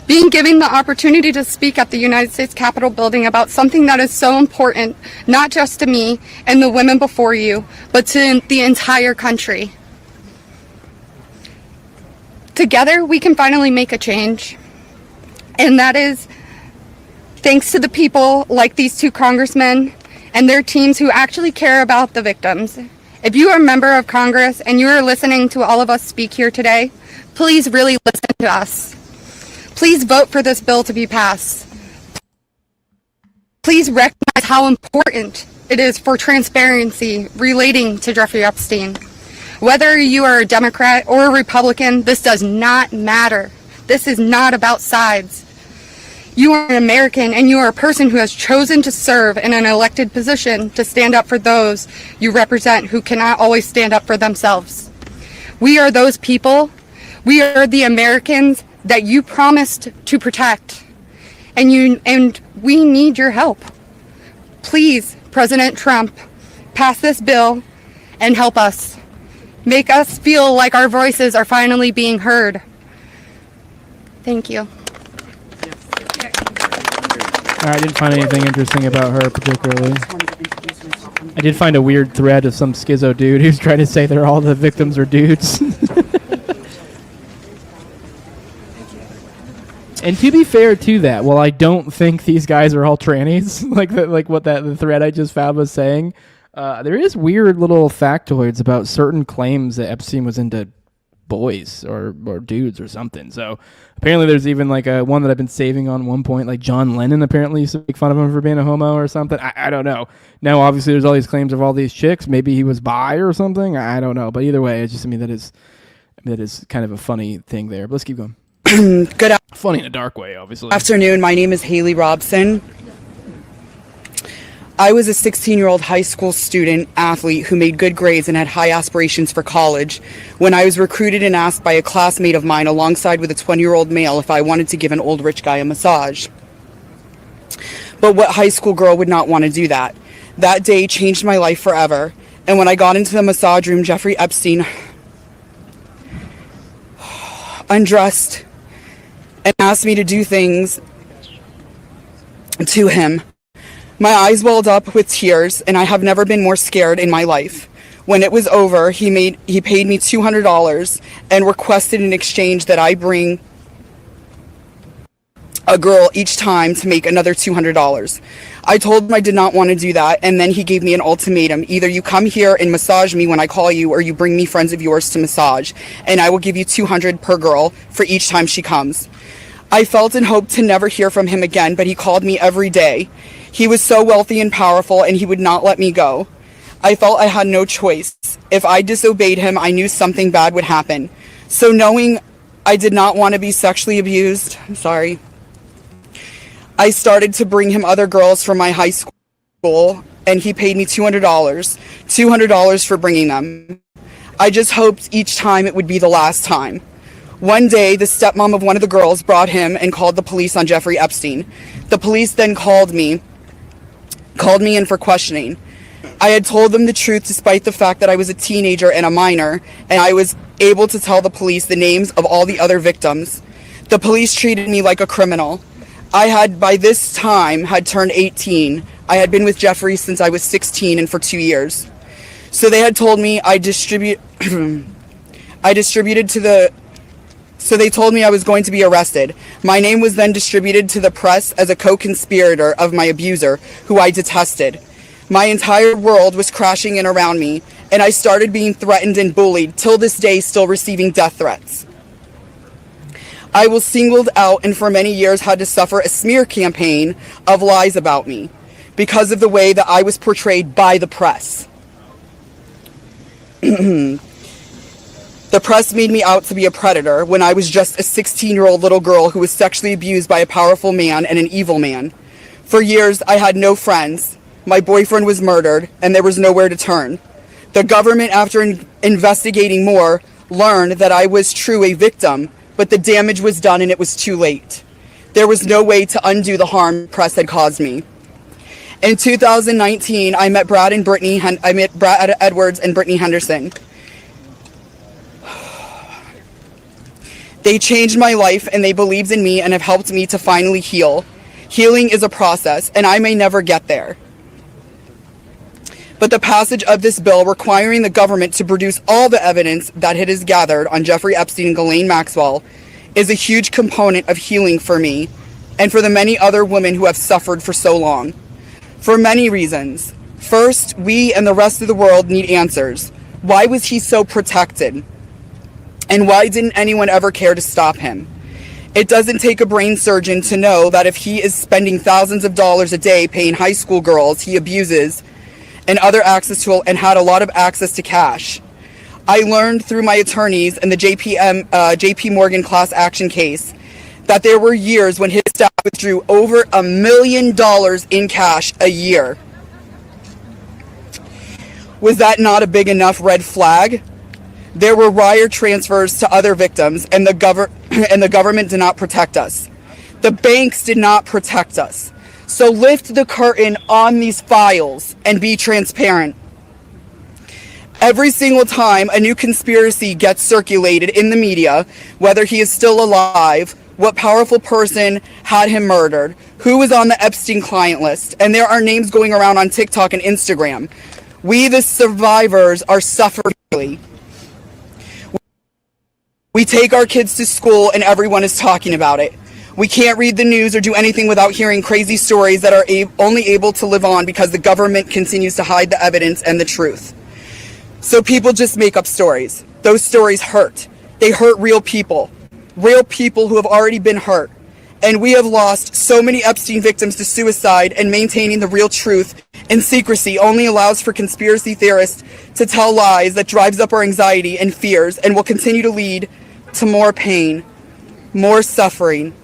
Being given the opportunity to speak at the United States Capitol building about something that is so important, not just to me and the women before you, but to the entire country. Together, we can finally make a change. And that is thanks to the people like these two congressmen and their teams who actually care about the victims. If you are a member of Congress and you are listening to all of us speak here today, please really listen to us. Please vote for this bill to be passed. Please recognize how important it is for transparency relating to Jeffrey Epstein. Whether you are a Democrat or a Republican, this does not matter. This is not about sides. You are an American, and you are a person who has chosen to serve in an elected position to stand up for those you represent who cannot always stand up for themselves. We are those people. We are the Americans that you promised to protect, and we need your help. Please, President Trump, pass this bill and help us. Make us feel like our voices are finally being heard. Thank you. I didn't find anything interesting about her particularly. I did find a weird thread of some schizo dude who's trying to say they're all the victims are dudes. And to be fair to that, well, I don't think these guys are all trannies, like what the thread I just found was saying. There is weird little factoids about certain claims that Epstein was into boys or dudes or something. So apparently there's even like a one that I've been saving on one point, like John Lennon apparently used to make fun of him for being a homo or something. I don't know. Now obviously there's all these claims of all these chicks. Maybe he was bi or something. I don't know. But either way, it's just that is kind of a funny thing there. But let's keep going. Funny in a dark way, obviously. Afternoon. My name is Haley Robson. I was a 16-year-old high school student athlete who made good grades and had high aspirations for college when I was recruited and asked by a classmate of mine alongside with a 20-year-old male if I wanted to give an old rich guy a massage. But what high school girl would not want to do that? That day changed my life forever. And when I got into the massage room, Jeffrey Epstein undressed and asked me to do things to him. My eyes welled up with tears, and I have never been more scared in my life. When it was over, he paid me $200 and requested in exchange that I bring a girl each time to make another $200. I told him I did not want to do that, and then he gave me an ultimatum. Either you come here and massage me when I call you, or you bring me friends of yours to massage, and I will give you $200 per girl for each time she comes. I felt and hoped to never hear from him again, but he called me every day. He was so wealthy and powerful, and he would not let me go. I felt I had no choice. If I disobeyed him, I knew something bad would happen. So knowing I did not want to be sexually abused, I started to bring him other girls from my high school, and he paid me $200 for bringing them. I just hoped each time it would be the last time. One day, the stepmom of one of the girls brought him and called the police on Jeffrey Epstein. The police then called me in for questioning. I had told them the truth despite the fact that I was a teenager and a minor, and I was able to tell the police the names of all the other victims. The police treated me like a criminal. I had, by this time, had turned 18. I had been with Jeffrey since I was 16 and for 2 years. So they had told me So they told me I was going to be arrested. My name was then distributed to the press as a co-conspirator of my abuser, who I detested. My entire world was crashing in around me, and I started being threatened and bullied, till this day still receiving death threats. I was singled out and for many years had to suffer a smear campaign of lies about me because of the way that I was portrayed by the press. The press made me out to be a predator when I was just a 16-year-old little girl who was sexually abused by a powerful man and an evil man. For years, I had no friends. My boyfriend was murdered, and there was nowhere to turn. The government, after investigating more, learned that I was true a victim, but the damage was done and it was too late. There was no way to undo the harm the press had caused me. In 2019, I met Brad Edwards and Brittany Henderson. They changed my life, and they believed in me and have helped me to finally heal. Healing is a process, and I may never get there. But the passage of this bill requiring the government to produce all the evidence that it has gathered on Jeffrey Epstein and Ghislaine Maxwell is a huge component of healing for me and for the many other women who have suffered for so long. For many reasons. First, we and the rest of the world need answers. Why was he so protected? And why didn't anyone ever care to stop him? It doesn't take a brain surgeon to know that if he is spending thousands of dollars a day paying high school girls he abuses and had a lot of access to cash. I learned through my attorneys in the JP Morgan class action case that there were years when his staff withdrew over $1 million in cash a year. Was that not a big enough red flag? There were wire transfers to other victims, and the government did not protect us. The banks did not protect us. So lift the curtain on these files and be transparent. Every single time a new conspiracy gets circulated in the media, whether he is still alive, what powerful person had him murdered, who was on the Epstein client list, and there are names going around on TikTok and Instagram, we, the survivors, are suffering. We take our kids to school and everyone is talking about it. We can't read the news or do anything without hearing crazy stories that are only able to live on because the government continues to hide the evidence and the truth. So people just make up stories. Those stories hurt. They hurt real people who have already been hurt. And we have lost so many Epstein victims to suicide, and maintaining the real truth in secrecy only allows for conspiracy theorists to tell lies that drives up our anxiety and fears and will continue to lead to more pain, more suffering,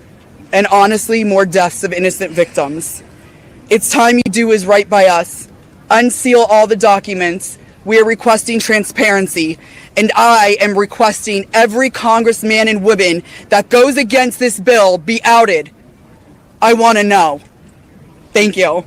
and honestly, more deaths of innocent victims. It's time you do is right by us. Unseal all the documents. We are requesting transparency, and I am requesting every congressman and woman that goes against this bill be outed. I want to know. Thank you.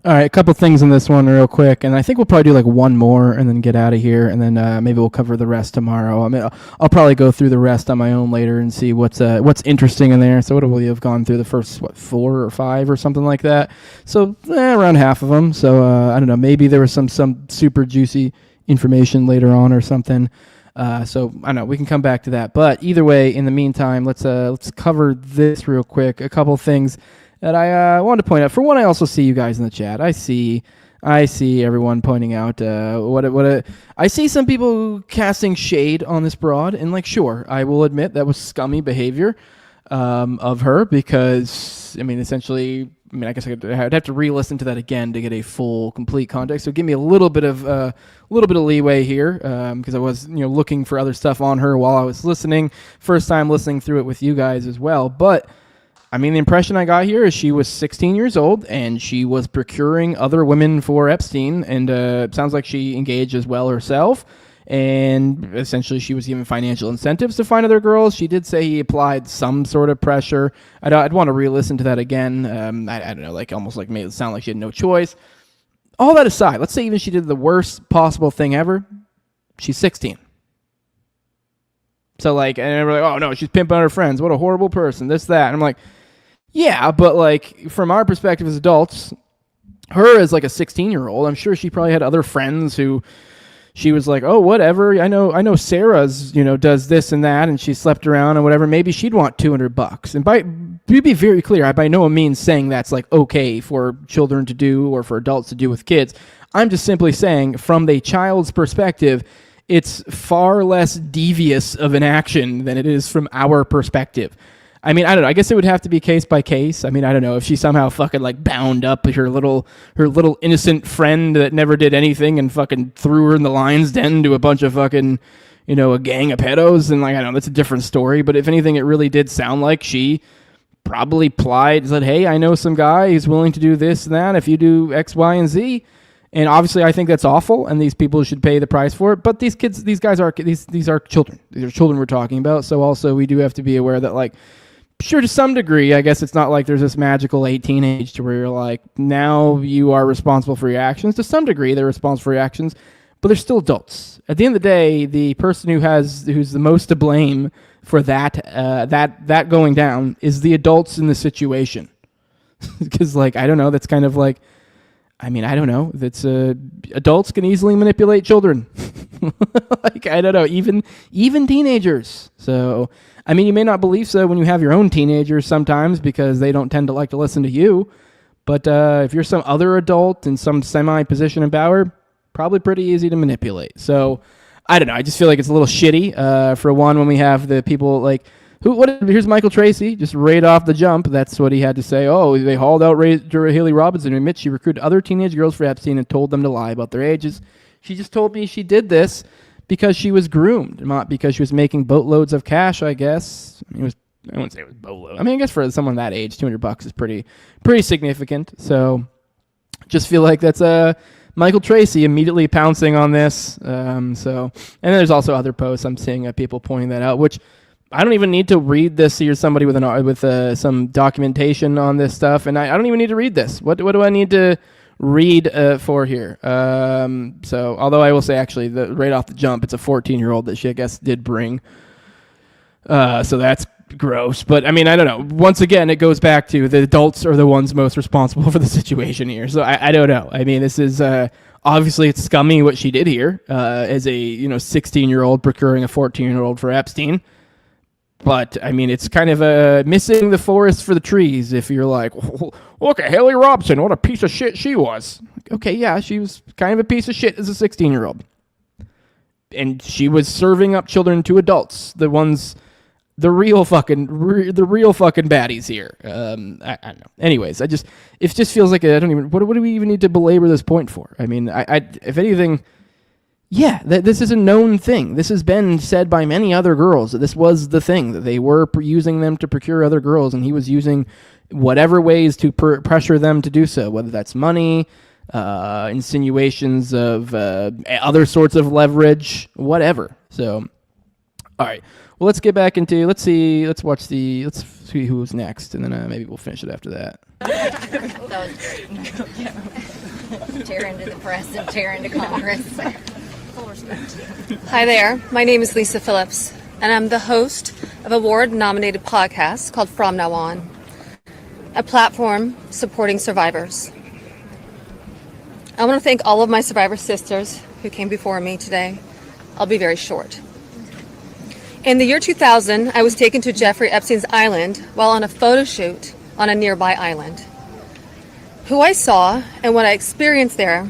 All right, a couple things in this one real quick, and I think we'll probably do like one more and then get out of here, and then maybe we'll cover the rest tomorrow. I mean, I'll probably go through the rest on my own later and see what's interesting in there. So what will we have gone through the first 4 or 5 or something like that? So around half of them. So I don't know, maybe there was some super juicy information later on or something. So I don't know, we can come back to that. But either way, in the meantime, let's cover this real quick. A couple things that I wanted to point out. For one, I also see you guys in the chat. I see everyone pointing out I see some people casting shade on this broad, and like, sure, I will admit that was scummy behavior of her, because I mean, essentially, I guess I'd have to re-listen to that again to get a full, complete context. So give me a little bit of leeway here, because I was looking for other stuff on her while I was listening. First time listening through it with you guys as well, but. I mean, the impression I got here is she was 16 years old, and she was procuring other women for Epstein, and it sounds like she engaged as well herself, and essentially she was given financial incentives to find other girls. She did say he applied some sort of pressure. I'd want to re-listen to that again. I don't know, like almost like made it sound like she had no choice. All that aside, let's say even she did the worst possible thing ever. She's 16. So like, and we're like, oh no, she's pimping on her friends. What a horrible person, this, that. And I'm like, yeah, but like from our perspective as adults, her as like a 16-year-old, I'm sure she probably had other friends who she was like, oh, whatever. I know Sarah's, does this and that, and she slept around and whatever. Maybe she'd want $200. And to be very clear, I by no means saying that's like okay for children to do or for adults to do with kids. I'm just simply saying from the child's perspective, it's far less devious of an action than it is from our perspective. I mean, I don't know. I guess it would have to be case by case. I mean, I don't know if she somehow fucking like bound up her little innocent friend that never did anything and fucking threw her in the lion's den to a bunch of fucking, a gang of pedos, and like, I don't know, that's a different story. But if anything, it really did sound like she probably plied, said, hey, I know some guy who's willing to do this and that if you do X, Y, and Z. And obviously, I think that's awful, and these people should pay the price for it. But these guys are these are children. These are children we're talking about. So also, we do have to be aware that, like, sure, to some degree, I guess it's not like there's this magical 18 age to where you're like, now you are responsible for your actions. To some degree, they're responsible for your actions, but they're still adults. At the end of the day, the person who's the most to blame for that going down is the adults in the situation. Because, like, I don't know, that's kind of like. I mean, I don't know. That's adults can easily manipulate children. Like, I don't know, even teenagers. So, I mean, you may not believe so when you have your own teenagers sometimes because they don't tend to like to listen to you. But if you're some other adult in some semi-position of power, probably pretty easy to manipulate. So, I don't know. I just feel like it's a little shitty, for one, when we have the people like... Here's Michael Tracy, just right off the jump. That's what he had to say. Oh, they hauled out Haley Robinson, who admits she recruited other teenage girls for Epstein and told them to lie about their ages. She just told me she did this because she was groomed, not because she was making boatloads of cash, I guess. I wouldn't say it was boatload. I mean, I guess for someone that age, $200 is pretty significant. So, just feel like that's Michael Tracy immediately pouncing on this. And there's also other posts I'm seeing people pointing that out, which I don't even need to read this. Here's somebody with some documentation on this stuff, and I don't even need to read this. What do I need to read for here? So, although I will say, actually, right off the jump, it's a 14-year-old that she, I guess, did bring. So that's gross. But, I mean, I don't know. Once again, it goes back to the adults are the ones most responsible for the situation here. So I don't know. I mean, this is... obviously, it's scummy what she did here as a 16-year-old procuring a 14-year-old for Epstein. But, I mean, it's kind of missing the forest for the trees if you're like, oh, look at Haley Robinson, what a piece of shit she was. Okay, yeah, she was kind of a piece of shit as a 16-year-old. And she was serving up children to adults, the real fucking baddies here. I don't know. Anyways, it just feels like what do we even need to belabor this point for? I mean, if anything... Yeah, this is a known thing. This has been said by many other girls. That this was the thing, that they were using them to procure other girls, and he was using whatever ways to pressure them to do so, whether that's money, insinuations of other sorts of leverage, whatever. So, all right. Well, let's get back into, let's see who's next, and then maybe we'll finish it after that. That was great. Tear into the press and tear into Congress. Hi there, my name is Lisa Phillips, and I'm the host of a award-nominated podcast called From Now On, a platform supporting survivors. I want to thank all of my survivor sisters who came before me today. I'll be very short. In the year 2000, I was taken to Jeffrey Epstein's island while on a photo shoot on a nearby island. Who I saw and what I experienced there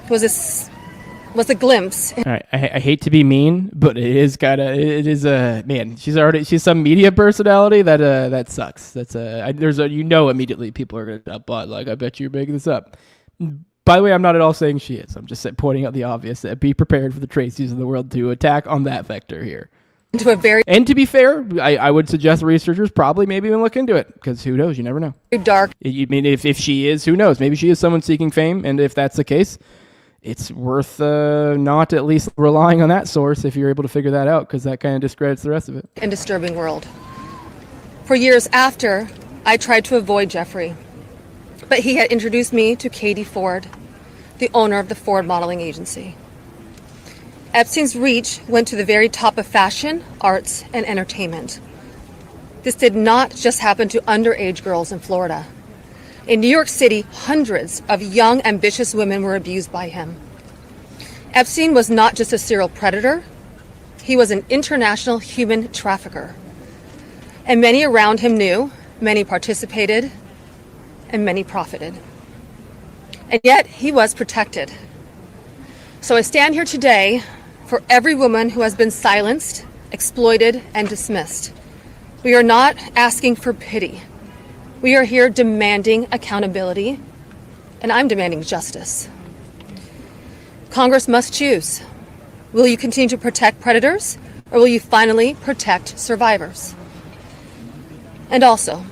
was a glimpse. All right, I hate to be mean, but she's some media personality that sucks. That's immediately people are gonna but like, I bet you're making this up. By the way, I'm not at all saying she is. I'm just pointing out the obvious. That be prepared for the Tracys of the world to attack on that vector here. And to be fair, I would suggest researchers probably maybe even look into it, because who knows? You never know. Dark. You mean if she is, who knows? Maybe she is someone seeking fame, and if that's the case, it's worth not at least relying on that source if you're able to figure that out, because that kind of discredits the rest of it. And disturbing world. For years after, I tried to avoid Jeffrey, but he had introduced me to Katie Ford, the owner of the Ford modeling agency. Epstein's reach went to the very top of fashion, arts, and entertainment. This did not just happen to underage girls in Florida. In New York City, hundreds of young, ambitious women were abused by him. Epstein was not just a serial predator, he was an international human trafficker. And many around him knew, many participated, and many profited. And yet, he was protected. So I stand here today for every woman who has been silenced, exploited, and dismissed. We are not asking for pity. We are here demanding accountability, and I'm demanding justice. Congress must choose. Will you continue to protect predators, or will you finally protect survivors? And also,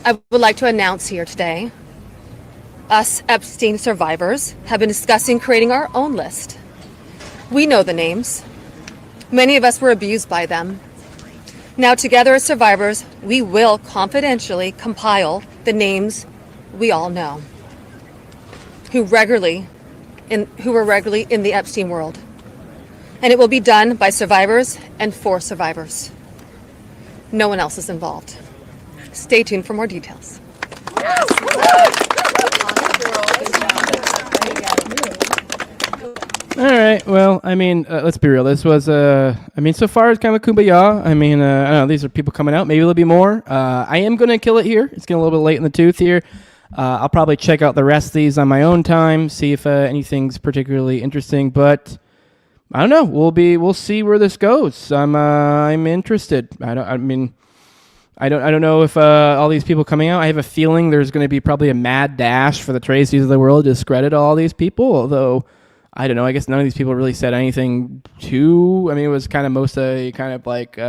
I would like to announce here today, us Epstein survivors have been discussing creating our own list. We know the names. Many of us were abused by them. Now, together as survivors, we will confidentially compile the names we all know who were regularly in the Epstein world. And it will be done by survivors and for survivors. No one else is involved. Stay tuned for more details. All right. Well, I mean, let's be real. This was, so far it's kind of a kumbaya. I don't know. These are people coming out. Maybe there'll be more. I am going to kill it here. It's getting a little bit late in the tooth here. I'll probably check out the rest of these on my own time, see if anything's particularly interesting. But I don't know. We'll see where this goes. I'm interested. I don't know if all these people coming out. I have a feeling there's going to be probably a mad dash for the Tracy's of the world to discredit all these people. Although I don't know. I guess none of these people really said anything too. I mean, it was kind of mostly kind of like.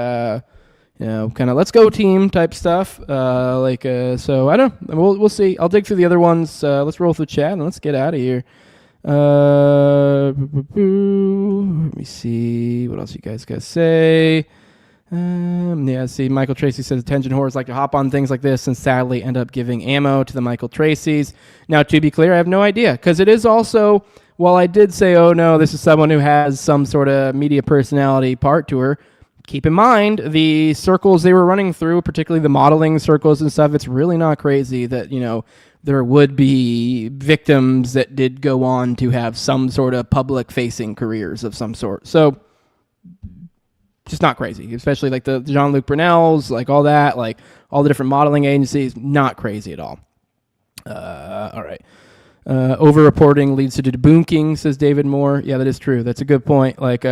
Kind of let's go team type stuff. So I don't know. We'll see. I'll dig through the other ones. Let's roll through chat and let's get out of here. Let me see what else you guys got to say. See, Michael Tracy says attention whores like to hop on things like this and sadly end up giving ammo to the Michael Tracys. Now, to be clear, I have no idea because it is also, while I did say, oh no, this is someone who has some sort of media personality part to her. Keep in mind, the circles they were running through, particularly the modeling circles and stuff, it's really not crazy that, there would be victims that did go on to have some sort of public-facing careers of some sort. So, just not crazy, especially like the Jean-Luc Brunels, like all that, like all the different modeling agencies, not crazy at all. All right. Over-reporting leads to debunking, says David Moore. Yeah, that is true. That's a good point. Like,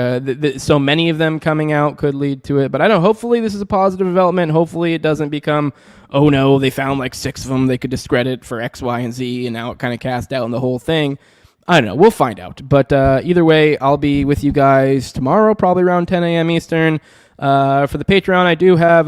so many of them coming out could lead to it. But I don't know. Hopefully this is a positive development. Hopefully it doesn't become, oh no, they found like 6 of them they could discredit for X, Y, and Z, and now it kind of cast out on the whole thing. I don't know. We'll find out. But either way, I'll be with you guys tomorrow, probably around 10 a.m. Eastern. For the Patreon, I do have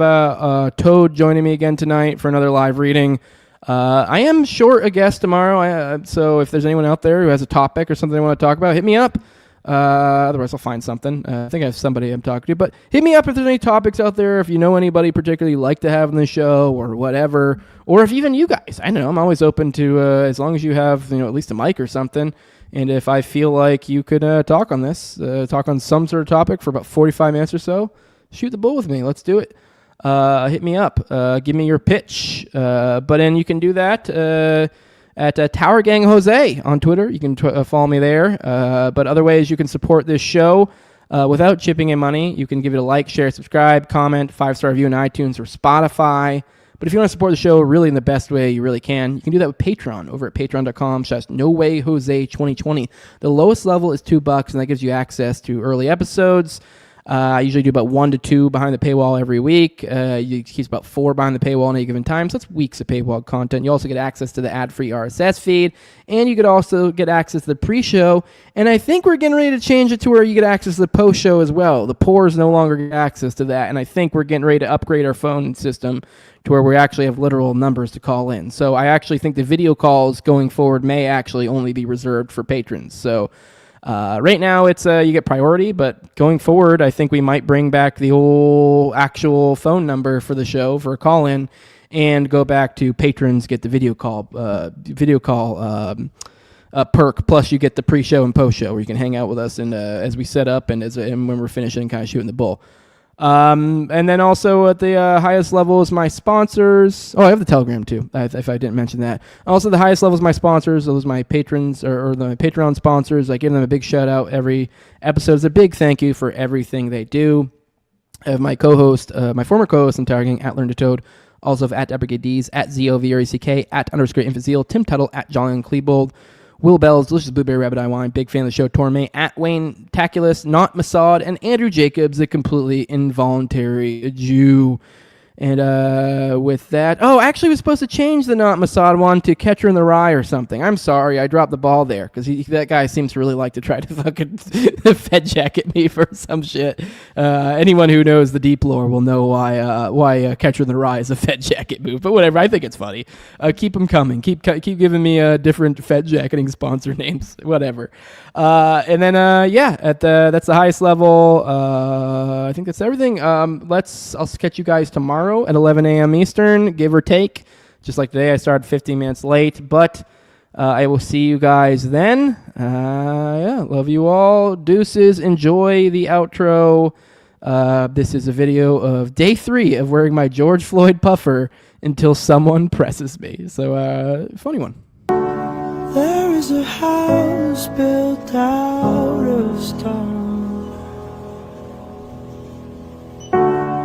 Toad joining me again tonight for another live reading. I am short a guest tomorrow, so if there's anyone out there who has a topic or something they want to talk about, hit me up. Otherwise, I'll find something. I think I have somebody I'm talking to, but hit me up if there's any topics out there. If you know anybody particularly you'd like to have on the show or whatever, or if even you guys, I don't know, I'm always open to as long as you have at least a mic or something. And if I feel like you could talk on this, talk on some sort of topic for about 45 minutes or so, shoot the bull with me. Let's do it. Hit me up. Give me your pitch. But then you can do that at Tower Gang Jose on Twitter. You can follow me there. But other ways you can support this show without chipping in money. You can give it a like, share, subscribe, comment, 5-star review on iTunes or Spotify. But if you want to support the show really in the best way you really can, you can do that with Patreon over at patreon.com/NoWayJose2020. The lowest level is $2, and that gives you access to early episodes. I usually do about 1 to 2 behind the paywall every week. You keep about 4 behind the paywall in any given time, so that's weeks of paywall content. You also get access to the ad-free RSS feed, and you could also get access to the pre-show, and I think we're getting ready to change it to where you get access to the post-show as well. The poors no longer get access to that, and I think we're getting ready to upgrade our phone system to where we actually have literal numbers to call in. So I actually think the video calls going forward may actually only be reserved for patrons. So right now it's you get priority, but going forward, I think we might bring back the old actual phone number for the show for a call-in, and go back to patrons get the video call perk. Plus, you get the pre-show and post-show where you can hang out with us and as we set up and and when we're finishing, kind of shooting the bull. And then also at the highest level is my sponsors. Oh, I have the Telegram too, if I didn't mention that. Also, the highest level is my sponsors. Those are my patrons or the Patreon sponsors. I give them a big shout out every episode. It's a big thank you for everything they do. I have my co-host, my former co-host in Tower Gang, at Learn to Toad. Also have at @BrigadeD's, at ZOVRECK, at _InfantZeal, Tim Tuttle, at Jolly and Klebold, Will Bell's Delicious Blueberry Rabbit Eye Wine, big fan of the show, Torme, at Wayne Taculus, Not Masad, and Andrew Jacobs, a completely involuntary Jew. And with that, actually, we're supposed to change the Not Masad one to Catcher in the Rye or something. I'm sorry, I dropped the ball there because that guy seems to really like to try to fucking fed jacket me for some shit. Anyone who knows the deep lore will know why Catcher in the Rye is a fed jacket move. But whatever, I think it's funny. Keep them coming. Keep giving me different fed jacketing sponsor names. Whatever. And then that's the highest level. I think that's everything. I'll catch you guys tomorrow at 11 a.m. Eastern, give or take. Just like today, I started 15 minutes late, but I will see you guys then. Love you all. Deuces. Enjoy the outro. This is a video of day 3 of wearing my George Floyd puffer until someone presses me. So, funny one. There is a house built out of stone,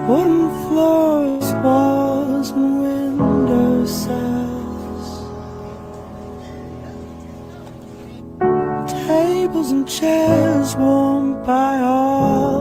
wooden floors, walls, and window cells. tables and chairs warmed by all